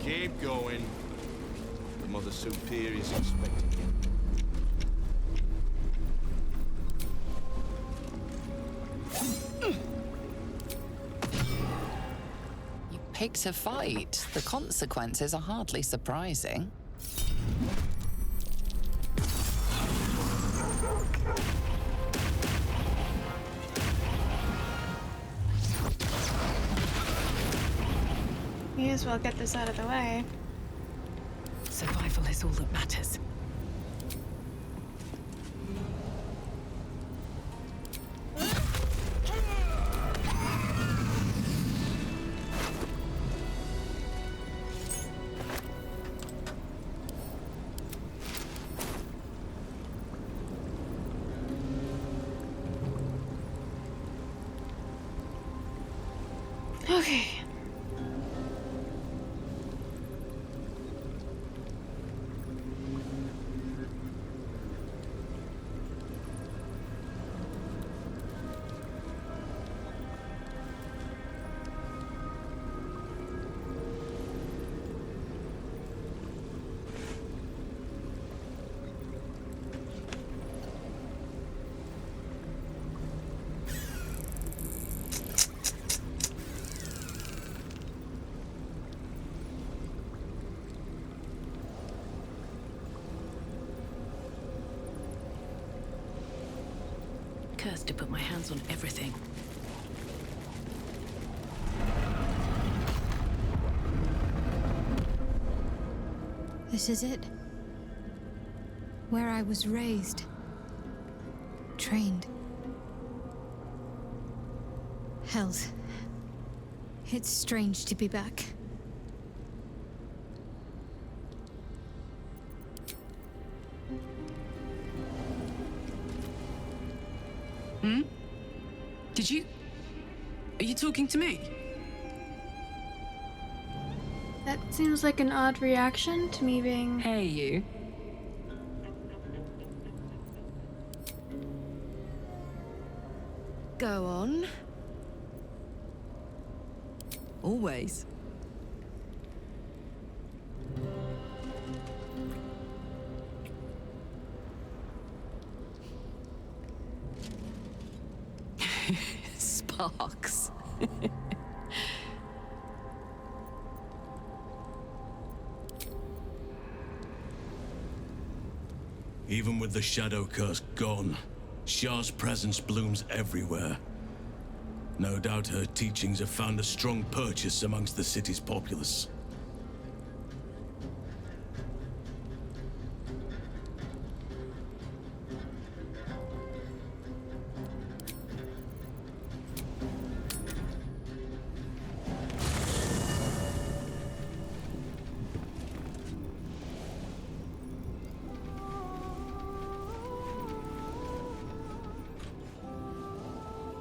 [SPEAKER 15] Keep going. The Mother Superior's expecting you.
[SPEAKER 4] You picked a fight. The consequences are hardly surprising.
[SPEAKER 1] May as well get this out of the way.
[SPEAKER 16] Survival is all that matters.
[SPEAKER 1] Okay.
[SPEAKER 16] cursed to put my hands on everything.
[SPEAKER 7] This is it. Where I was raised. Trained. Hells. It's strange to be back.
[SPEAKER 18] Hmm? Did you... Are you talking to me?
[SPEAKER 1] That seems like an odd reaction to me being...
[SPEAKER 18] Hey, you.
[SPEAKER 10] Go on.
[SPEAKER 18] Always.
[SPEAKER 17] Sparks.
[SPEAKER 20] Even with the shadow curse gone, Shah's presence blooms everywhere. No doubt her teachings have found a strong purchase amongst the city's populace.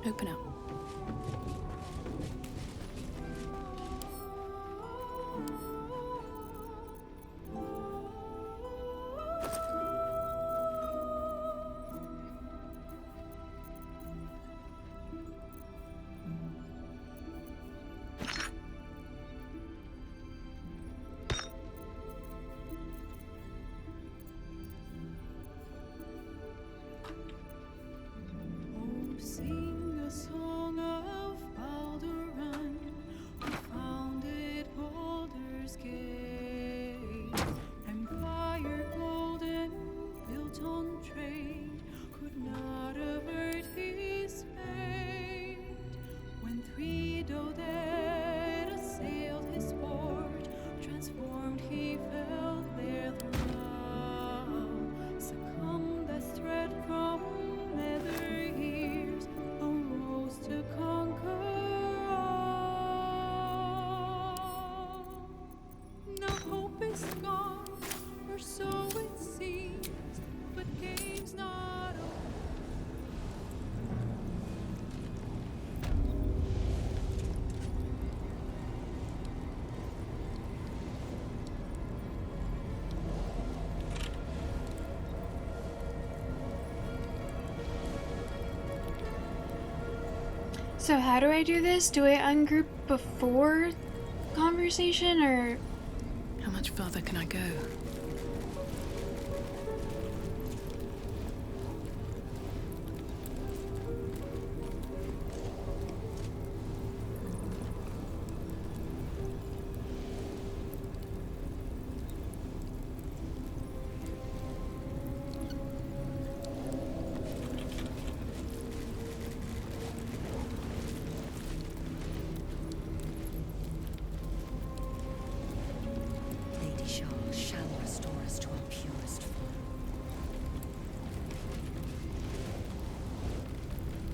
[SPEAKER 16] Open up.
[SPEAKER 3] Sing a song of Baldurs, who founded Baldur's Gate. Empire golden, built on trade, could not avert his fate. When three Doded assailed his port, transformed he fell their thrall. Succumbed as threat from nether years, arose to conquer all. Now hope is gone, or so it seems, but game's not over.
[SPEAKER 1] So how do I do this? Do I ungroup before conversation, or...
[SPEAKER 16] How much further can I go?
[SPEAKER 10] Lady Shah shall restore us to our purest form.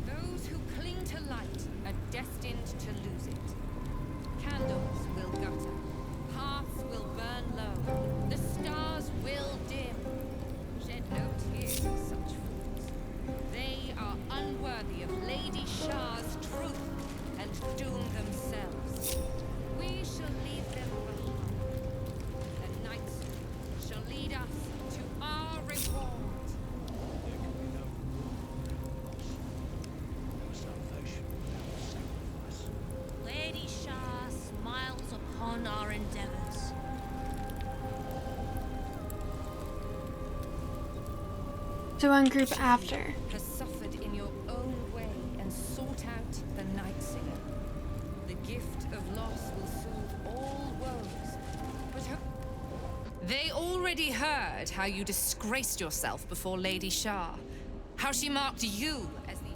[SPEAKER 21] Those who cling to light are destined to lose it. Candles will gutter, hearths will burn low, the stars will dim. Shed no tears for such fools. They are unworthy of Lady Shah's truth and doom themselves. We shall leave them behind. The knights shall lead us to our reward.
[SPEAKER 15] There can be no loss, no salvation without sacrifice.
[SPEAKER 2] Lady Shah smiles upon our endeavors.
[SPEAKER 1] So ungroup after.
[SPEAKER 21] Has suffered in your own way and sought out the Night Singer. The gift of loss will soothe all woes, but they already heard how you disgraced yourself before Lady Shah, how she marked you as the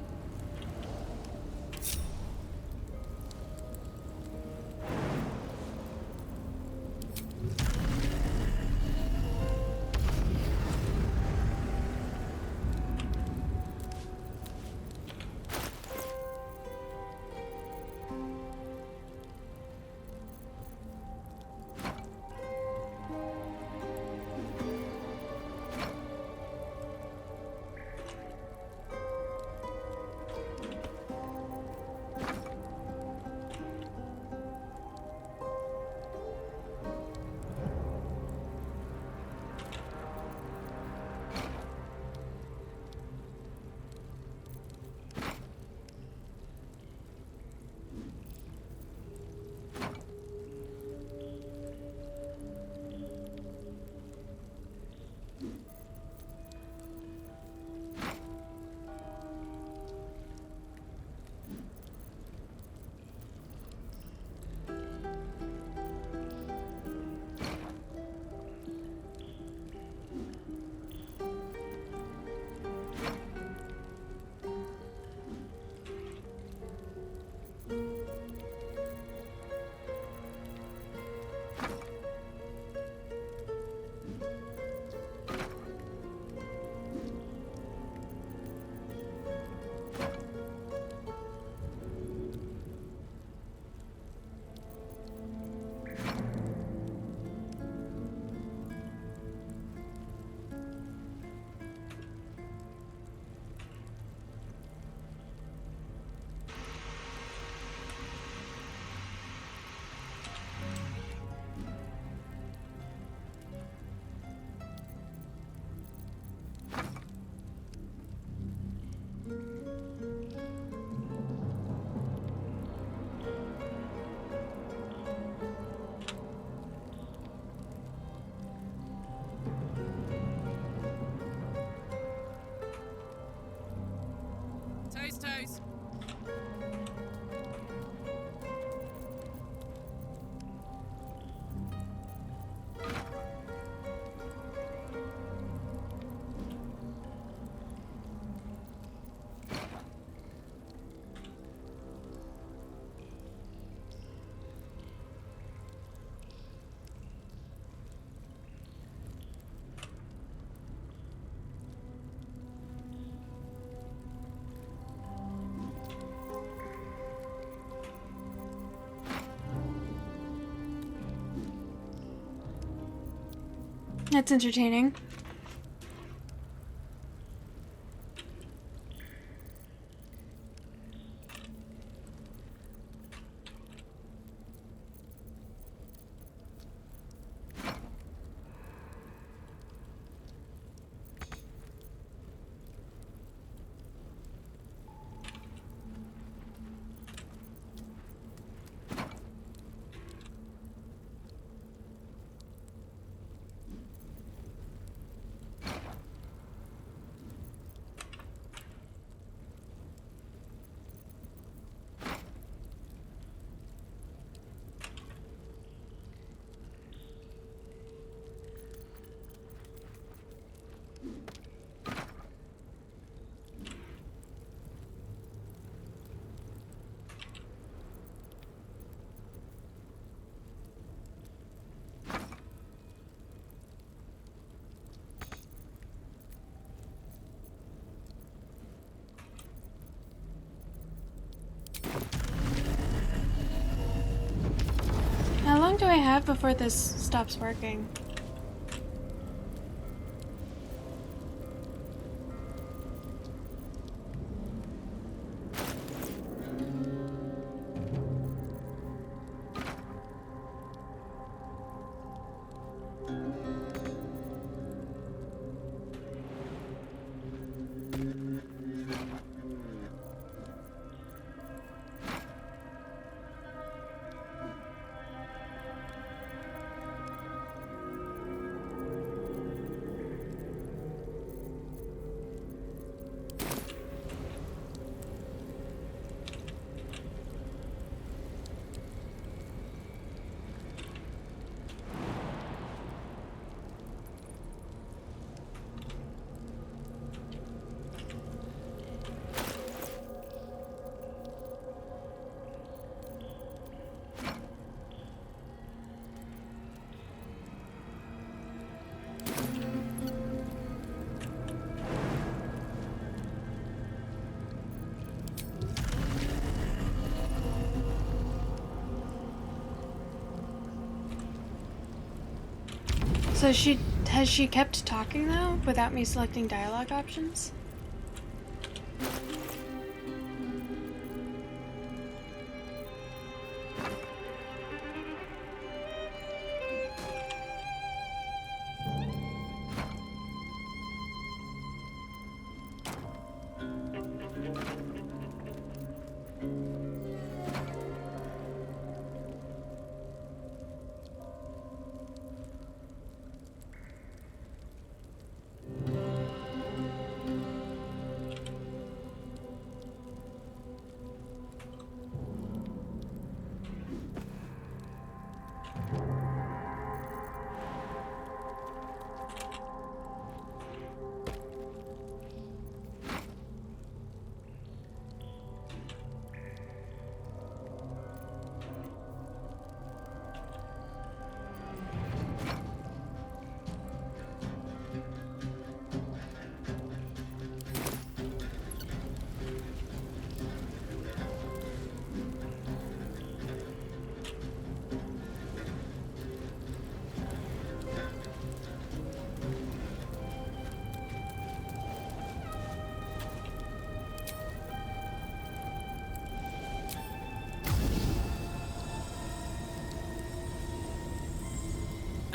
[SPEAKER 1] That's entertaining. How long do I have before this stops working? So has she kept talking though, without me selecting dialogue options?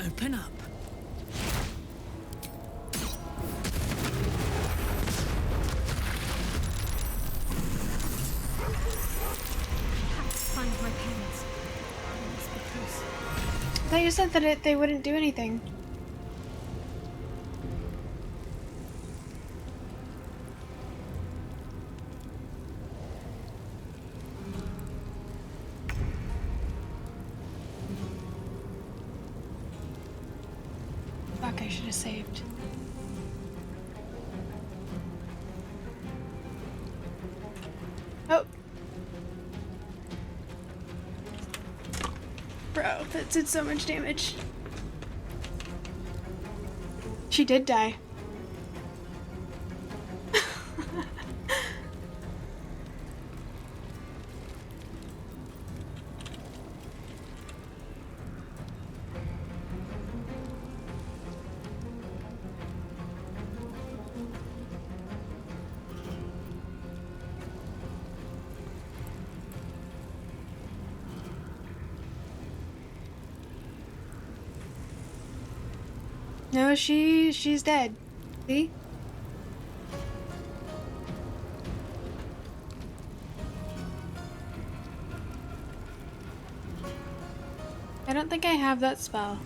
[SPEAKER 18] Open up.
[SPEAKER 7] Find my parents. It's because
[SPEAKER 1] I thought you said that they wouldn't do anything. Fuck, I should have saved. Oh. Bro, that did so much damage. She did die. No, she's dead. See? I don't think I have that spell.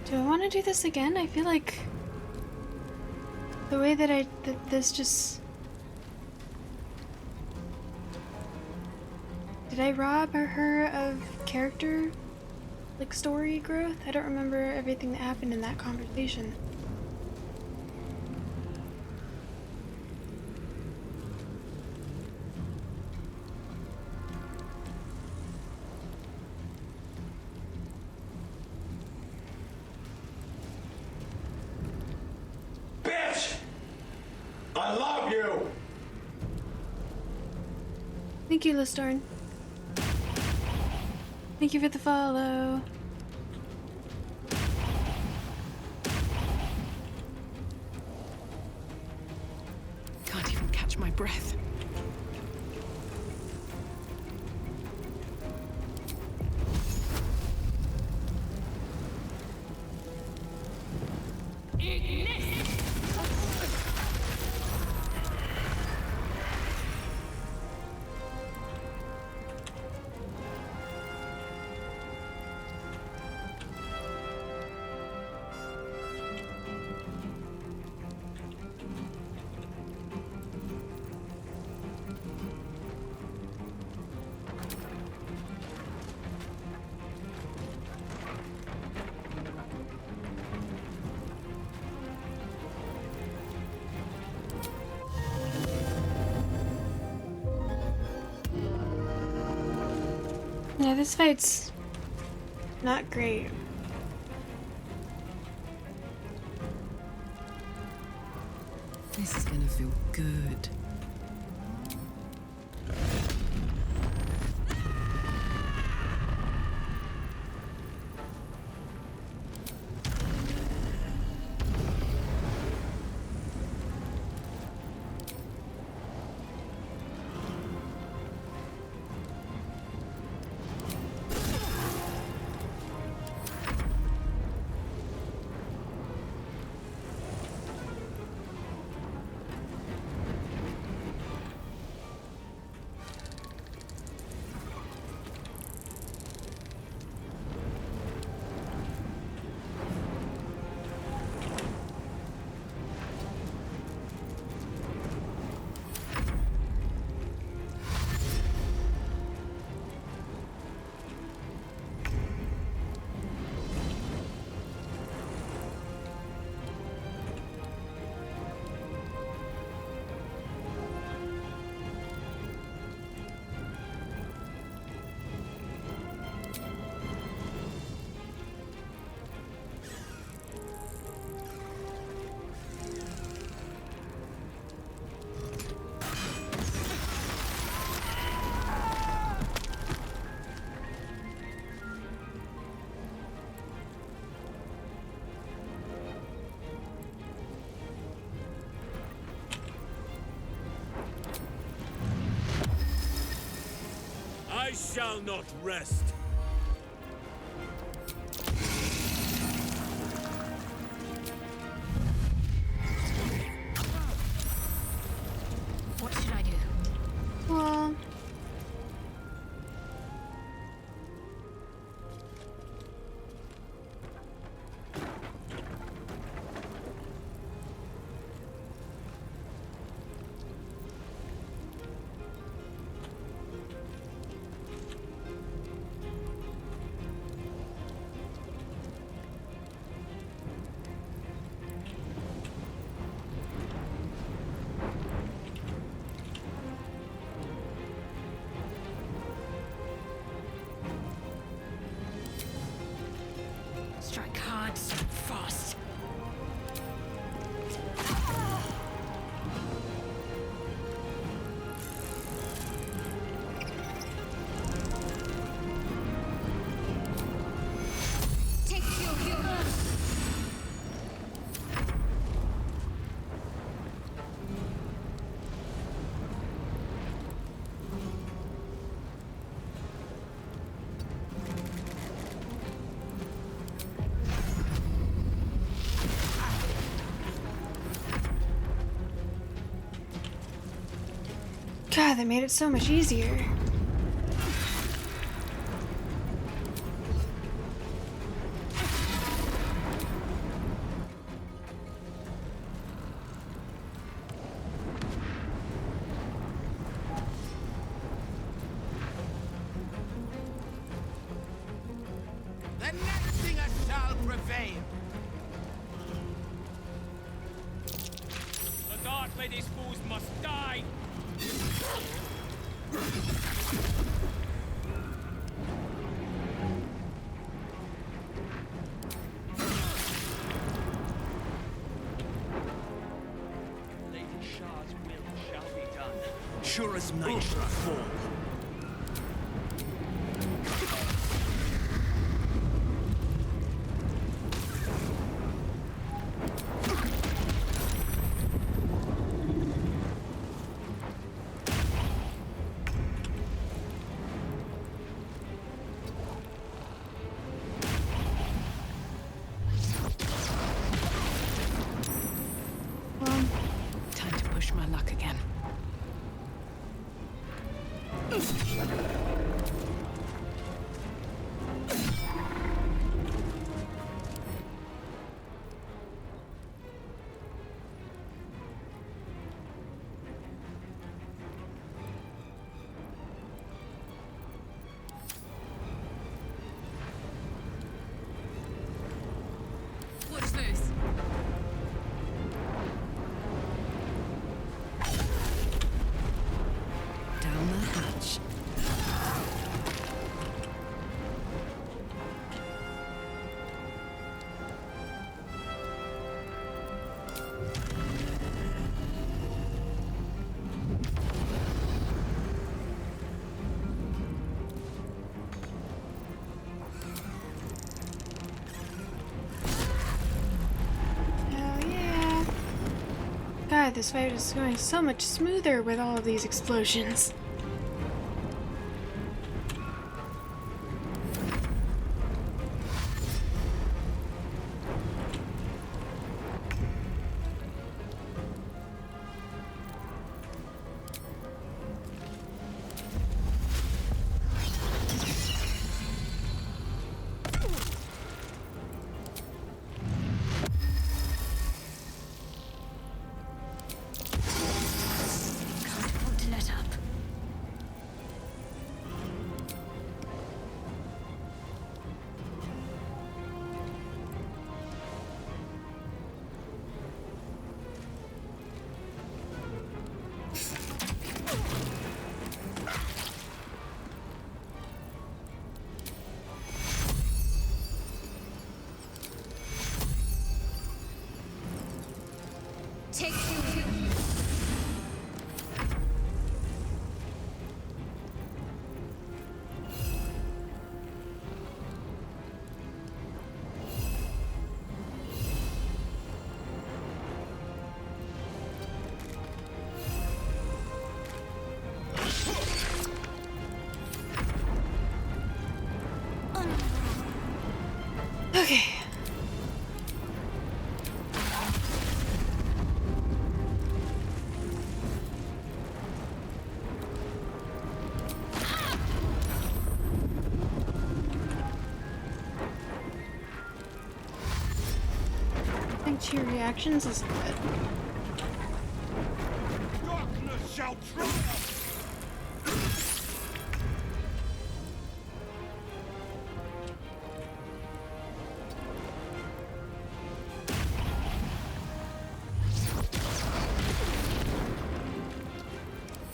[SPEAKER 1] Do I want to do this again? I feel like the way that this just... Did I rob her of character, like story growth? I don't remember everything that happened in that conversation.
[SPEAKER 8] Bitch! I love you!
[SPEAKER 1] Thank you, Listorn. Thank you for the follow.
[SPEAKER 18] Can't even catch my breath.
[SPEAKER 1] Yeah, this fight's not great.
[SPEAKER 18] This is gonna feel good.
[SPEAKER 20] I shall not rest.
[SPEAKER 6] What should I do?
[SPEAKER 1] Well... God, they made it so much easier.
[SPEAKER 11] The next singer shall prevail.
[SPEAKER 22] The Dark Lady's fools must die!
[SPEAKER 15] Lady Shah's will shall be done. Sure as night shall fall.
[SPEAKER 16] Time to push my luck again.
[SPEAKER 19] What's this?
[SPEAKER 10] Down the hatch.
[SPEAKER 1] Hell yeah. God, this fight is going so much smoother with all of these explosions.
[SPEAKER 7] Can't afford to let up.
[SPEAKER 2] Take you.
[SPEAKER 1] Okay. I think 2 reactions is good.
[SPEAKER 11] Darkness shall triumph.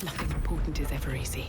[SPEAKER 16] Nothing important is ever easy.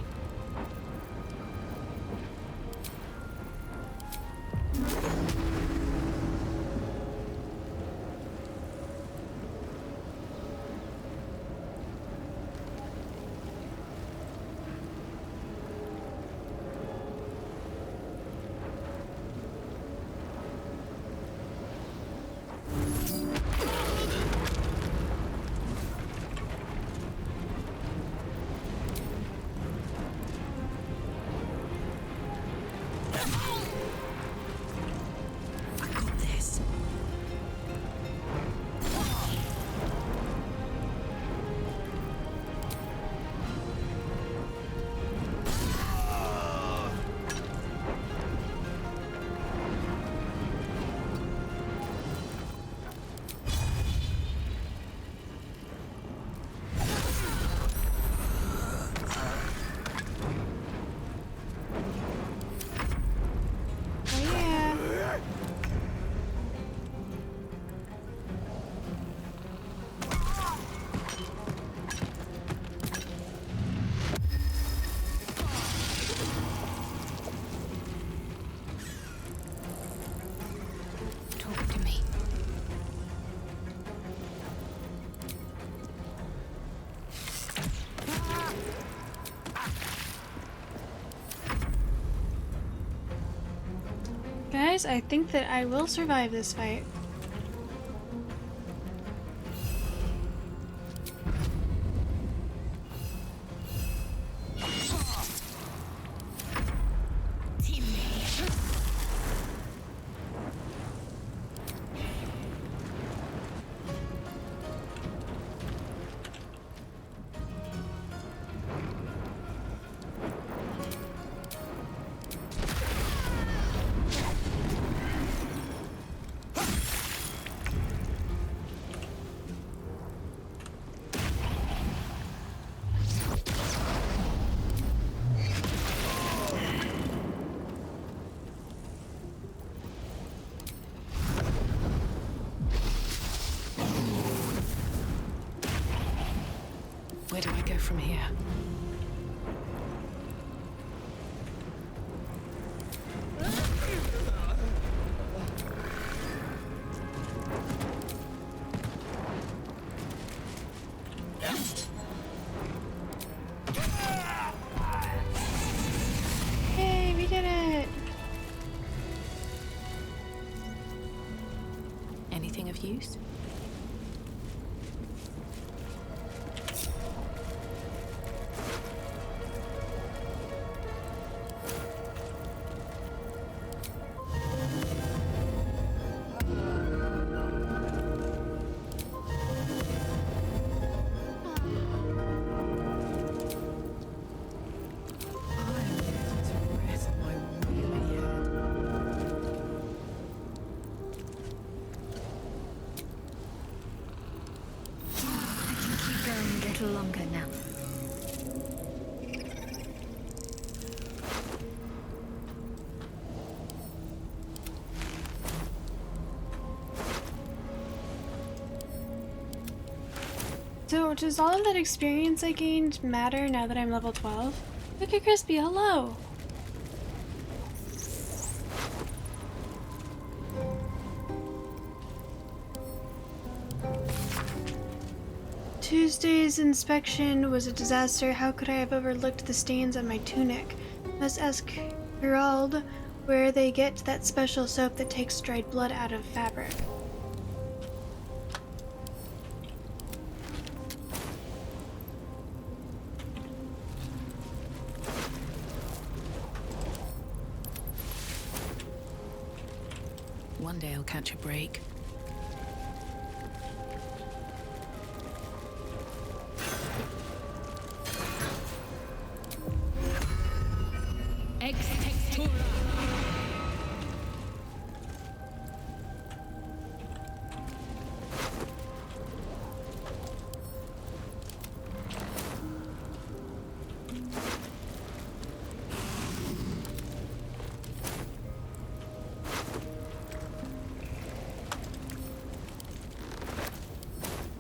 [SPEAKER 1] Baldurs, I think that I will survive this fight.
[SPEAKER 16] Where do I go from here?
[SPEAKER 1] Yay, we did it!
[SPEAKER 16] Anything of use?
[SPEAKER 7] Longer now.
[SPEAKER 1] So, does all of that experience I gained matter now that I'm level 12? Look at Crispy, hello! Tuesday's inspection was a disaster. How could I have overlooked the stains on my tunic? Must ask Gerald where they get that special soap that takes dried blood out of fabric.
[SPEAKER 16] One day I'll catch a break.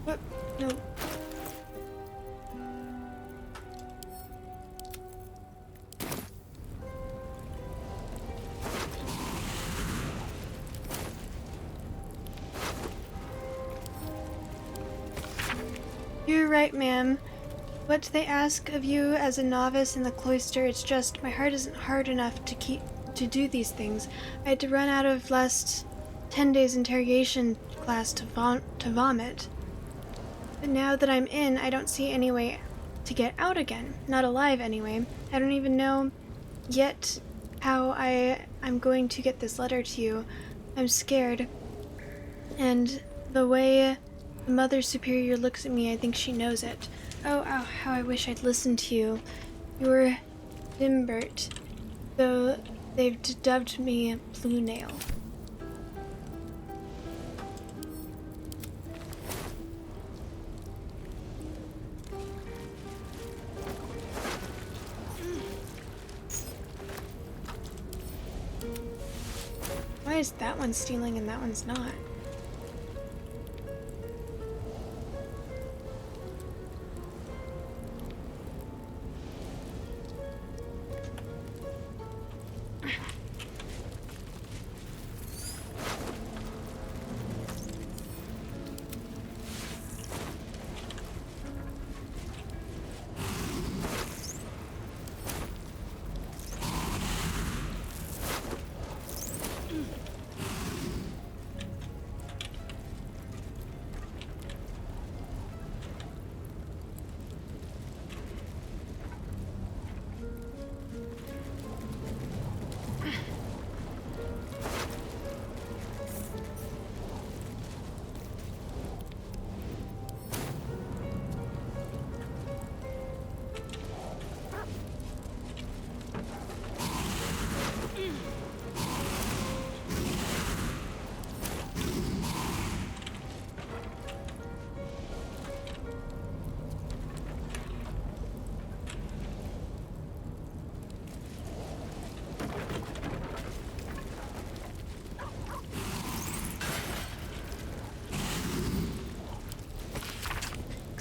[SPEAKER 1] What? No. You're right, ma'am. What they ask of you as a novice in the cloister, it's just my heart isn't hard enough to do these things. I had to run out of last 10 days interrogation class to vomit. But now that I'm in, I don't see any way to get out again. Not alive, anyway. I don't even know yet how I'm going to get this letter to you. I'm scared. And the way the Mother Superior looks at me, I think she knows it. Oh, how I wish I'd listened to you. You're Dimbert, though they've dubbed me Blue Nail. Why is that one stealing and that one's not?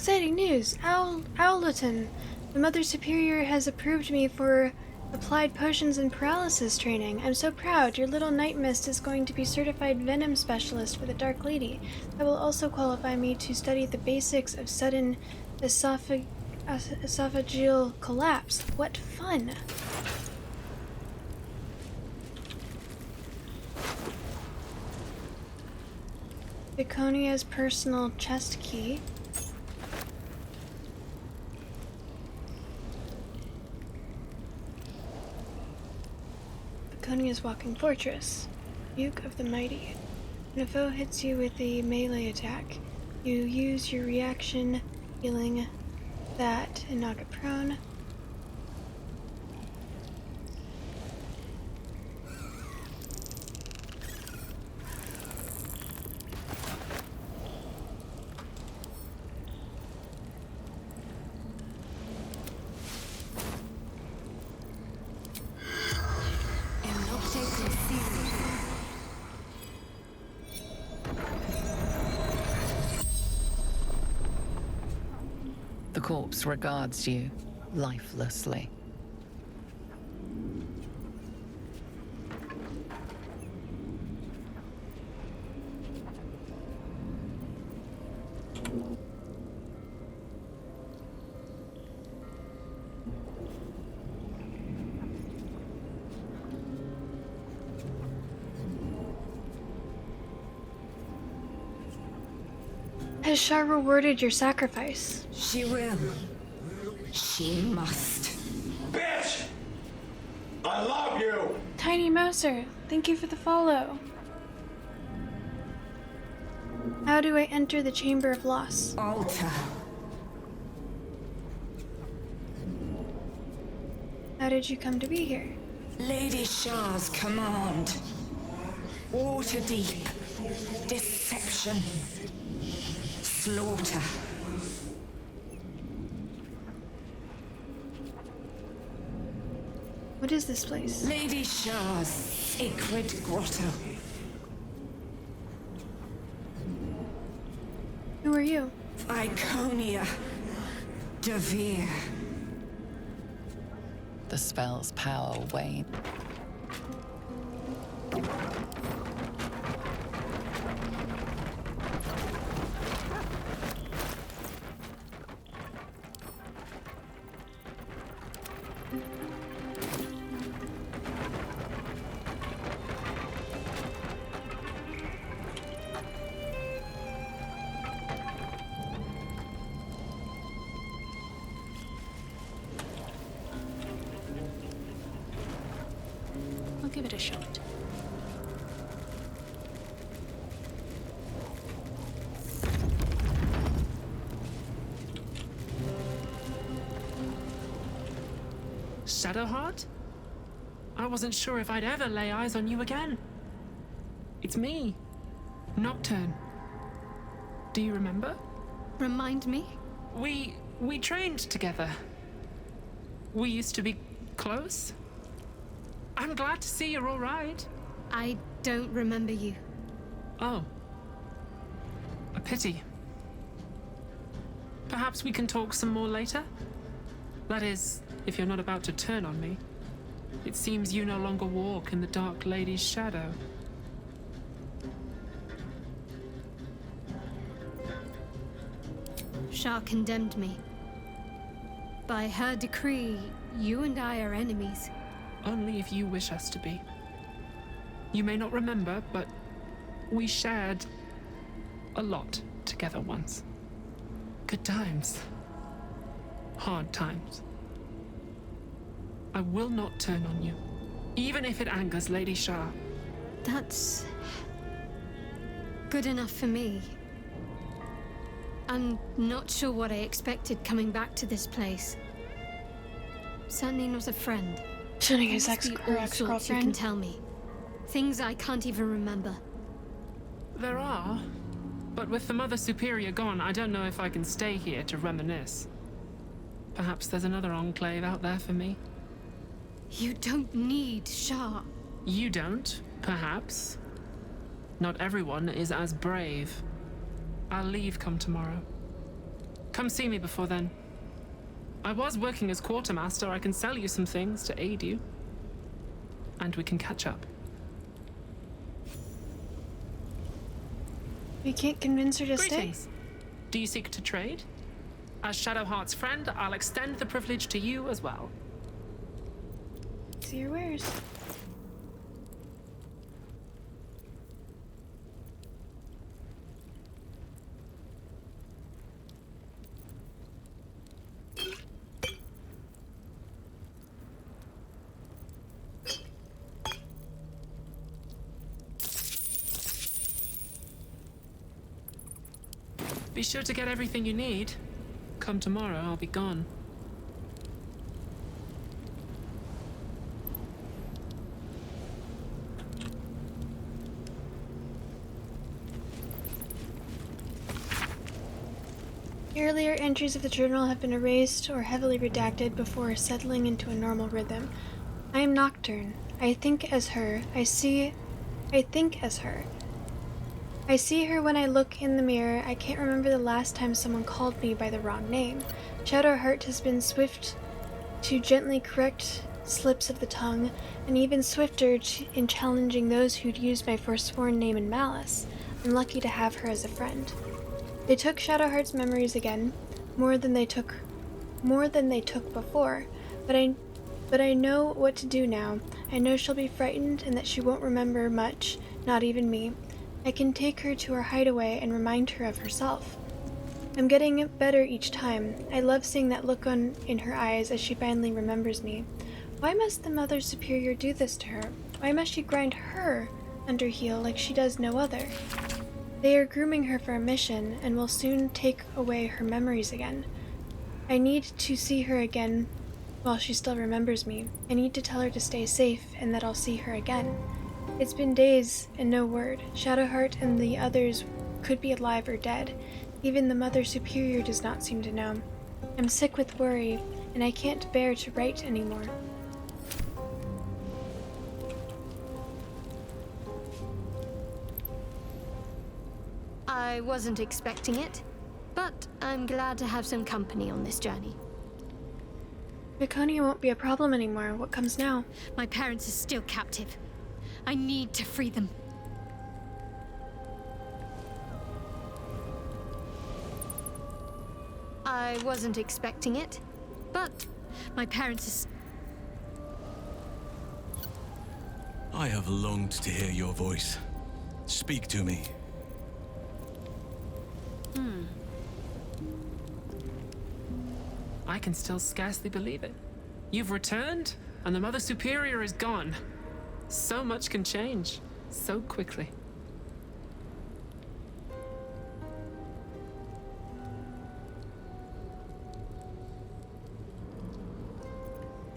[SPEAKER 1] Exciting news! Owleton! The Mother Superior has approved me for applied potions and paralysis training. I'm so proud. Your little night mist is going to be certified venom specialist for the Dark Lady. That will also qualify me to study the basics of sudden esophageal collapse. What fun! Viconia's personal chest key. Viconia's walking fortress. Uke of the Mighty. When a foe hits you with a melee attack, you use your reaction, healing that, and knock it prone.
[SPEAKER 4] The corpse regards you lifelessly.
[SPEAKER 1] Has Shar rewarded your sacrifice?
[SPEAKER 21] She will. She must.
[SPEAKER 8] Bitch! I love you!
[SPEAKER 1] Tiny Mouser, thank you for the follow. How do I enter the Chamber of Loss?
[SPEAKER 21] Altar.
[SPEAKER 1] How did you come to be here?
[SPEAKER 21] Lady Shah's command. Waterdeep. Deception. Slaughter.
[SPEAKER 1] What is this place?
[SPEAKER 21] Lady Shah's sacred grotto.
[SPEAKER 1] Who are you?
[SPEAKER 21] Iconia. Devere.
[SPEAKER 4] The spell's power wanes.
[SPEAKER 16] I'll give it a shot.
[SPEAKER 22] Shadowheart? I wasn't sure if I'd ever lay eyes on you again. It's me, Nocturne. Do you remember?
[SPEAKER 7] Remind me?
[SPEAKER 22] We trained together. We used to be close. I'm glad to see you're all right.
[SPEAKER 7] I don't remember you.
[SPEAKER 22] Oh. A pity. Perhaps we can talk some more later? That is, if you're not about to turn on me. It seems you no longer walk in the Dark Lady's shadow.
[SPEAKER 7] Shah condemned me. By her decree, you and I are enemies.
[SPEAKER 22] Only if you wish us to be. You may not remember, but we shared a lot together once. Good times. Hard times. I will not turn on you, even if it angers Lady Shah.
[SPEAKER 7] That's good enough for me. I'm not sure what I expected coming back to this place. Certainly not a friend.
[SPEAKER 1] Shouldn't
[SPEAKER 7] There
[SPEAKER 1] his
[SPEAKER 7] must be all sorts you can
[SPEAKER 1] ex-girlfriend?
[SPEAKER 7] tell me. Things I can't even remember.
[SPEAKER 22] There are, but with the Mother Superior gone, I don't know if I can stay here to reminisce. Perhaps there's another enclave out there for me.
[SPEAKER 7] You don't need Shah.
[SPEAKER 22] You don't, perhaps. Not everyone is as brave. I'll leave come tomorrow. Come see me before then. I was working as quartermaster. I can sell you some things to aid you. And we can catch up.
[SPEAKER 1] We can't convince her to
[SPEAKER 22] Greetings.
[SPEAKER 1] stay?
[SPEAKER 22] Do you seek to trade? As Shadowheart's friend, I'll extend the privilege to you as well.
[SPEAKER 1] See your wares.
[SPEAKER 22] Be sure to get everything you need. Come tomorrow, I'll be gone.
[SPEAKER 1] Earlier entries of the journal have been erased or heavily redacted before settling into a normal rhythm. I am Nocturne. I think as her. I think as her. I see her when I look in the mirror. I can't remember the last time someone called me by the wrong name. Shadowheart has been swift to gently correct slips of the tongue, and even swifter in challenging those who'd used my forsworn name in malice. I'm lucky to have her as a friend. They took Shadowheart's memories again, more than they took before, but I know what to do now. I know she'll be frightened and that she won't remember much, not even me. I can take her to her hideaway and remind her of herself. I'm getting better each time. I love seeing that look in her eyes as she finally remembers me. Why must the Mother Superior do this to her? Why must she grind her under heel like she does no other? They are grooming her for a mission and will soon take away her memories again. I need to see her again while she still remembers me. I need to tell her to stay safe and that I'll see her again. It's been days and no word. Shadowheart and the others could be alive or dead. Even the Mother Superior does not seem to know. I'm sick with worry, and I can't bear to write anymore.
[SPEAKER 7] I wasn't expecting it, but I'm glad to have some company on this journey.
[SPEAKER 1] Laconia won't be a problem anymore. What comes now?
[SPEAKER 7] My parents are still captive. I need to free them. I wasn't expecting it, but my parents are...
[SPEAKER 20] I have longed to hear your voice. Speak to me.
[SPEAKER 22] I can still scarcely believe it. You've returned, and the Mother Superior is gone. So much can change, so quickly.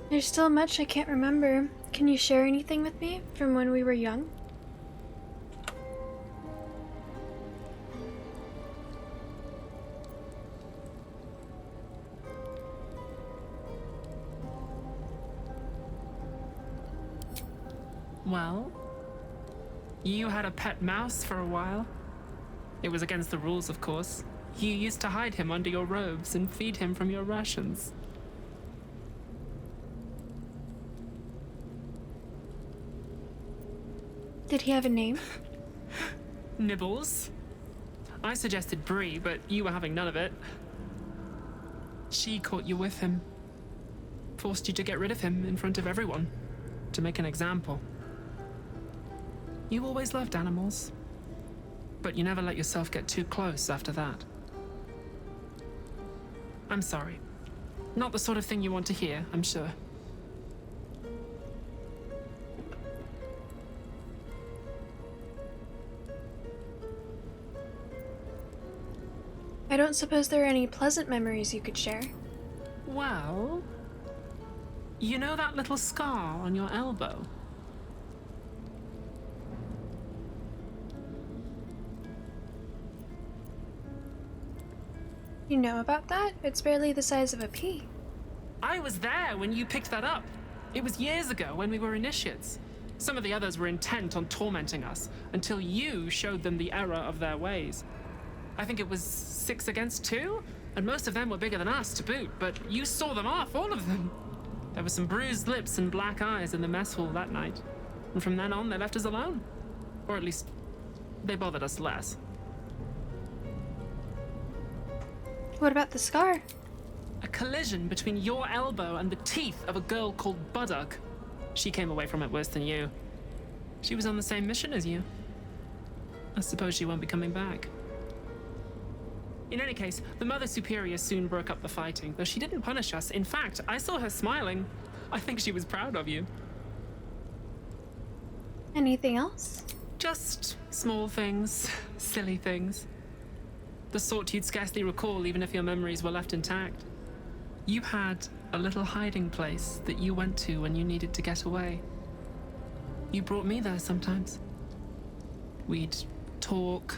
[SPEAKER 1] There's still much I can't remember. Can you share anything with me from when we were young?
[SPEAKER 22] Well, you had a pet mouse for a while. It was against the rules, of course. You used to hide him under your robes and feed him from your rations.
[SPEAKER 1] Did he have a name?
[SPEAKER 22] Nibbles. I suggested Bree, but you were having none of it. She caught you with him. Forced you to get rid of him in front of everyone. To make an example. You always loved animals. But you never let yourself get too close after that. I'm sorry. Not the sort of thing you want to hear, I'm sure.
[SPEAKER 1] I don't suppose there are any pleasant memories you could share.
[SPEAKER 22] Well, you know that little scar on your elbow?
[SPEAKER 1] You know about that? It's barely the size of a pea.
[SPEAKER 22] I was there when you picked that up. It was years ago when we were initiates. Some of the others were intent on tormenting us until you showed them the error of their ways. I think it was 6 against 2, and most of them were bigger than us to boot, but you saw them off, all of them. There were some bruised lips and black eyes in the mess hall that night, and from then on they left us alone. Or at least, they bothered us less.
[SPEAKER 1] What about the scar?
[SPEAKER 22] A collision between your elbow and the teeth of a girl called Budug. She came away from it worse than you. She was on the same mission as you. I suppose she won't be coming back. In any case, the Mother Superior soon broke up the fighting, though she didn't punish us. In fact, I saw her smiling. I think she was proud of you.
[SPEAKER 1] Anything else?
[SPEAKER 22] Just small things, silly things. The sort you'd scarcely recall even if your memories were left intact. You had a little hiding place that you went to when you needed to get away. You brought me there sometimes. We'd talk,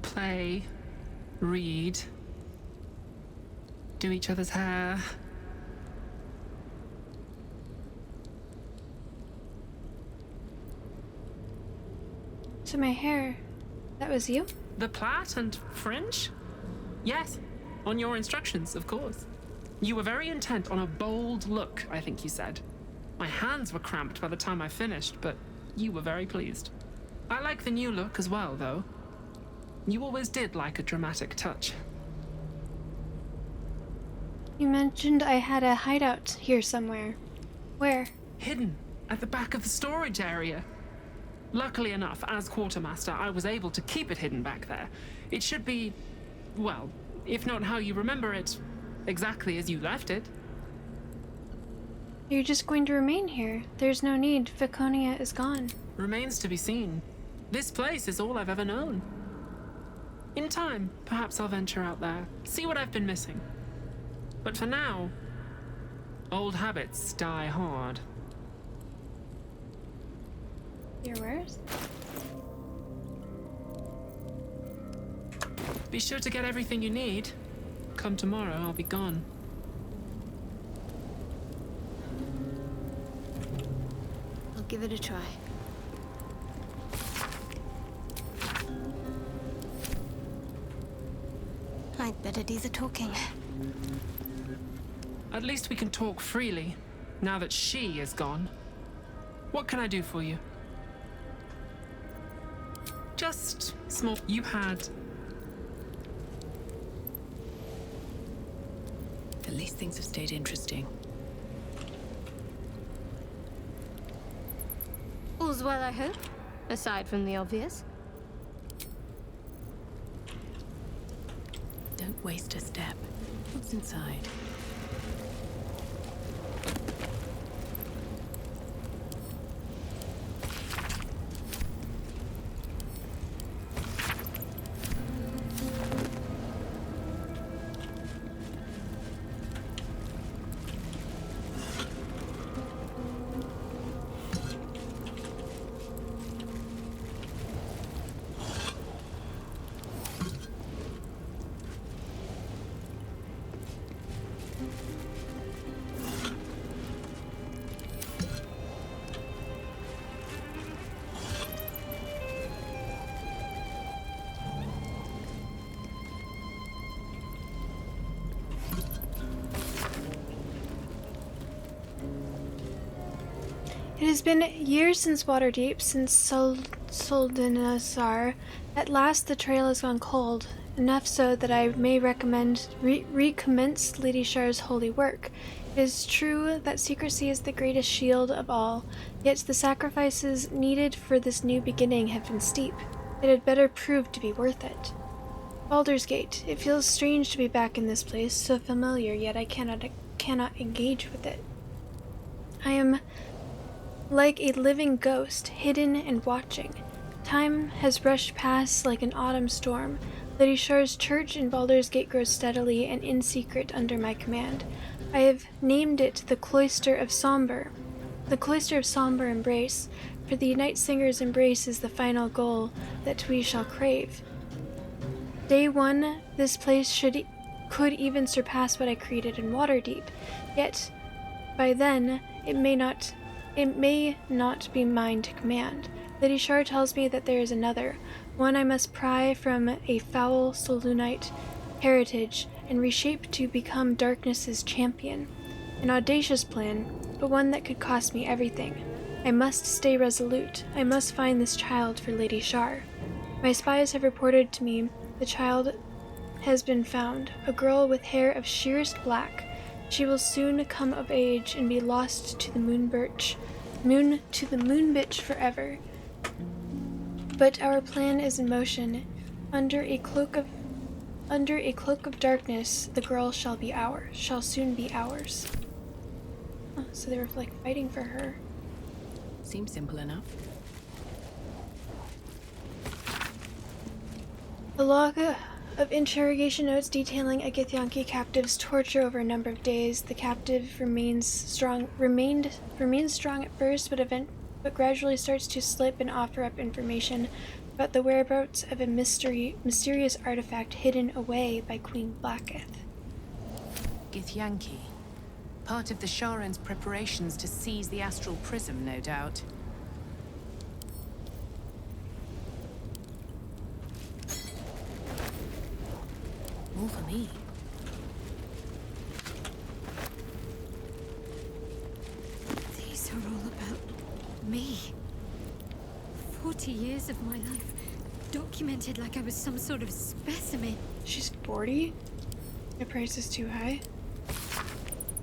[SPEAKER 22] play, read, do each other's hair.
[SPEAKER 1] So my hair, that was you?
[SPEAKER 22] The plait and fringe? Yes, on your instructions, of course. You were very intent on a bold look, I think you said. My hands were cramped by the time I finished, but you were very pleased. I like the new look as well, though. You always did like a dramatic touch.
[SPEAKER 1] You mentioned I had a hideout here somewhere. Where?
[SPEAKER 22] Hidden, at the back of the storage area. Luckily enough, as quartermaster, I was able to keep it hidden back there. It should be, well, if not how you remember it, exactly as you left it.
[SPEAKER 1] You're just going to remain here. There's no need. Viconia is gone.
[SPEAKER 22] Remains to be seen. This place is all I've ever known. In time, perhaps I'll venture out there, see what I've been missing. But for now, old habits die hard.
[SPEAKER 1] Your wares?
[SPEAKER 22] Be sure to get everything you need. Come tomorrow, I'll be gone.
[SPEAKER 7] I'll give it a try.
[SPEAKER 6] I'd better do the talking.
[SPEAKER 22] At least we can talk freely, now that she is gone. What can I do for you? Just small. You had.
[SPEAKER 16] At least things have stayed interesting.
[SPEAKER 7] All's well, I hope, aside from the obvious.
[SPEAKER 16] Don't waste a step. What's inside?
[SPEAKER 1] It has been years since Waterdeep, since Soldanasar. At last the trail has gone cold, enough so that I may recommend recommence Lady Shar's holy work. It is true that secrecy is the greatest shield of all, yet the sacrifices needed for this new beginning have been steep. It had better prove to be worth it. Baldur's Gate. It feels strange to be back in this place, so familiar, yet I cannot engage with it. I am like a living ghost, hidden and watching. Time has rushed past like an autumn storm. Lady Shar's church in Baldur's Gate grows steadily and in secret under my command. I have named it the Cloister of Somber. The Cloister of Somber Embrace, for the Night Singer's embrace is the final goal that we shall crave. Day one, this place could even surpass what I created in Waterdeep, yet by then it may not be mine to command. Lady Shar tells me that there is another, one I must pry from a foul Solunite heritage and reshape to become darkness's champion. An audacious plan, but one that could cost me everything. I must stay resolute. I must find this child for Lady Shar. My spies have reported to me the child has been found, a girl with hair of sheerest black. She will soon come of age and be lost to the moonbitch forever. But our plan is in motion. Under a cloak of darkness, the girl shall soon be ours. Oh, so they were like fighting for her.
[SPEAKER 16] Seems simple enough.
[SPEAKER 1] A log of interrogation notes detailing a Githyanki captive's torture over a number of days. The captive remains strong at first, but gradually starts to slip and offer up information about the whereabouts of a mysterious artifact hidden away by Queen Blacketh.
[SPEAKER 16] Githyanki. Part of the Sharan's preparations to seize the astral prism, no doubt. More for me.
[SPEAKER 7] These are all about me. 40 years of my life, documented like I was some sort of specimen.
[SPEAKER 1] She's 40? The price is too high.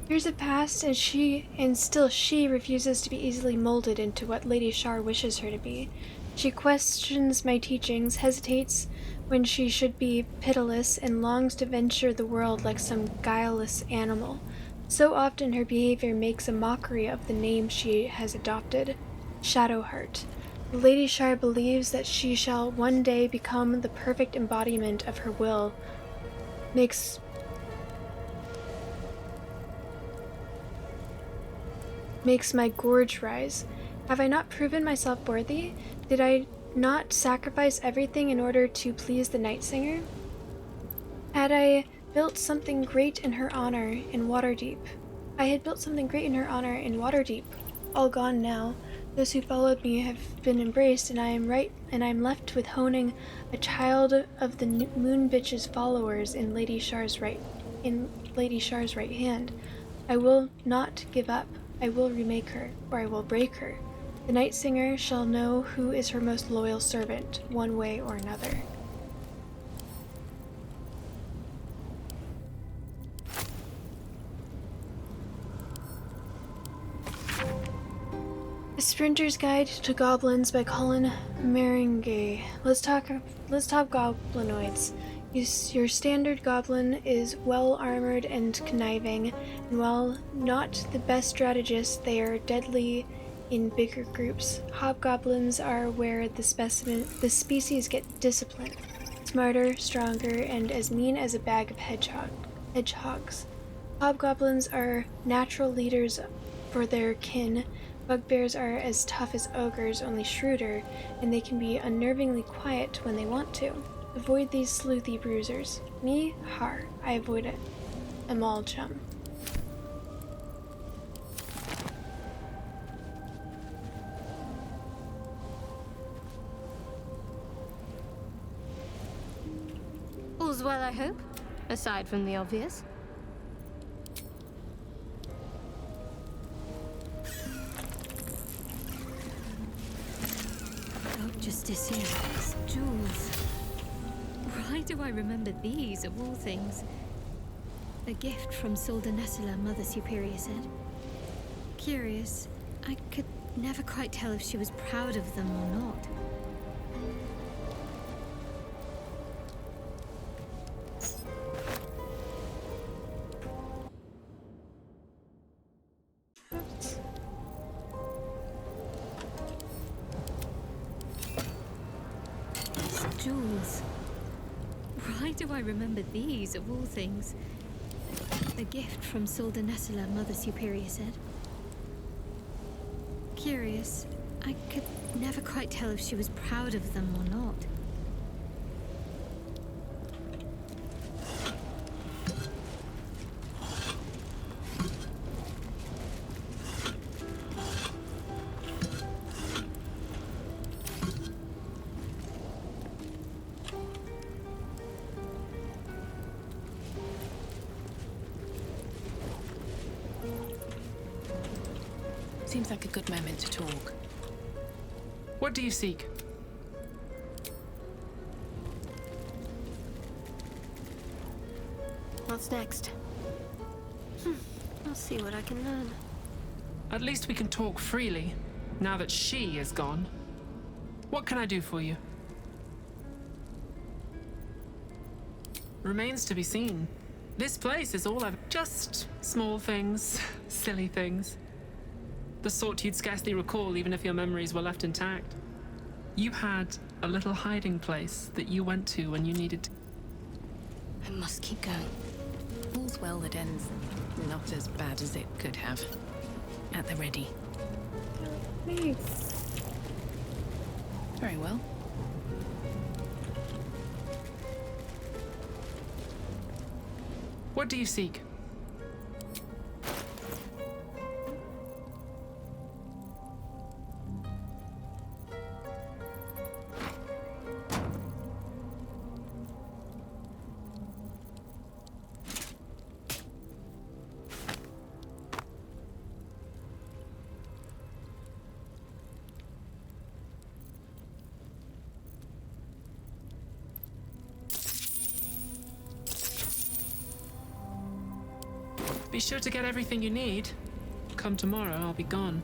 [SPEAKER 1] Years have passed, and still she refuses to be easily molded into what Lady Shar wishes her to be. She questions my teachings, hesitates when she should be pitiless, and longs to venture the world like some guileless animal. So often her behavior makes a mockery of the name she has adopted, Shadowheart. Lady Shar believes that she shall one day become the perfect embodiment of her will. Makes my gorge rise. Have I not proven myself worthy? Did I not sacrifice everything in order to please the Night Singer? Had I built something great in her honor in Waterdeep? I had built something great in her honor in Waterdeep. All gone now. Those who followed me have been embraced, and I am left with honing a child of the Moon Bitch's followers in Lady Shar's right hand. I will not give up. I will remake her, or I will break her. The Night Singer shall know who is her most loyal servant, one way or another. A Sprinter's Guide to Goblins by Colin Meringue. Let's talk goblinoids. Your standard goblin is well armored and conniving, and while not the best strategists, they are deadly in bigger groups. Hobgoblins are where the species get disciplined, smarter, stronger, and as mean as a bag of hedgehogs. Hobgoblins are natural leaders for their kin. Bugbears are as tough as ogres, only shrewder, and they can be unnervingly quiet when they want to. Avoid these sleuthy bruisers. Me? Har. I avoid it. I'm all chum.
[SPEAKER 2] All's well, I hope, aside from the obvious.
[SPEAKER 7] Justicia's jewels. Why do I remember these, of all things? A gift from Solda Nessela, Mother Superior said. Curious, I could never quite tell if she was proud of them or not. Jewels. Why do I remember these, of all things? A gift from Solda Nessela, Mother Superior said. Curious, I could never quite tell if she was proud of them or not.
[SPEAKER 16] Seems like a good moment to talk.
[SPEAKER 22] What do you seek?
[SPEAKER 9] What's next? I'll see what I can learn.
[SPEAKER 22] At least we can talk freely, now that she is gone. What can I do for you? Remains to be seen. This place is all I've... Just small things, silly things. The sort you'd scarcely recall even if your memories were left intact. You had a little hiding place that you went to when you needed to...
[SPEAKER 16] I must keep going. All's well that ends not as bad as it could have. At the ready.
[SPEAKER 1] Thanks.
[SPEAKER 16] Very well.
[SPEAKER 22] What do you seek? Be sure to get everything you need. Come tomorrow, I'll be gone.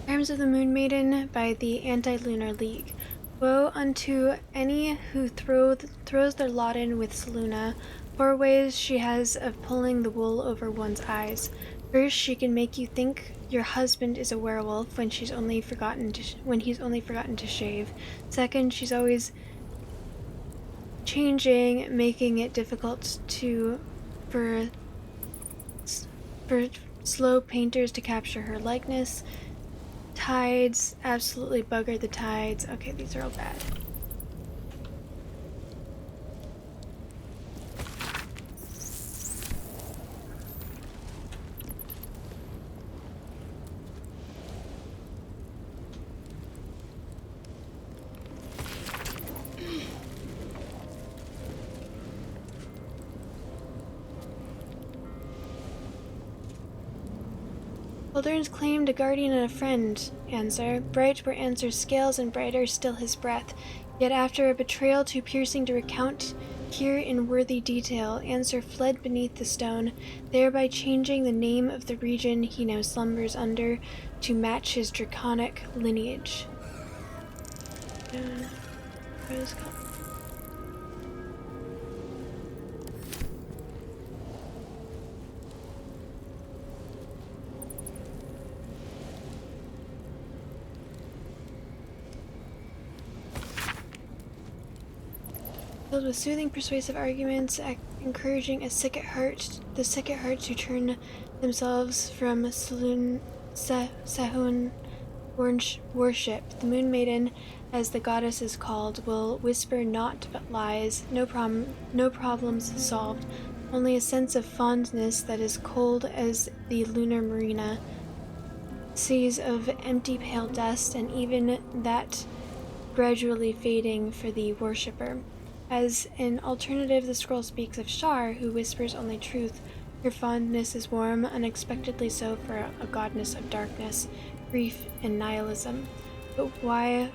[SPEAKER 1] Arms of the Moon Maiden by the Anti-Lunar League. Woe unto any who throws their lot in with Selûne. 4 ways she has of pulling the wool over one's eyes. First, she can make you think your husband is a werewolf when he's only forgotten to shave. Second, she's always changing, making it difficult for slow painters to capture her likeness. Tides, absolutely bugger the tides. Okay, these are all bad. Baldurs claimed a guardian and a friend, Answer. Bright were Answer's scales and brighter still his breath. Yet after a betrayal too piercing to recount here in worthy detail, Answer fled beneath the stone, thereby changing the name of the region he now slumbers under to match his draconic lineage. What is it called? Filled with soothing, persuasive arguments, encouraging the sick at heart to turn themselves from Sahun worship. The Moon Maiden, as the goddess is called, will whisper naught but lies, no problems solved, only a sense of fondness that is cold as the lunar marina, seas of empty pale dust, and even that gradually fading for the worshipper. As an alternative, the scroll speaks of Shar, who whispers only truth. Her fondness is warm, unexpectedly so for a goddess of darkness, grief, and nihilism. But why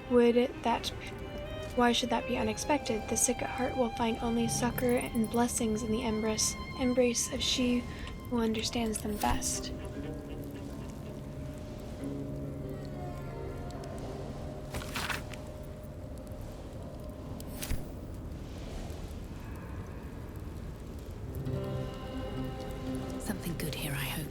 [SPEAKER 1] should that be unexpected? The sick at heart will find only succor and blessings in the embrace of she who understands them best.
[SPEAKER 16] Something good here, I hope.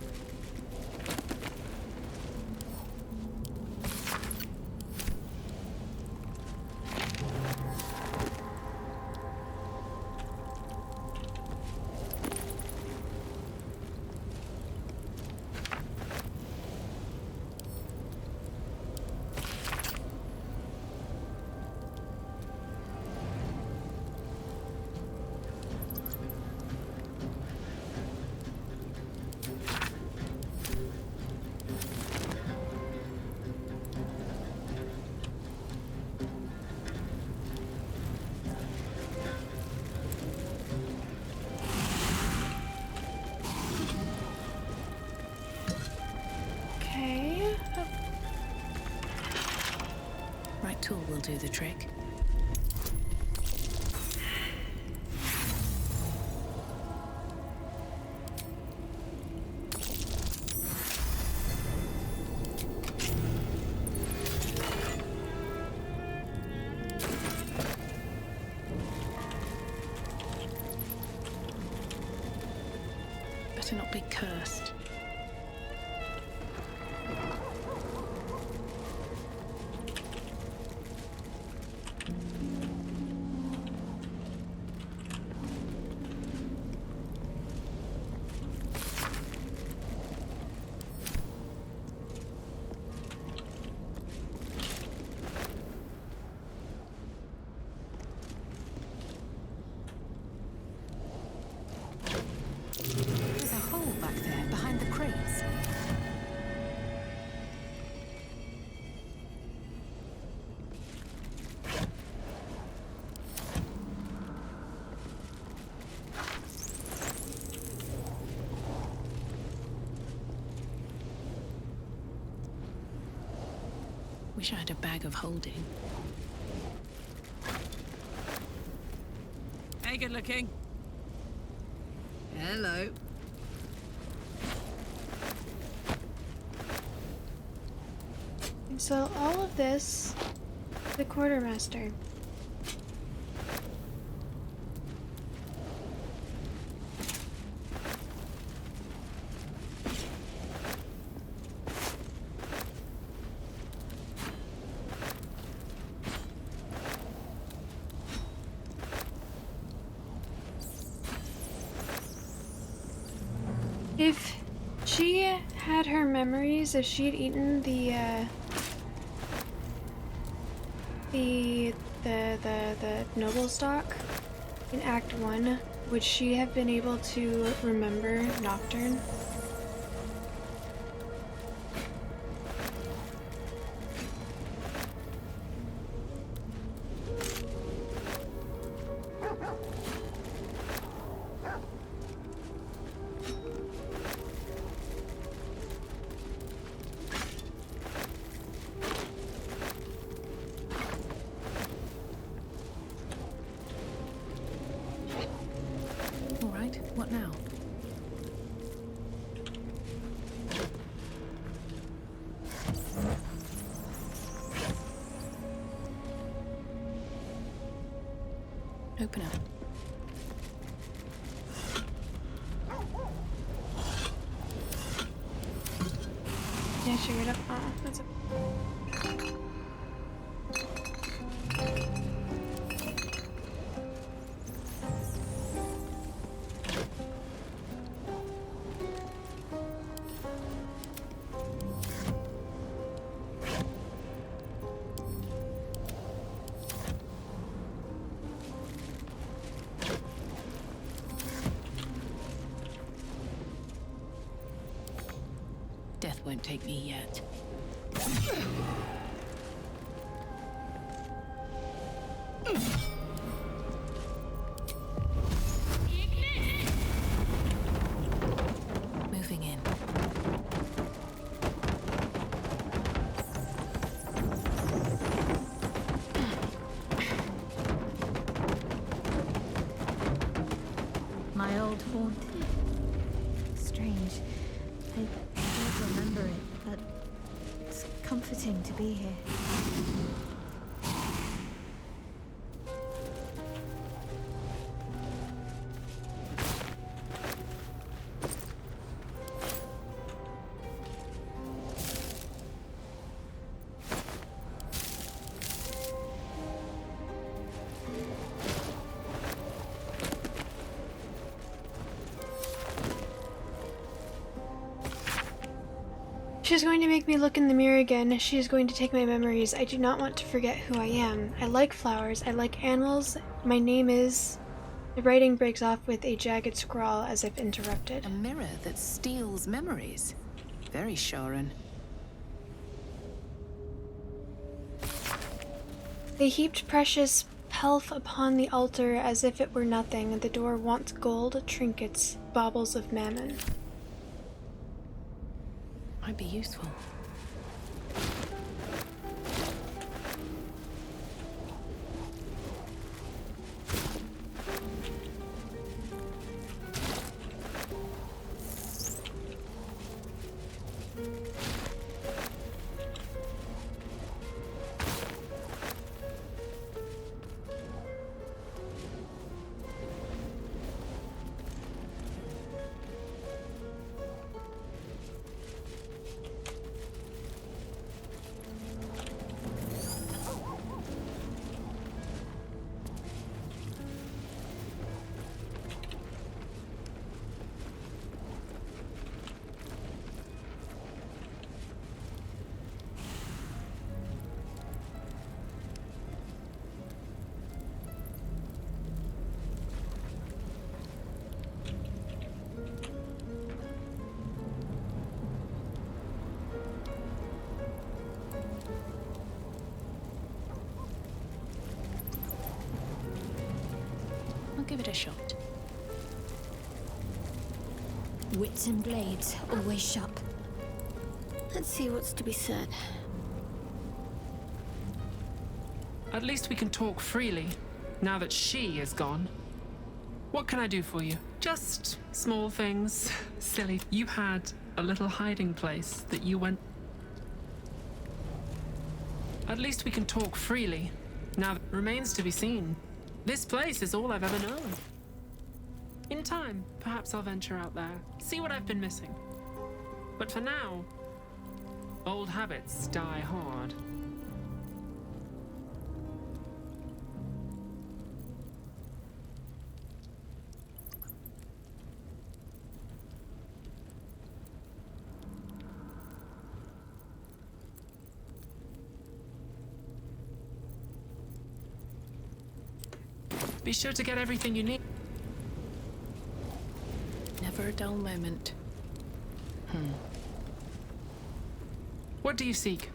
[SPEAKER 16] tool will do the trick. Better not be cursed. There's a hole back there behind the crates. Wish I had a bag of holding.
[SPEAKER 17] Hey, good looking. Hello.
[SPEAKER 1] And so all of this, the quartermaster. If she had her memories, if she had eaten the noble stock in Act 1, would she have been able to remember Nocturne?
[SPEAKER 16] All right, what now? Open up.
[SPEAKER 1] Yeah, sure it up. That's a
[SPEAKER 16] Death won't take me yet. Moving in.
[SPEAKER 7] My old haunt. Strange. I don't remember it, but it's comforting to be here.
[SPEAKER 1] She's going to make me look in the mirror again. She is going to take my memories. I do not want to forget who I am. I like flowers. I like animals. My name is... The writing breaks off with a jagged scrawl as if interrupted.
[SPEAKER 16] A mirror that steals memories. Very Sharon.
[SPEAKER 1] They heaped precious pelf upon the altar as if it were nothing. The door wants gold, trinkets, baubles of mammon.
[SPEAKER 16] Might be useful. I'll give it a shot.
[SPEAKER 2] Wits and blades, always sharp. Let's see what's to be said.
[SPEAKER 22] At least we can talk freely, now that she is gone. What can I do for you? Just small things. Silly. You had a little hiding place that you went... At least we can talk freely. Now, remains to be seen. This place is all I've ever known. In time, perhaps I'll venture out there, see what I've been missing. But for now, old habits die hard. Be sure to get everything you need.
[SPEAKER 16] Never a dull moment.
[SPEAKER 22] What do you seek?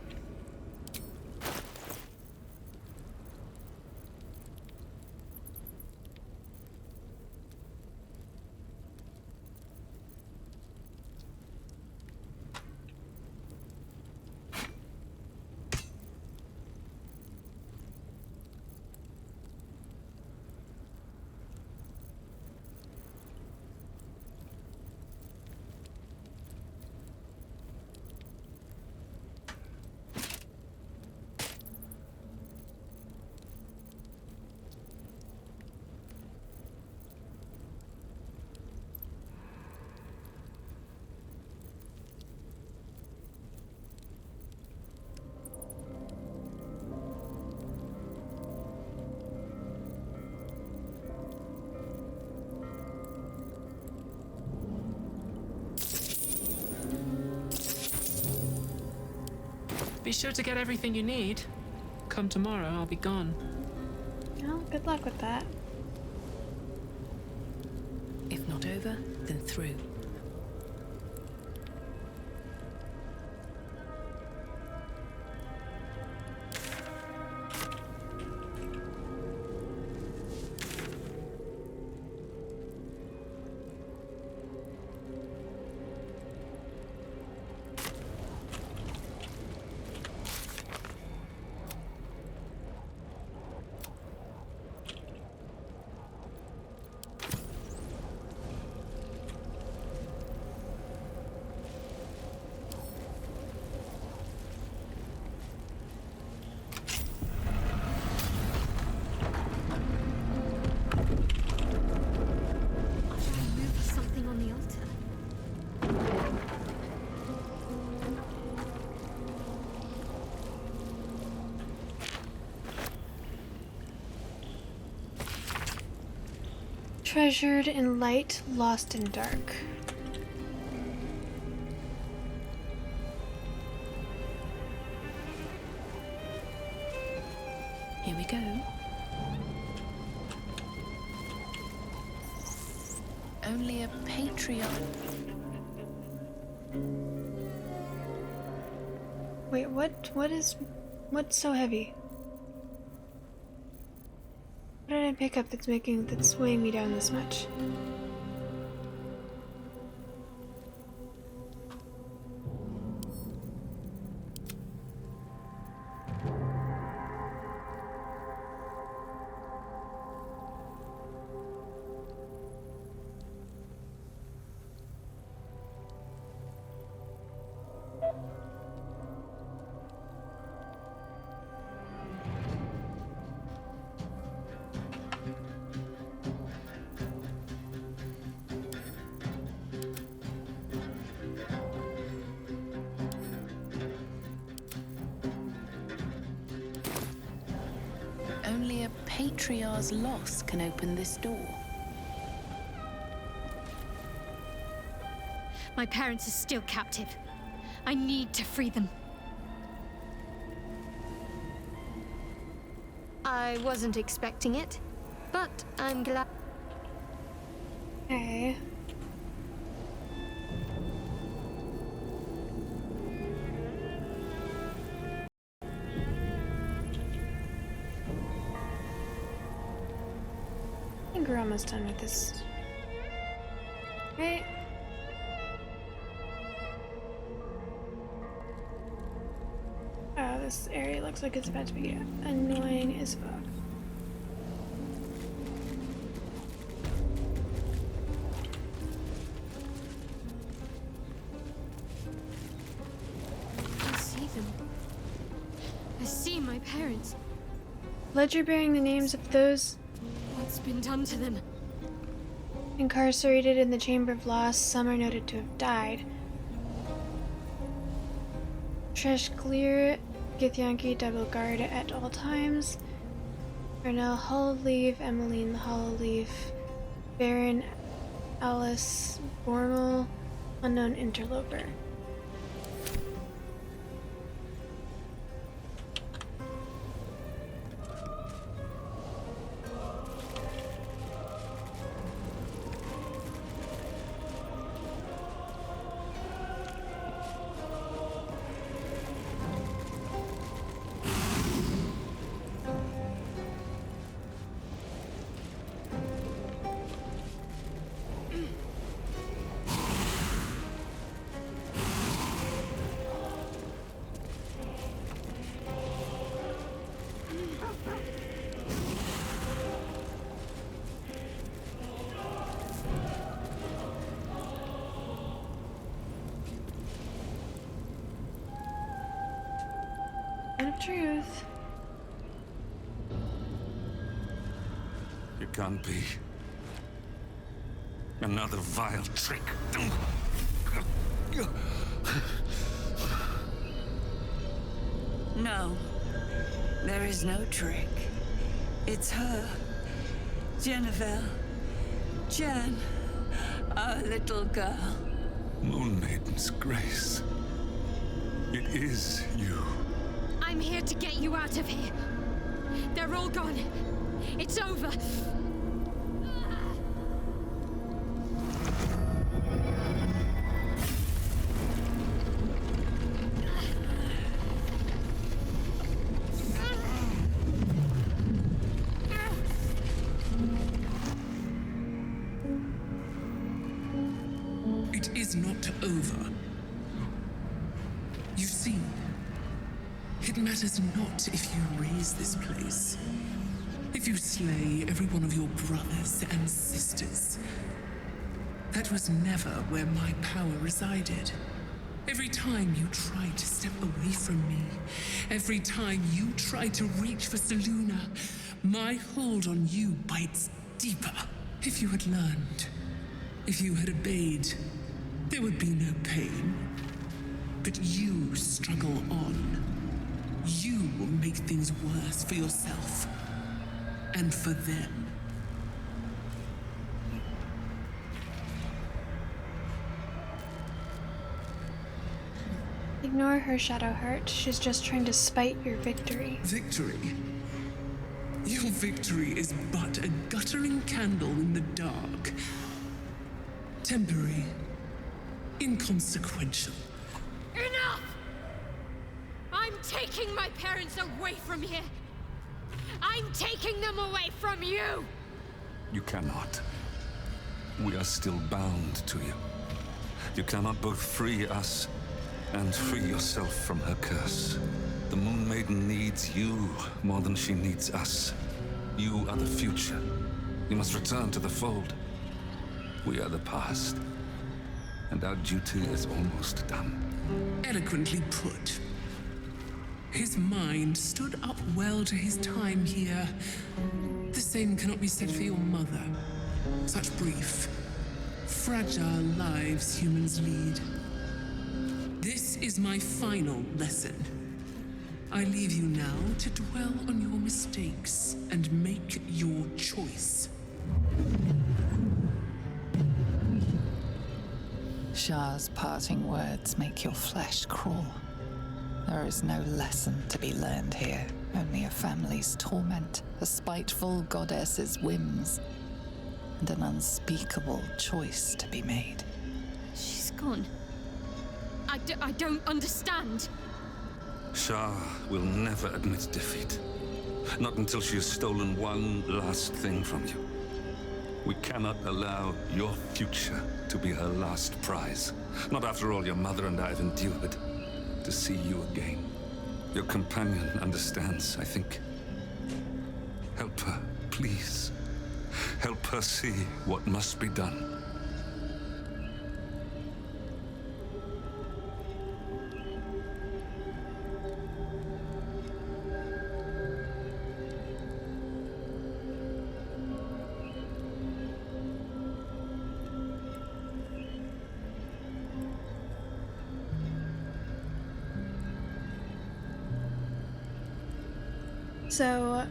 [SPEAKER 22] Be sure to get everything you need. Come tomorrow, I'll be gone.
[SPEAKER 1] Well, good luck with that.
[SPEAKER 16] If not over, then through.
[SPEAKER 7] Something on the altar.
[SPEAKER 1] Treasured in light, lost in dark.
[SPEAKER 16] Here we go. Only a patriarch.
[SPEAKER 1] Wait, what's so heavy? What did I pick up that's weighing me down this much?
[SPEAKER 18] Patriarch's loss can open this door.
[SPEAKER 7] My parents are still captive. I need to free them. I wasn't expecting it, but I'm glad.
[SPEAKER 1] Okay. I think we're almost done with this. Right? Oh, this area looks like it's about to be annoying as fuck.
[SPEAKER 7] I see them. I see my parents.
[SPEAKER 1] Ledger bearing the names of those
[SPEAKER 7] What's been done to them?
[SPEAKER 1] incarcerated in the Chamber of Loss, some are noted to have died. Tresh clear, Githyanki double guard at all times. Ernell Hollow Leaf, Emmeline the Hollow Leaf, Baron Alice Bormal, unknown interloper. Of truth.
[SPEAKER 8] It can't be. Another vile trick.
[SPEAKER 18] No, there is no trick. It's her. Jennifer. Jen. Our little girl.
[SPEAKER 8] Moon Maiden's grace. It is you.
[SPEAKER 7] I'm here to get you out of here. They're all gone. It's over.
[SPEAKER 18] It is not over. You see, it matters not if you raise this place, if you slay every one of your brothers and sisters. That was never where my power resided. Every time you tried to step away from me, every time you tried to reach for Selûne, my hold on you bites deeper. If you had learned, if you had obeyed, there would be no pain. But you struggle on. You will make things worse for yourself. And for them.
[SPEAKER 1] Ignore her, Shadowheart. She's just trying to spite your victory.
[SPEAKER 18] Victory? Your victory is but a guttering candle in the dark. Temporary. Inconsequential.
[SPEAKER 7] Enough! I'm taking my parents away from here. I'm taking them away from you!
[SPEAKER 8] You cannot. We are still bound to you. You cannot both free us and free yourself from her curse. The Moon Maiden needs you more than she needs us. You are the future. You must return to the fold. We are the past. And our duty is almost done.
[SPEAKER 18] Eloquently put. His mind stood up well to his time here. The same cannot be said for your mother. Such brief, fragile lives humans lead. This is my final lesson. I leave you now to dwell on your mistakes and make your choice.
[SPEAKER 4] Shah's parting words make your flesh crawl. There is no lesson to be learned here, only a family's torment, a spiteful goddess's whims, and an unspeakable choice to be made.
[SPEAKER 7] She's gone. I don't understand.
[SPEAKER 8] Shah will never admit defeat. Not until she has stolen one last thing from you. We cannot allow your future to be her last prize. Not after all your mother and I have endured. To see you again. Your companion understands, I think. Help her, please. Help her see what must be done.
[SPEAKER 1] So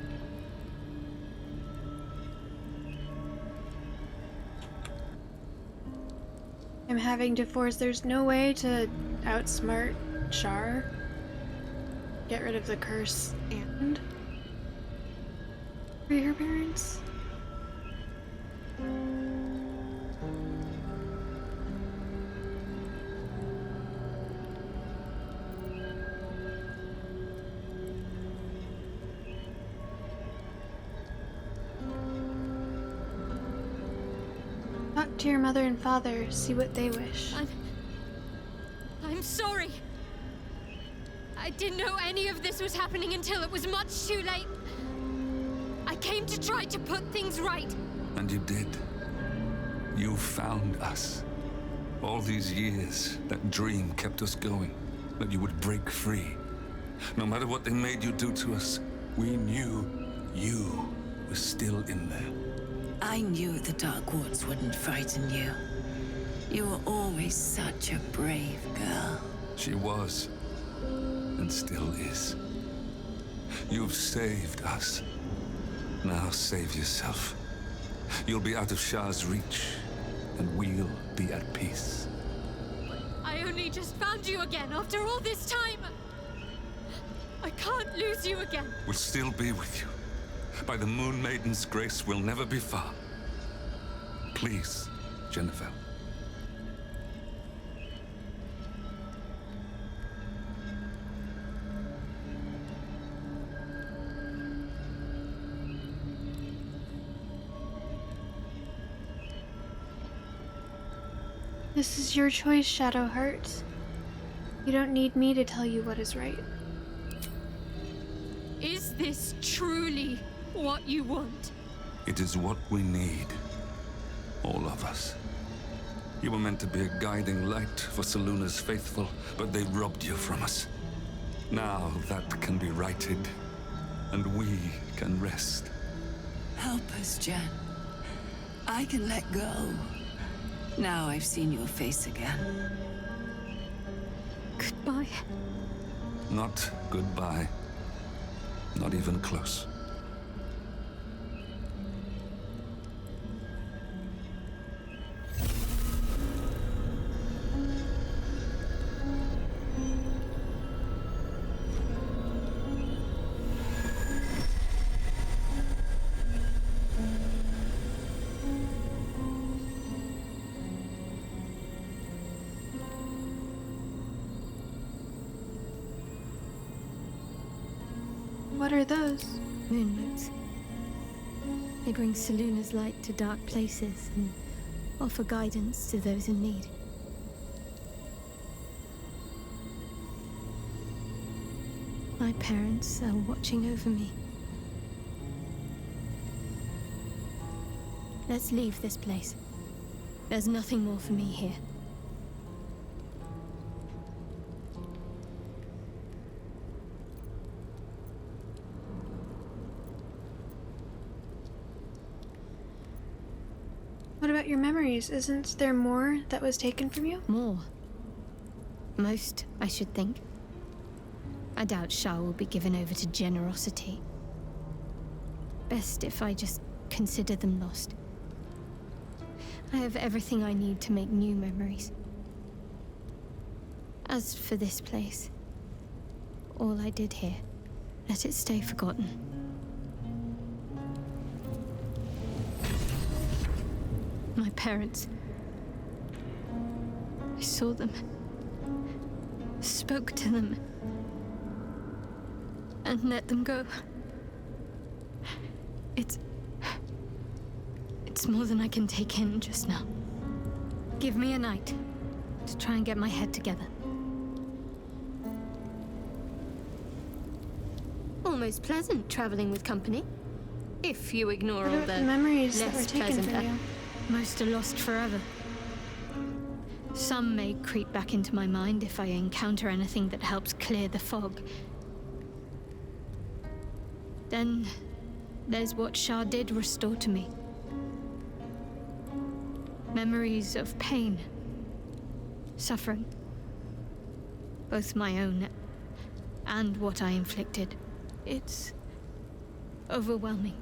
[SPEAKER 1] I'm having to force, there's no way to outsmart Shar, get rid of the curse, and free her parents. Talk to your mother and father, see what they wish.
[SPEAKER 7] I'm sorry. I didn't know any of this was happening until it was much too late. I came to try to put things right.
[SPEAKER 8] And you did. You found us. All these years, that dream kept us going. That you would break free. No matter what they made you do to us, we knew you were still in there.
[SPEAKER 5] I knew the Dark Woods wouldn't frighten you. You were always such a brave girl.
[SPEAKER 8] She was, and still is. You've saved us. Now save yourself. You'll be out of Shah's reach, and we'll be at peace.
[SPEAKER 7] I only just found you again after all this time. I can't lose you again.
[SPEAKER 8] We'll still be with you. By the Moon Maiden's grace, we'll never be far. Please, Jennifer.
[SPEAKER 1] This is your choice, Shadowheart. You don't need me to tell you what is right.
[SPEAKER 7] Is this truly what you want?
[SPEAKER 8] It is what we need. All of us. You were meant to be a guiding light for Seluna's faithful, but they robbed you from us. Now that can be righted, and we can rest.
[SPEAKER 5] Help us, Jen. I can let go. Now I've seen your face again.
[SPEAKER 7] Goodbye.
[SPEAKER 8] Not goodbye. Not even close.
[SPEAKER 1] What are those?
[SPEAKER 7] Moonmotes. They bring Seluna's light to dark places and offer guidance to those in need. My parents are watching over me. Let's leave this place. There's nothing more for me here.
[SPEAKER 1] What about your memories? Isn't there more that was taken from you?
[SPEAKER 7] More. Most, I should think. I doubt Shah will be given over to generosity. Best if I just consider them lost. I have everything I need to make new memories. As for this place, all I did here, let it stay forgotten. My parents. I saw them, spoke to them, and let them go. It's more than I can take in just now. Give me a night to try and get my head together. Almost pleasant traveling with company. If you ignore
[SPEAKER 1] What
[SPEAKER 7] all
[SPEAKER 1] about
[SPEAKER 7] the
[SPEAKER 1] the memories that
[SPEAKER 7] less
[SPEAKER 1] were taken
[SPEAKER 7] pleasant
[SPEAKER 1] from you?
[SPEAKER 7] Most are lost forever. Some may creep back into my mind if I encounter anything that helps clear the fog. Then there's what Shah did restore to me. Memories of pain, suffering, both my own and what I inflicted. It's overwhelming.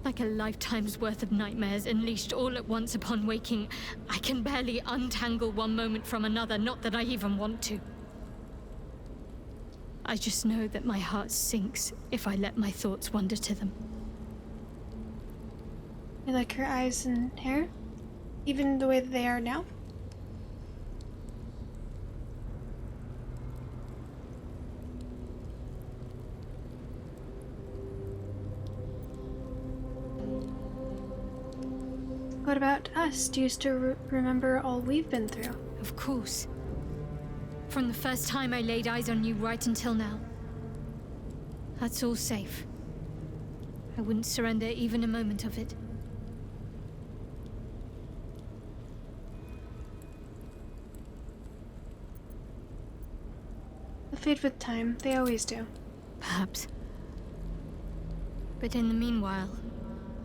[SPEAKER 7] Like a lifetime's worth of nightmares unleashed all at once upon waking. I can barely untangle one moment from another, not that I even want to. I just know that my heart sinks if I let my thoughts wander to them.
[SPEAKER 1] You like her eyes and hair? Even the way that they are now? What about us? Do you still remember all we've been through?
[SPEAKER 7] Of course. From the first time I laid eyes on you right until now. That's all safe. I wouldn't surrender even a moment of it.
[SPEAKER 1] They'll fade with time. They always do.
[SPEAKER 7] Perhaps. But in the meanwhile,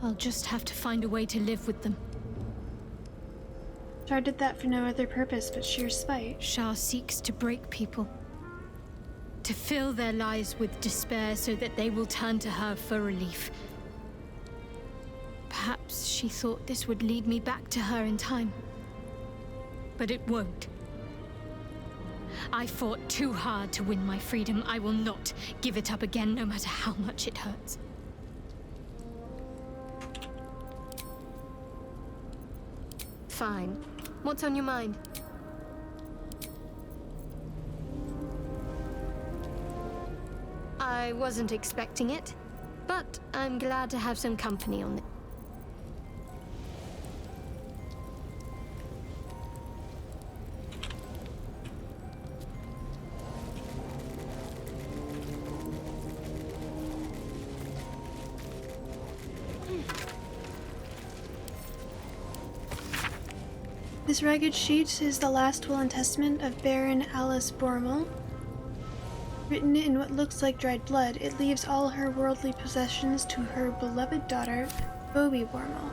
[SPEAKER 7] I'll just have to find a way to live with them.
[SPEAKER 1] Shar did that for no other purpose but sheer spite.
[SPEAKER 7] Shah seeks to break people. To fill their lives with despair so that they will turn to her for relief. Perhaps she thought this would lead me back to her in time. But it won't. I fought too hard to win my freedom. I will not give it up again, no matter how much it hurts. Fine. What's on your mind? I wasn't expecting it, but I'm glad to have some company on it.
[SPEAKER 1] This ragged sheet is the last will and testament of Baron Alice Bormel. Written in what looks like dried blood, it leaves all her worldly possessions to her beloved daughter, Bobby Bormel.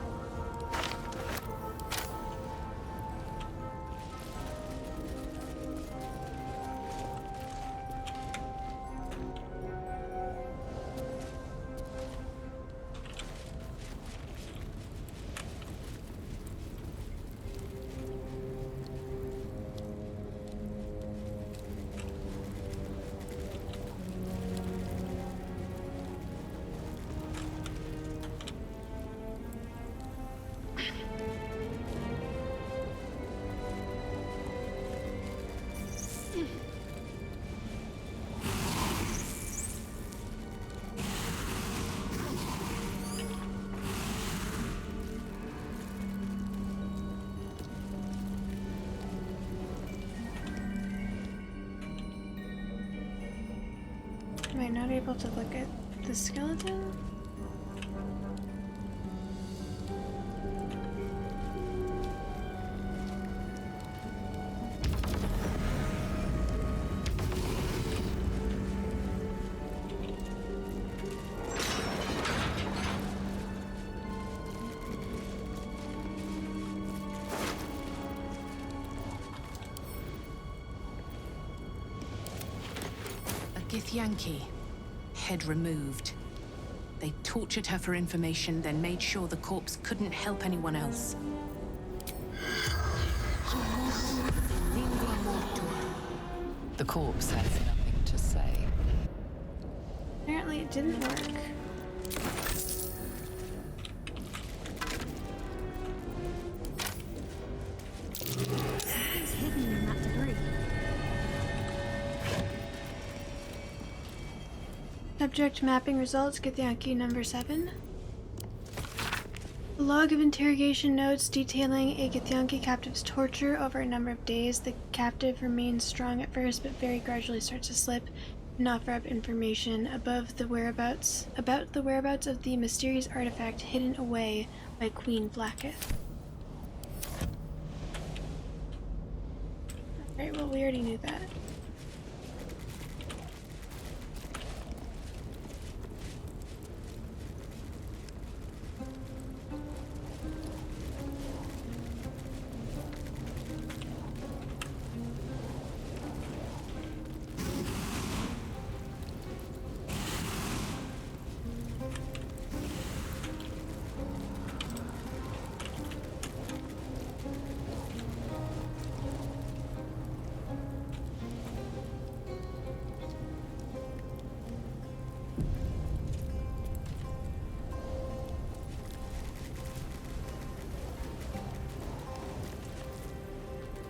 [SPEAKER 1] Am I not able to look at the skeleton?
[SPEAKER 16] Githyanki. Head removed. They tortured her for information, then made sure the corpse couldn't help anyone else.
[SPEAKER 4] The corpse has nothing to say.
[SPEAKER 1] Apparently it didn't work.
[SPEAKER 7] Something's hidden in that debris.
[SPEAKER 1] Subject mapping results, Githyanki number 7. A log of interrogation notes detailing a Githyanki captive's torture over a number of days. The captive remains strong at first, but very gradually starts to slip and offer up information about the whereabouts of the mysterious artifact hidden away by Queen Blacketh. Alright, well, we already knew that.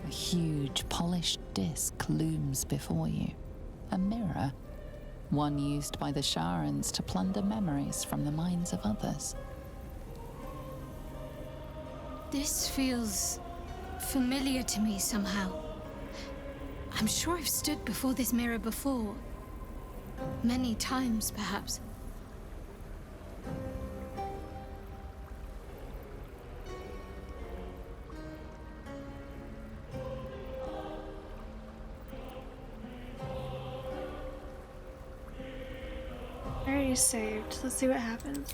[SPEAKER 4] A huge, polished disc looms before you. A mirror, one used by the Sharans to plunder memories from the minds of others.
[SPEAKER 2] This feels familiar to me somehow. I'm sure I've stood before this mirror before. Many times, perhaps.
[SPEAKER 1] I already saved. Let's see what happens.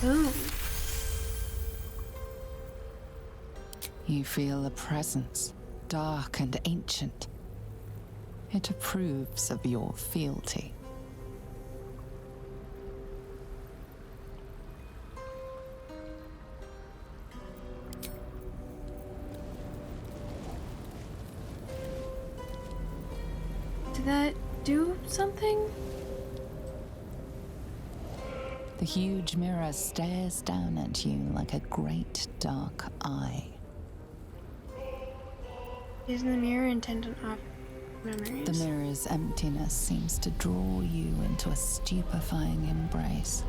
[SPEAKER 1] Boom.
[SPEAKER 4] You feel a presence, dark and ancient. It approves of your fealty.
[SPEAKER 1] Did that do something?
[SPEAKER 4] The huge mirror stares down at you like a great dark eye.
[SPEAKER 1] Isn't the mirror intent on off memories?
[SPEAKER 4] The mirror's emptiness seems to draw you into a stupefying embrace.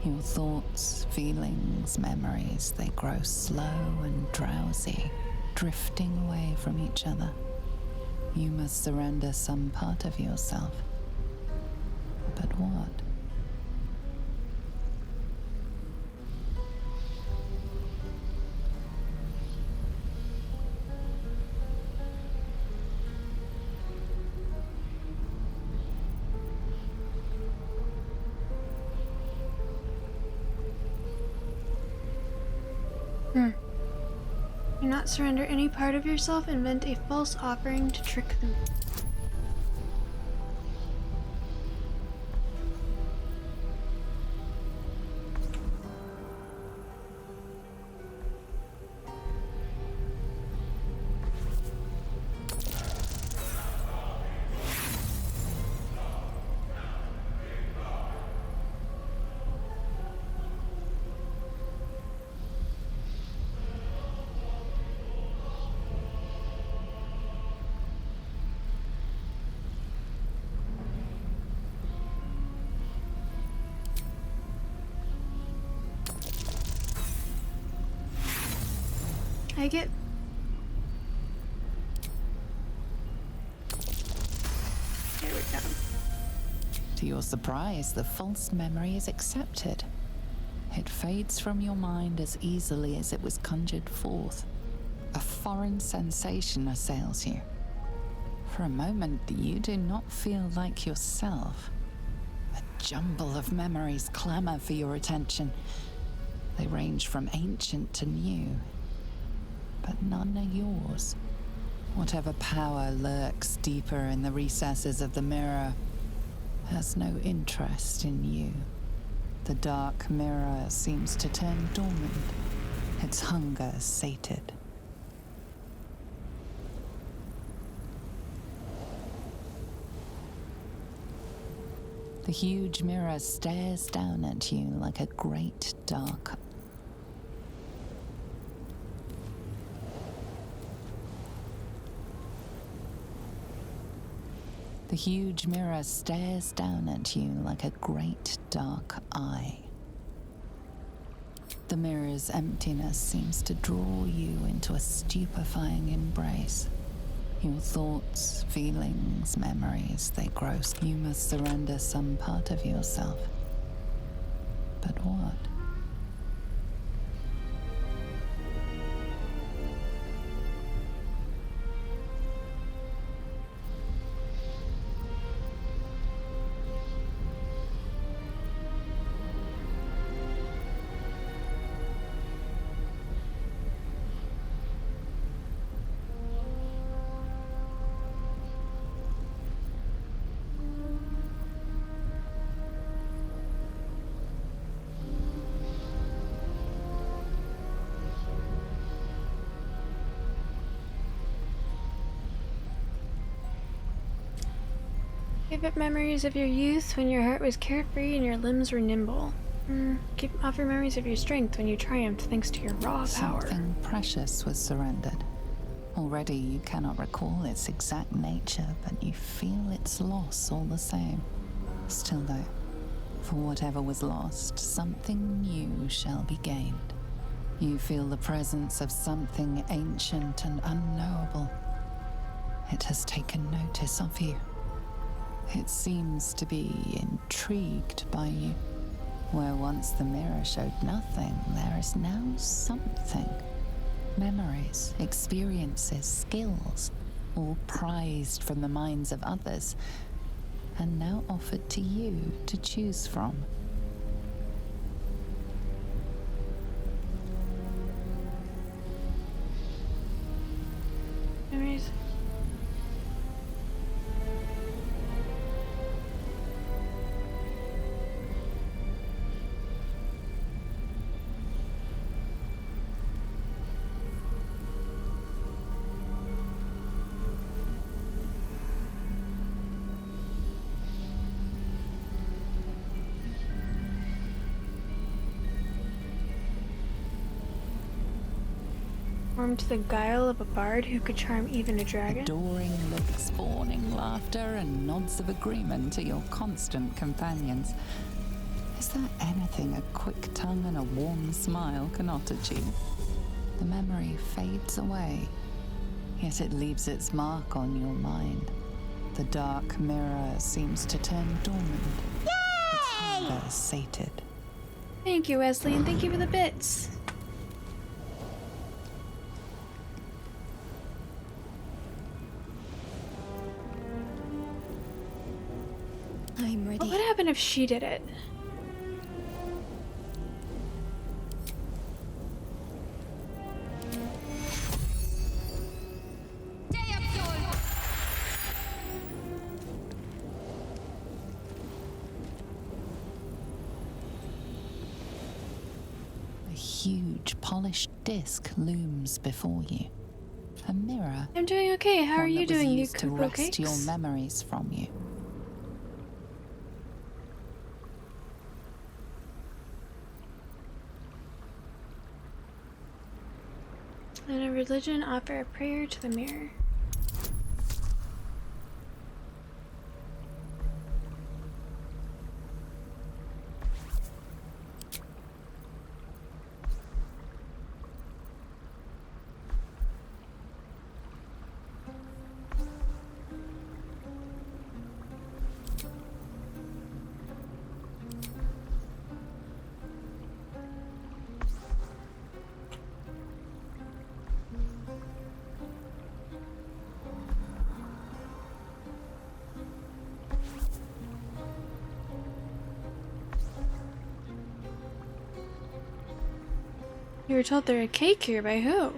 [SPEAKER 4] Your thoughts, feelings, memories, they grow slow and drowsy, drifting away from each other. You must surrender some part of yourself. But what?
[SPEAKER 1] Do not surrender any part of yourself. Invent a false offering to trick them. I get... There we go.
[SPEAKER 4] To your surprise, the false memory is accepted. It fades from your mind as easily as it was conjured forth. A foreign sensation assails you. For a moment, you do not feel like yourself. A jumble of memories clamor for your attention. They range from ancient to new, but none are yours. Whatever power lurks deeper in the recesses of the mirror has no interest in you. The dark mirror seems to turn dormant, its hunger sated. The huge mirror stares down at you like a great dark eye. The huge mirror stares down at you like a great dark eye. The mirror's emptiness seems to draw you into a stupefying embrace. Your thoughts, feelings, memories, they grow. You must surrender some part of yourself. But what?
[SPEAKER 1] Favorite memories of your youth when your heart was carefree and your limbs were nimble. Offer memories of your strength when you triumphed thanks to your raw power.
[SPEAKER 4] Something precious was surrendered. Already you cannot recall its exact nature, but you feel its loss all the same. Still though, for whatever was lost, something new shall be gained. You feel the presence of something ancient and unknowable. It has taken notice of you. It seems to be intrigued by you. Where once the mirror showed nothing, there is now something. Memories, experiences, skills, all prized from the minds of others, and now offered to you to choose from.
[SPEAKER 1] Memories. Warm to the guile of a bard who could charm even a dragon.
[SPEAKER 4] Adoring looks, fawning laughter, and nods of agreement to your constant companions. Is there anything a quick tongue and a warm smile cannot achieve? The memory fades away, yet it leaves its mark on your mind. The dark mirror seems to turn dormant. Yay! Its hunger sated.
[SPEAKER 1] Thank you, Wesley, and thank you for the bits.
[SPEAKER 2] I'm ready.
[SPEAKER 1] What would happen if she did it?
[SPEAKER 4] A huge, polished disc looms before you. A mirror.
[SPEAKER 1] I'm doing okay. How are
[SPEAKER 4] One
[SPEAKER 1] you
[SPEAKER 4] that was
[SPEAKER 1] doing, you
[SPEAKER 4] used to
[SPEAKER 1] cuckoo
[SPEAKER 4] wrest
[SPEAKER 1] cakes?
[SPEAKER 4] your memories from you.
[SPEAKER 1] And a religion offer a prayer to the mirror. You were told there a cake here by who?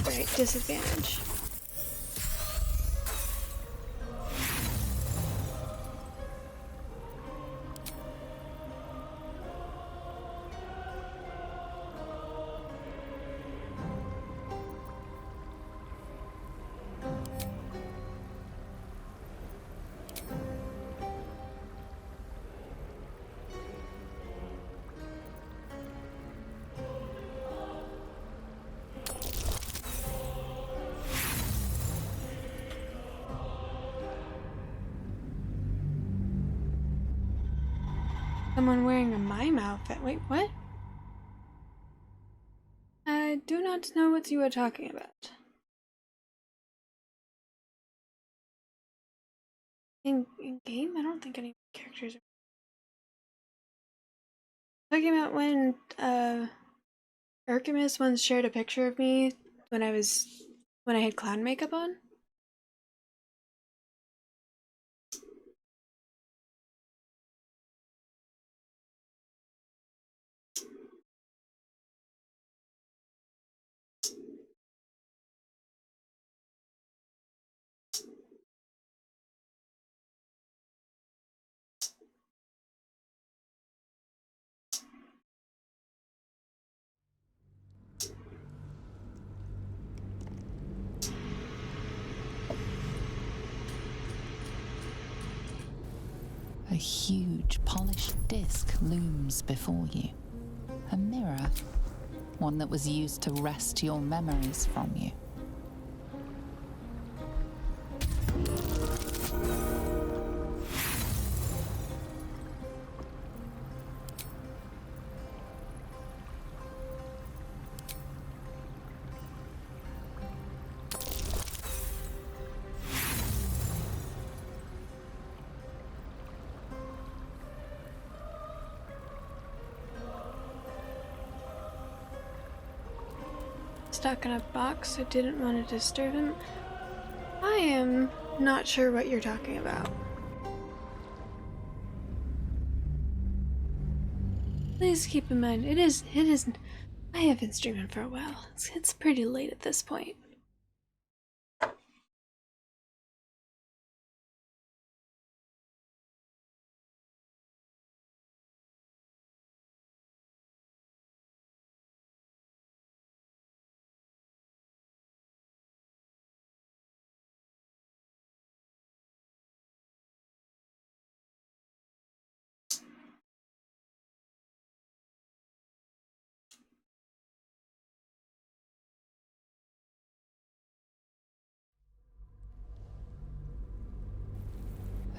[SPEAKER 1] Right, disadvantage. Someone wearing a mime outfit. Wait, what? I do not know what you are talking about. In game? I don't think any characters are talking about when Archimus once shared a picture of me when I had clown makeup on.
[SPEAKER 4] A huge polished disc looms before you. A mirror, one that was used to wrest your memories from you.
[SPEAKER 1] Stuck in a box, I didn't want to disturb him. I am not sure what you're talking about. Please keep in mind, it is, I have been streaming for a while. It's pretty late at this point.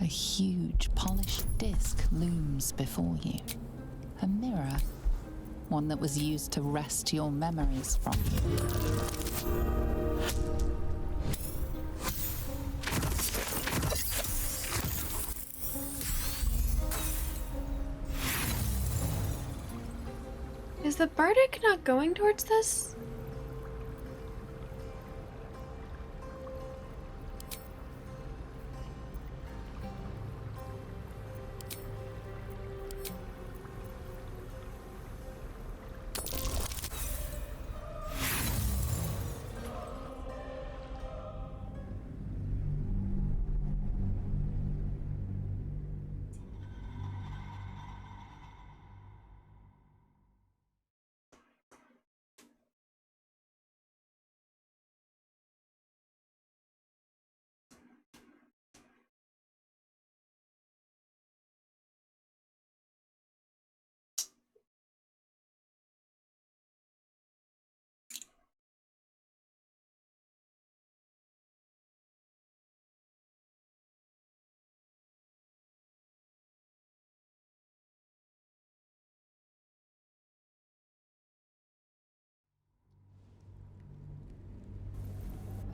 [SPEAKER 4] A huge polished disc looms before you. A mirror, one that was used to wrest your memories from you.
[SPEAKER 1] Is the Bardic not going towards this?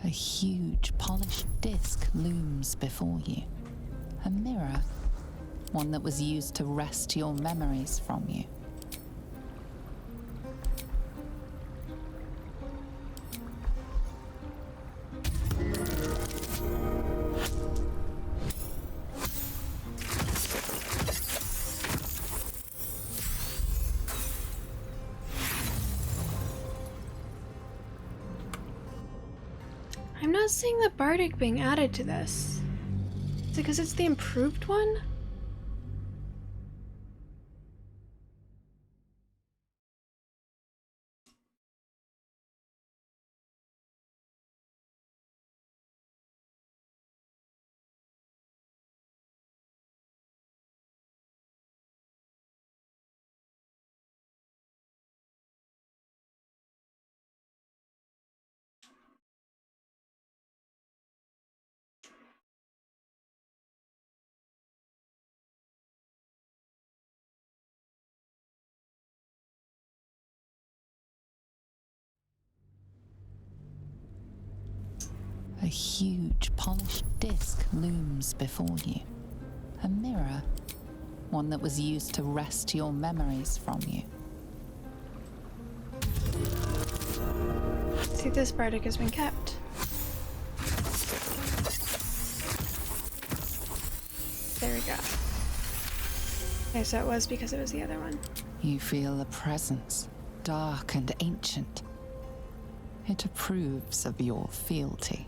[SPEAKER 4] A huge polished disc looms before you. A mirror, one that was used to wrest your memories from you.
[SPEAKER 1] I'm not seeing the Bardic being added to this. Is it because it's the improved one?
[SPEAKER 4] A huge polished disc looms before you. A mirror, one that was used to wrest your memories from you.
[SPEAKER 1] See, this Bardic has been kept. There we go. Okay, so it was because it was the other one.
[SPEAKER 4] You feel a presence, dark and ancient. It approves of your fealty.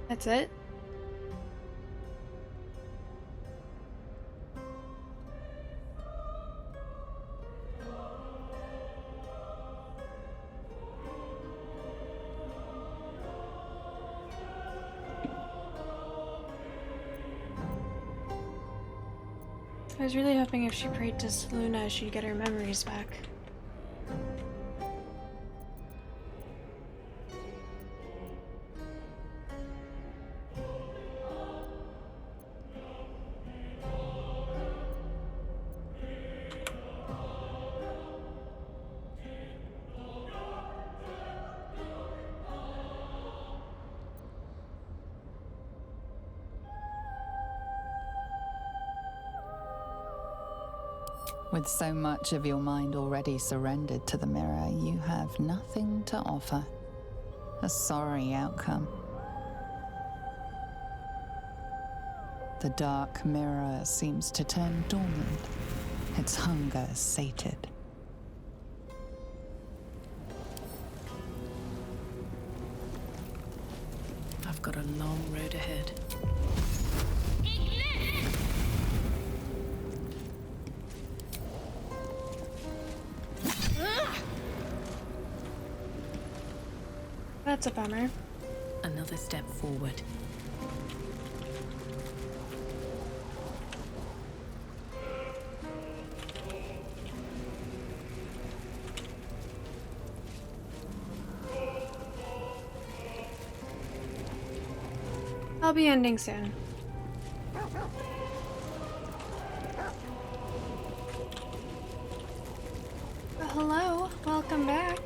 [SPEAKER 1] That's it? I was really hoping if she prayed to Luna, she'd get her memories back.
[SPEAKER 4] With so much of your mind already surrendered to the mirror, you have nothing to offer. A sorry outcome. The dark mirror seems to turn dormant, its hunger sated.
[SPEAKER 16] I've got a long road ahead.
[SPEAKER 1] That's a bummer.
[SPEAKER 16] Another step forward.
[SPEAKER 1] I'll be ending soon. Hello, welcome back.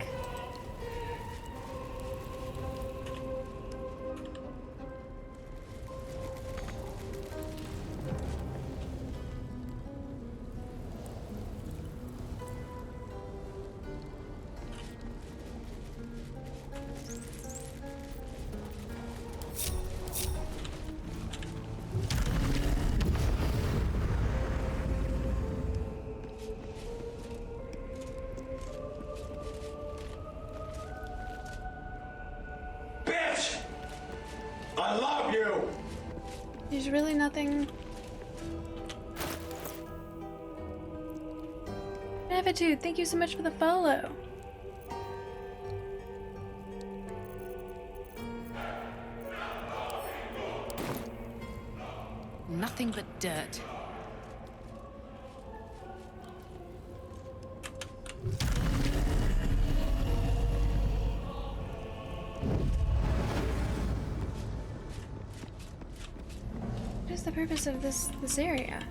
[SPEAKER 13] I love you!
[SPEAKER 1] There's really nothing. Navitude, thank you so much for the follow.
[SPEAKER 16] Nothing but dirt.
[SPEAKER 1] What is the purpose of this area?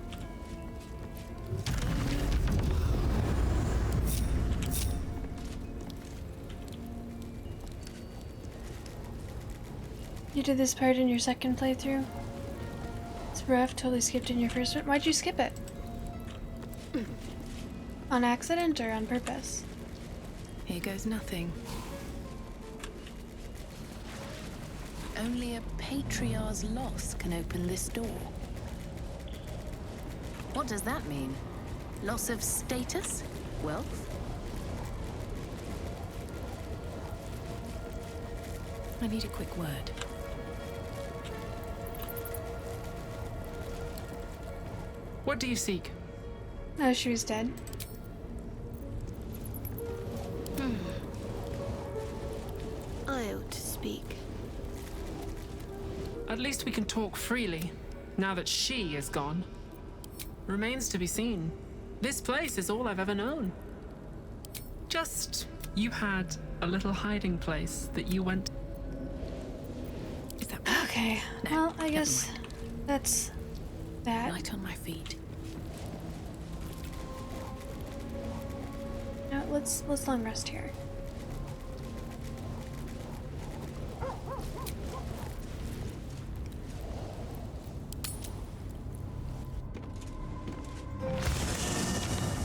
[SPEAKER 1] You did this part in your second playthrough? It's rough, totally skipped in your first one. Why'd you skip it? On accident or on purpose?
[SPEAKER 16] Here goes nothing. Only a patriarch's loss can open this door. What does that mean? Loss of status? Wealth? I need a quick word.
[SPEAKER 22] What do you seek?
[SPEAKER 1] Oh, she was dead.
[SPEAKER 7] I ought to speak.
[SPEAKER 22] At least we can talk freely, now that she is gone. Remains to be seen. This place is all I've ever known. Just, you had a little hiding place that you went...
[SPEAKER 16] Is that
[SPEAKER 1] Okay, well, I guess that's that.
[SPEAKER 16] Light on my feet.
[SPEAKER 1] No, let's long rest here.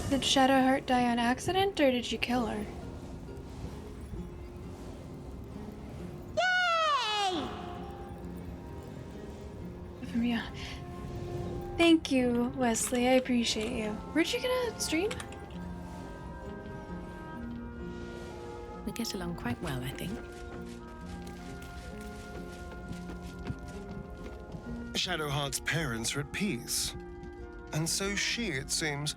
[SPEAKER 1] Did Shadowheart die on accident, or did you kill her? Yeah. Thank you, Wesley. I appreciate you. Where'd you get a stream?
[SPEAKER 16] We get along quite well, I think.
[SPEAKER 12] Shadowheart's parents are at peace. And so she, it seems.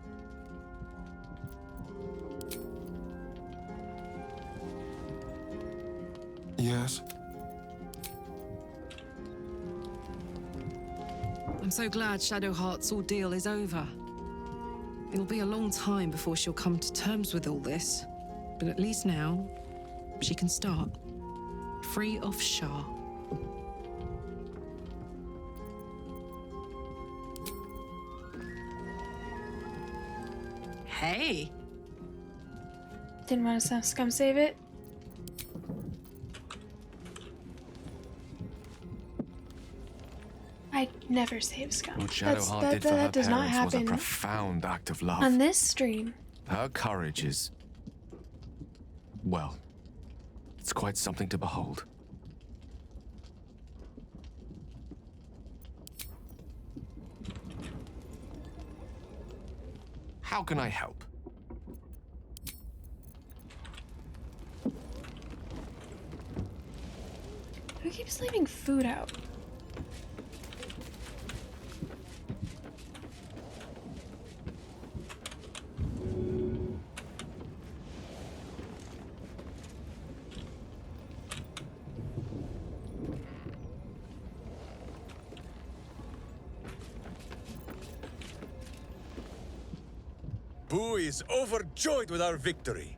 [SPEAKER 12] Yes?
[SPEAKER 14] I'm so glad Shadowheart's ordeal is over. It'll be a long time before she'll come to terms with all this, but at least now, she can start. Free of Shah. Hey!
[SPEAKER 1] Didn't want to come save it? I never save scum.
[SPEAKER 23] What Shadowheart did for her
[SPEAKER 1] that does not
[SPEAKER 23] parents was a
[SPEAKER 1] happen
[SPEAKER 23] profound act of love.
[SPEAKER 1] on this stream.
[SPEAKER 23] Her courage is... well, it's quite something to behold. How can I help?
[SPEAKER 1] Who keeps leaving food out?
[SPEAKER 24] Boo is overjoyed with our victory.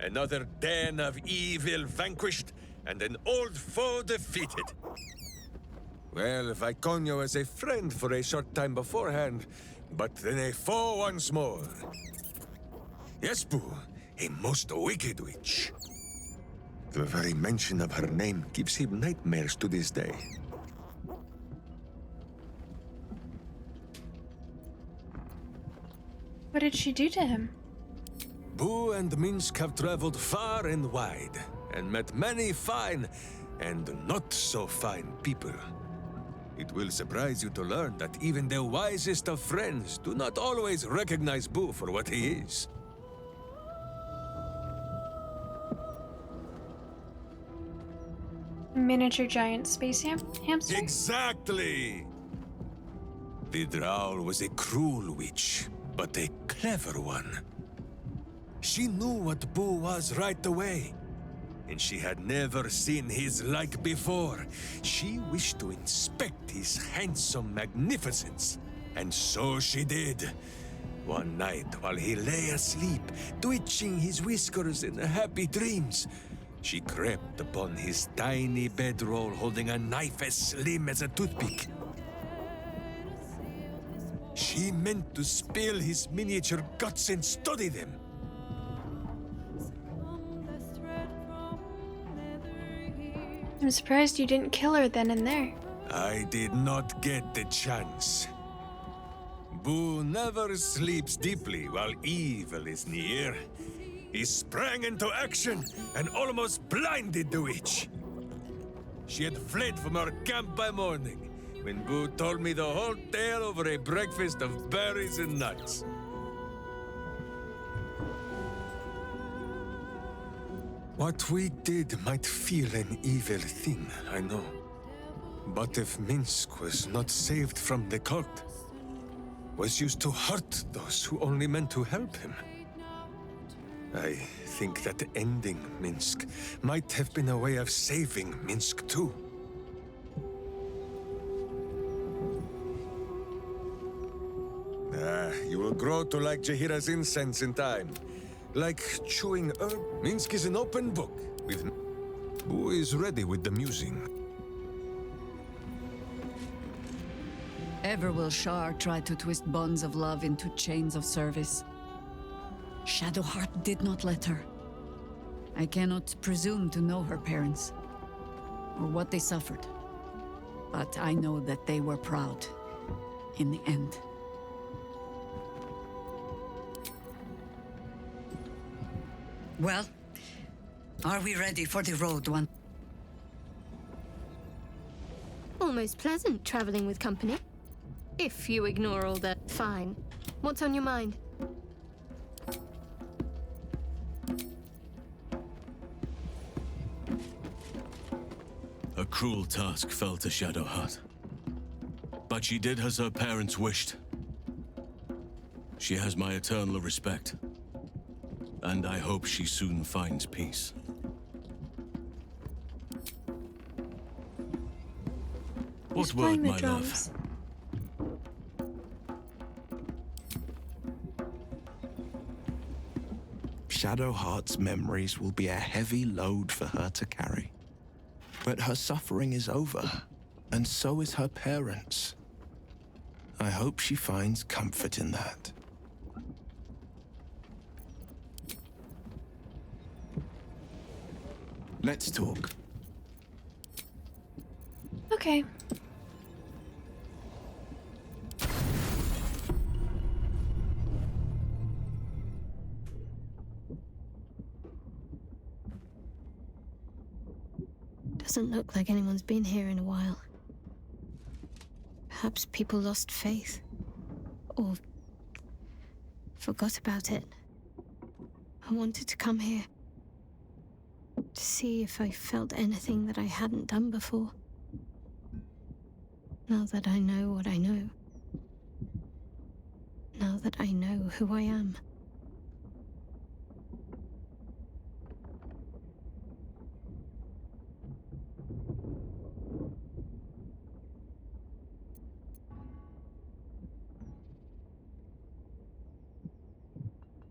[SPEAKER 24] Another den of evil vanquished, and an old foe defeated. Well, Viconio was a friend for a short time beforehand, but then a foe once more. Yes, Boo, a most wicked witch. The very mention of her name gives him nightmares to this day.
[SPEAKER 1] What did she do to him?
[SPEAKER 24] Boo and Minsk have traveled far and wide, and met many fine and not so fine people. It will surprise you to learn that even the wisest of friends do not always recognize Boo for what he is.
[SPEAKER 1] Miniature giant space hamster?
[SPEAKER 24] Exactly! The Drow was a cruel witch, but a clever one. She knew what Boo was right away, and she had never seen his like before. She wished to inspect his handsome magnificence, and so she did. One night, while he lay asleep, twitching his whiskers in happy dreams, she crept upon his tiny bedroll holding a knife as slim as a toothpick. She meant to spill his miniature guts and study them.
[SPEAKER 1] I'm surprised you didn't kill her then and there.
[SPEAKER 24] I did not get the chance. Boo never sleeps deeply while evil is near. He sprang into action and almost blinded the witch. She had fled from our camp by morning, when Boo told me the whole tale over a breakfast of berries and nuts. What we did might feel an evil thing, I know. But if Minsk was not saved from the cult, was used to hurt those who only meant to help him, I think that ending Minsk might have been a way of saving Minsk too. You will grow to like Jahira's incense in time. Like chewing herb. Minsk is an open book. With who is ready with the musing?
[SPEAKER 3] Ever will Shar try to twist bonds of love into chains of service. Shadowheart did not let her. I cannot presume to know her parents, or what they suffered. But I know that they were proud, in the end. Well, are we ready for the road one?
[SPEAKER 7] Almost pleasant traveling with company. If you ignore all the fine. What's on your mind?
[SPEAKER 20] A cruel task fell to Shadowheart. But she did as her parents wished. She has my eternal respect. And I hope she soon finds peace. What word, my love?
[SPEAKER 10] Shadowheart's memories will be a heavy load for her to carry. But her suffering is over, and so is her parents'. I hope she finds comfort in that. Let's talk.
[SPEAKER 1] Okay.
[SPEAKER 7] Doesn't look like anyone's been here in a while. Perhaps people lost faith. Or forgot about it. I wanted to come here. To see if I felt anything that I hadn't done before. Now that I know what I know. Now that I know who I am.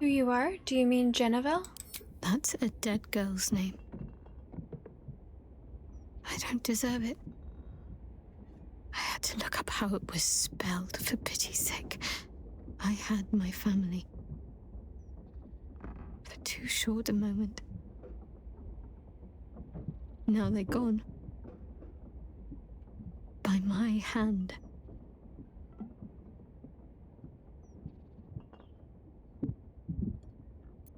[SPEAKER 1] Who you are? Do you mean Genevieve?
[SPEAKER 7] That's a dead girl's name. I don't deserve it. I had to look up how it was spelled, for pity's sake. I had my family. For too short a moment. Now they're gone. By my hand.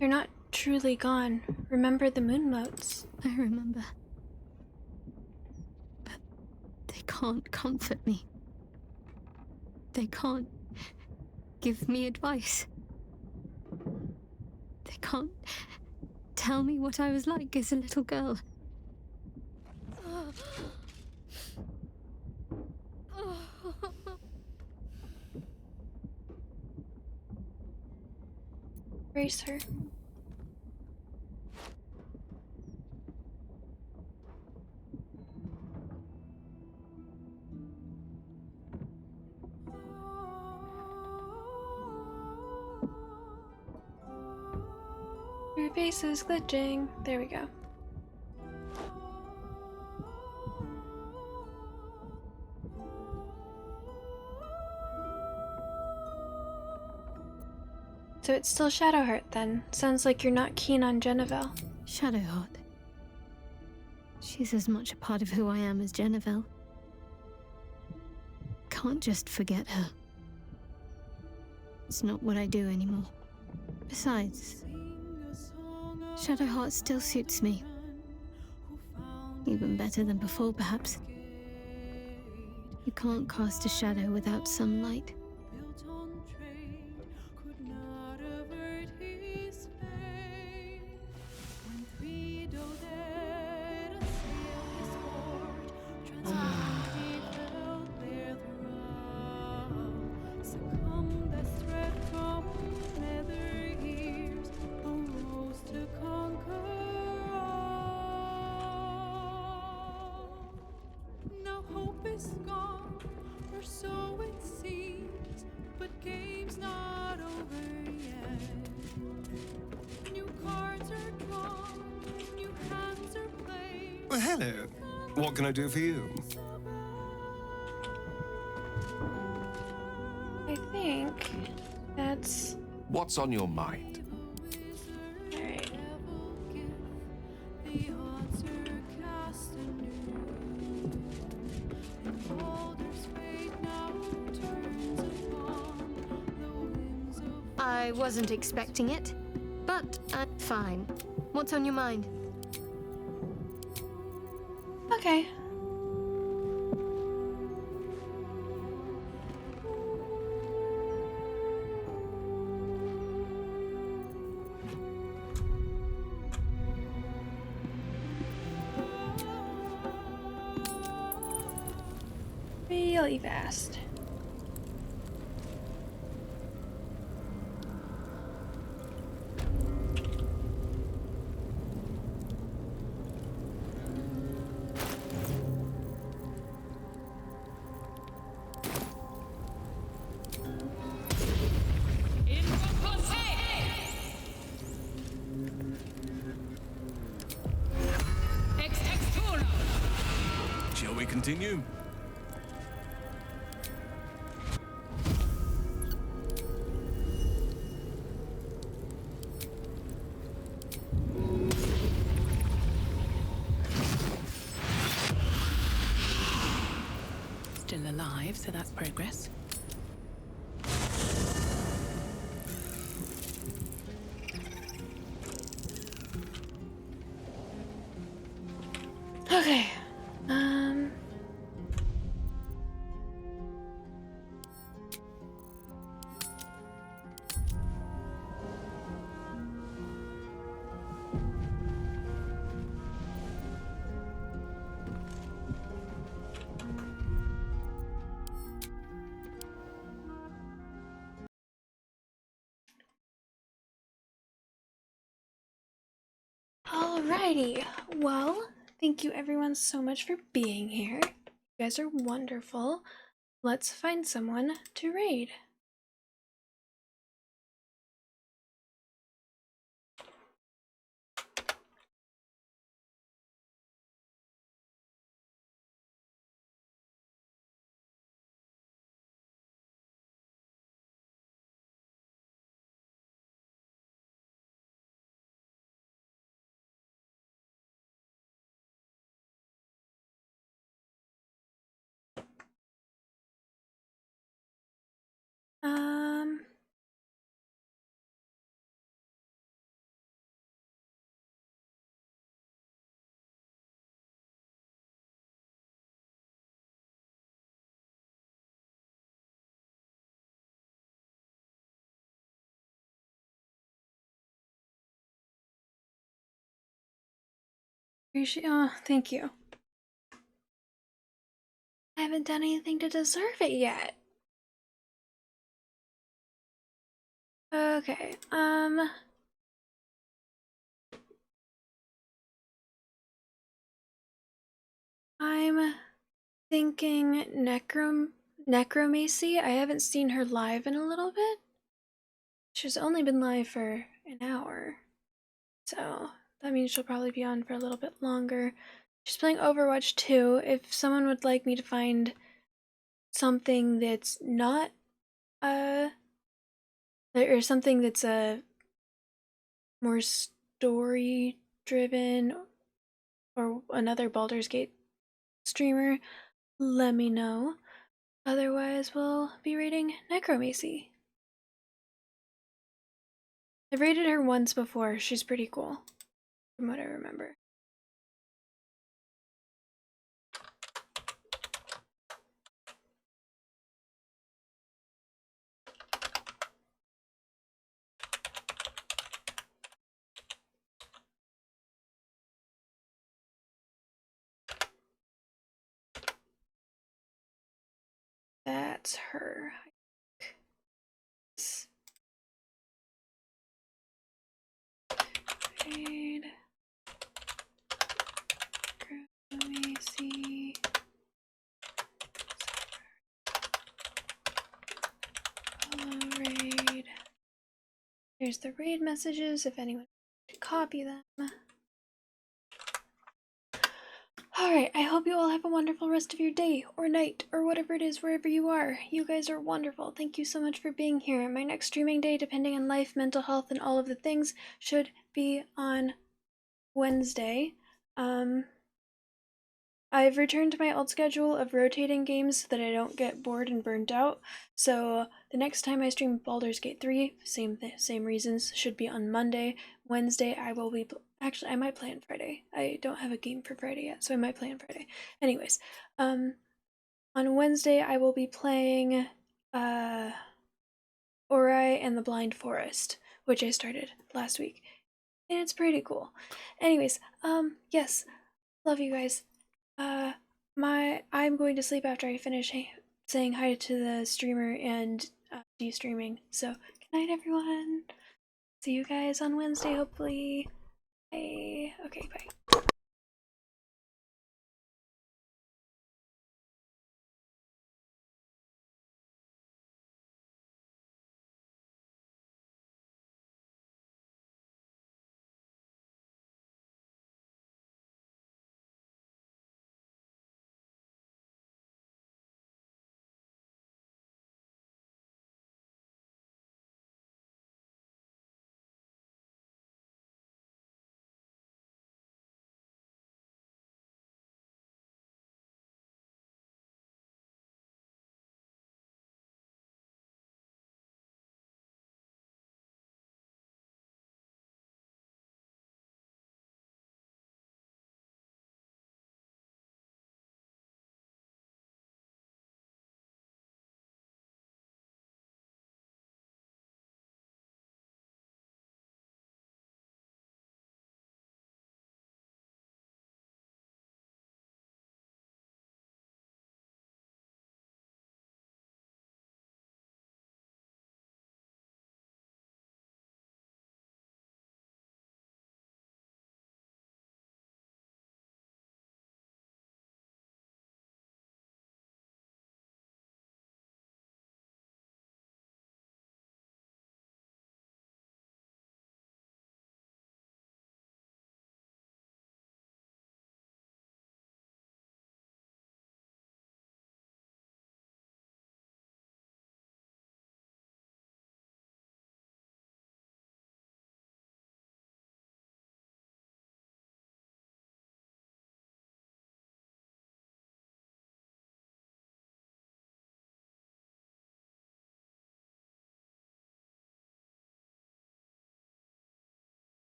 [SPEAKER 1] You're not truly gone. Remember the moon motes.
[SPEAKER 7] I remember. But they can't comfort me. They can't give me advice. They can't tell me what I was like as a little girl.
[SPEAKER 1] Brace her. Your face is glitching. There we go. So it's still Shadowheart then. Sounds like you're not keen on Genevieve.
[SPEAKER 7] Shadowheart. She's as much a part of who I am as Genevieve. Can't just forget her. It's not what I do anymore. Besides, Shadowheart still suits me. Even better than before, perhaps. You can't cast a shadow without some light.
[SPEAKER 12] Hello. What can I do for you?
[SPEAKER 1] I think that's...
[SPEAKER 11] What's on your mind?
[SPEAKER 1] Alright.
[SPEAKER 7] I wasn't expecting it, but I'm fine. What's on your mind?
[SPEAKER 1] Okay. Really fast.
[SPEAKER 20] Shall we continue?
[SPEAKER 16] Still alive, so that's progress.
[SPEAKER 1] Okay. Alrighty. Well, thank you everyone so much for being here. You guys are wonderful. Let's find someone to raid. Um, oh, thank you. I haven't done anything to deserve it yet. Okay, I'm thinking necromancy. I haven't seen her live in a little bit. She's only been live for an hour, so that means she'll probably be on for a little bit longer. She's playing Overwatch 2. If someone would like me to find something that's not or something that's more story driven, or another Baldur's Gate streamer, let me know. Otherwise, we'll be raiding necromancy. I've raided her once before. She's pretty cool, from what I remember. That's her. Raid. Necromancy. Follow raid. Here's the raid messages if anyone could copy them. Alright, I hope you all have a wonderful rest of your day, or night, or whatever it is, wherever you are. You guys are wonderful. Thank you so much for being here. My next streaming day, depending on life, mental health, and all of the things, should be on Wednesday. I've returned to my old schedule of rotating games so that I don't get bored and burnt out. So the next time I stream Baldur's Gate 3, same reasons, should be on Monday. Wednesday I will be actually I might play on Friday. I don't have a game for Friday yet, so I might play on Friday. Anyways, on Wednesday I will be playing Ori and the Blind Forest, which I started last week. And it's pretty cool. Anyways, yes. Love you guys. I'm going to sleep after I finish saying hi to the streamer and de-streaming. So, good night, everyone. See you guys on Wednesday, hopefully. Bye. Okay, bye.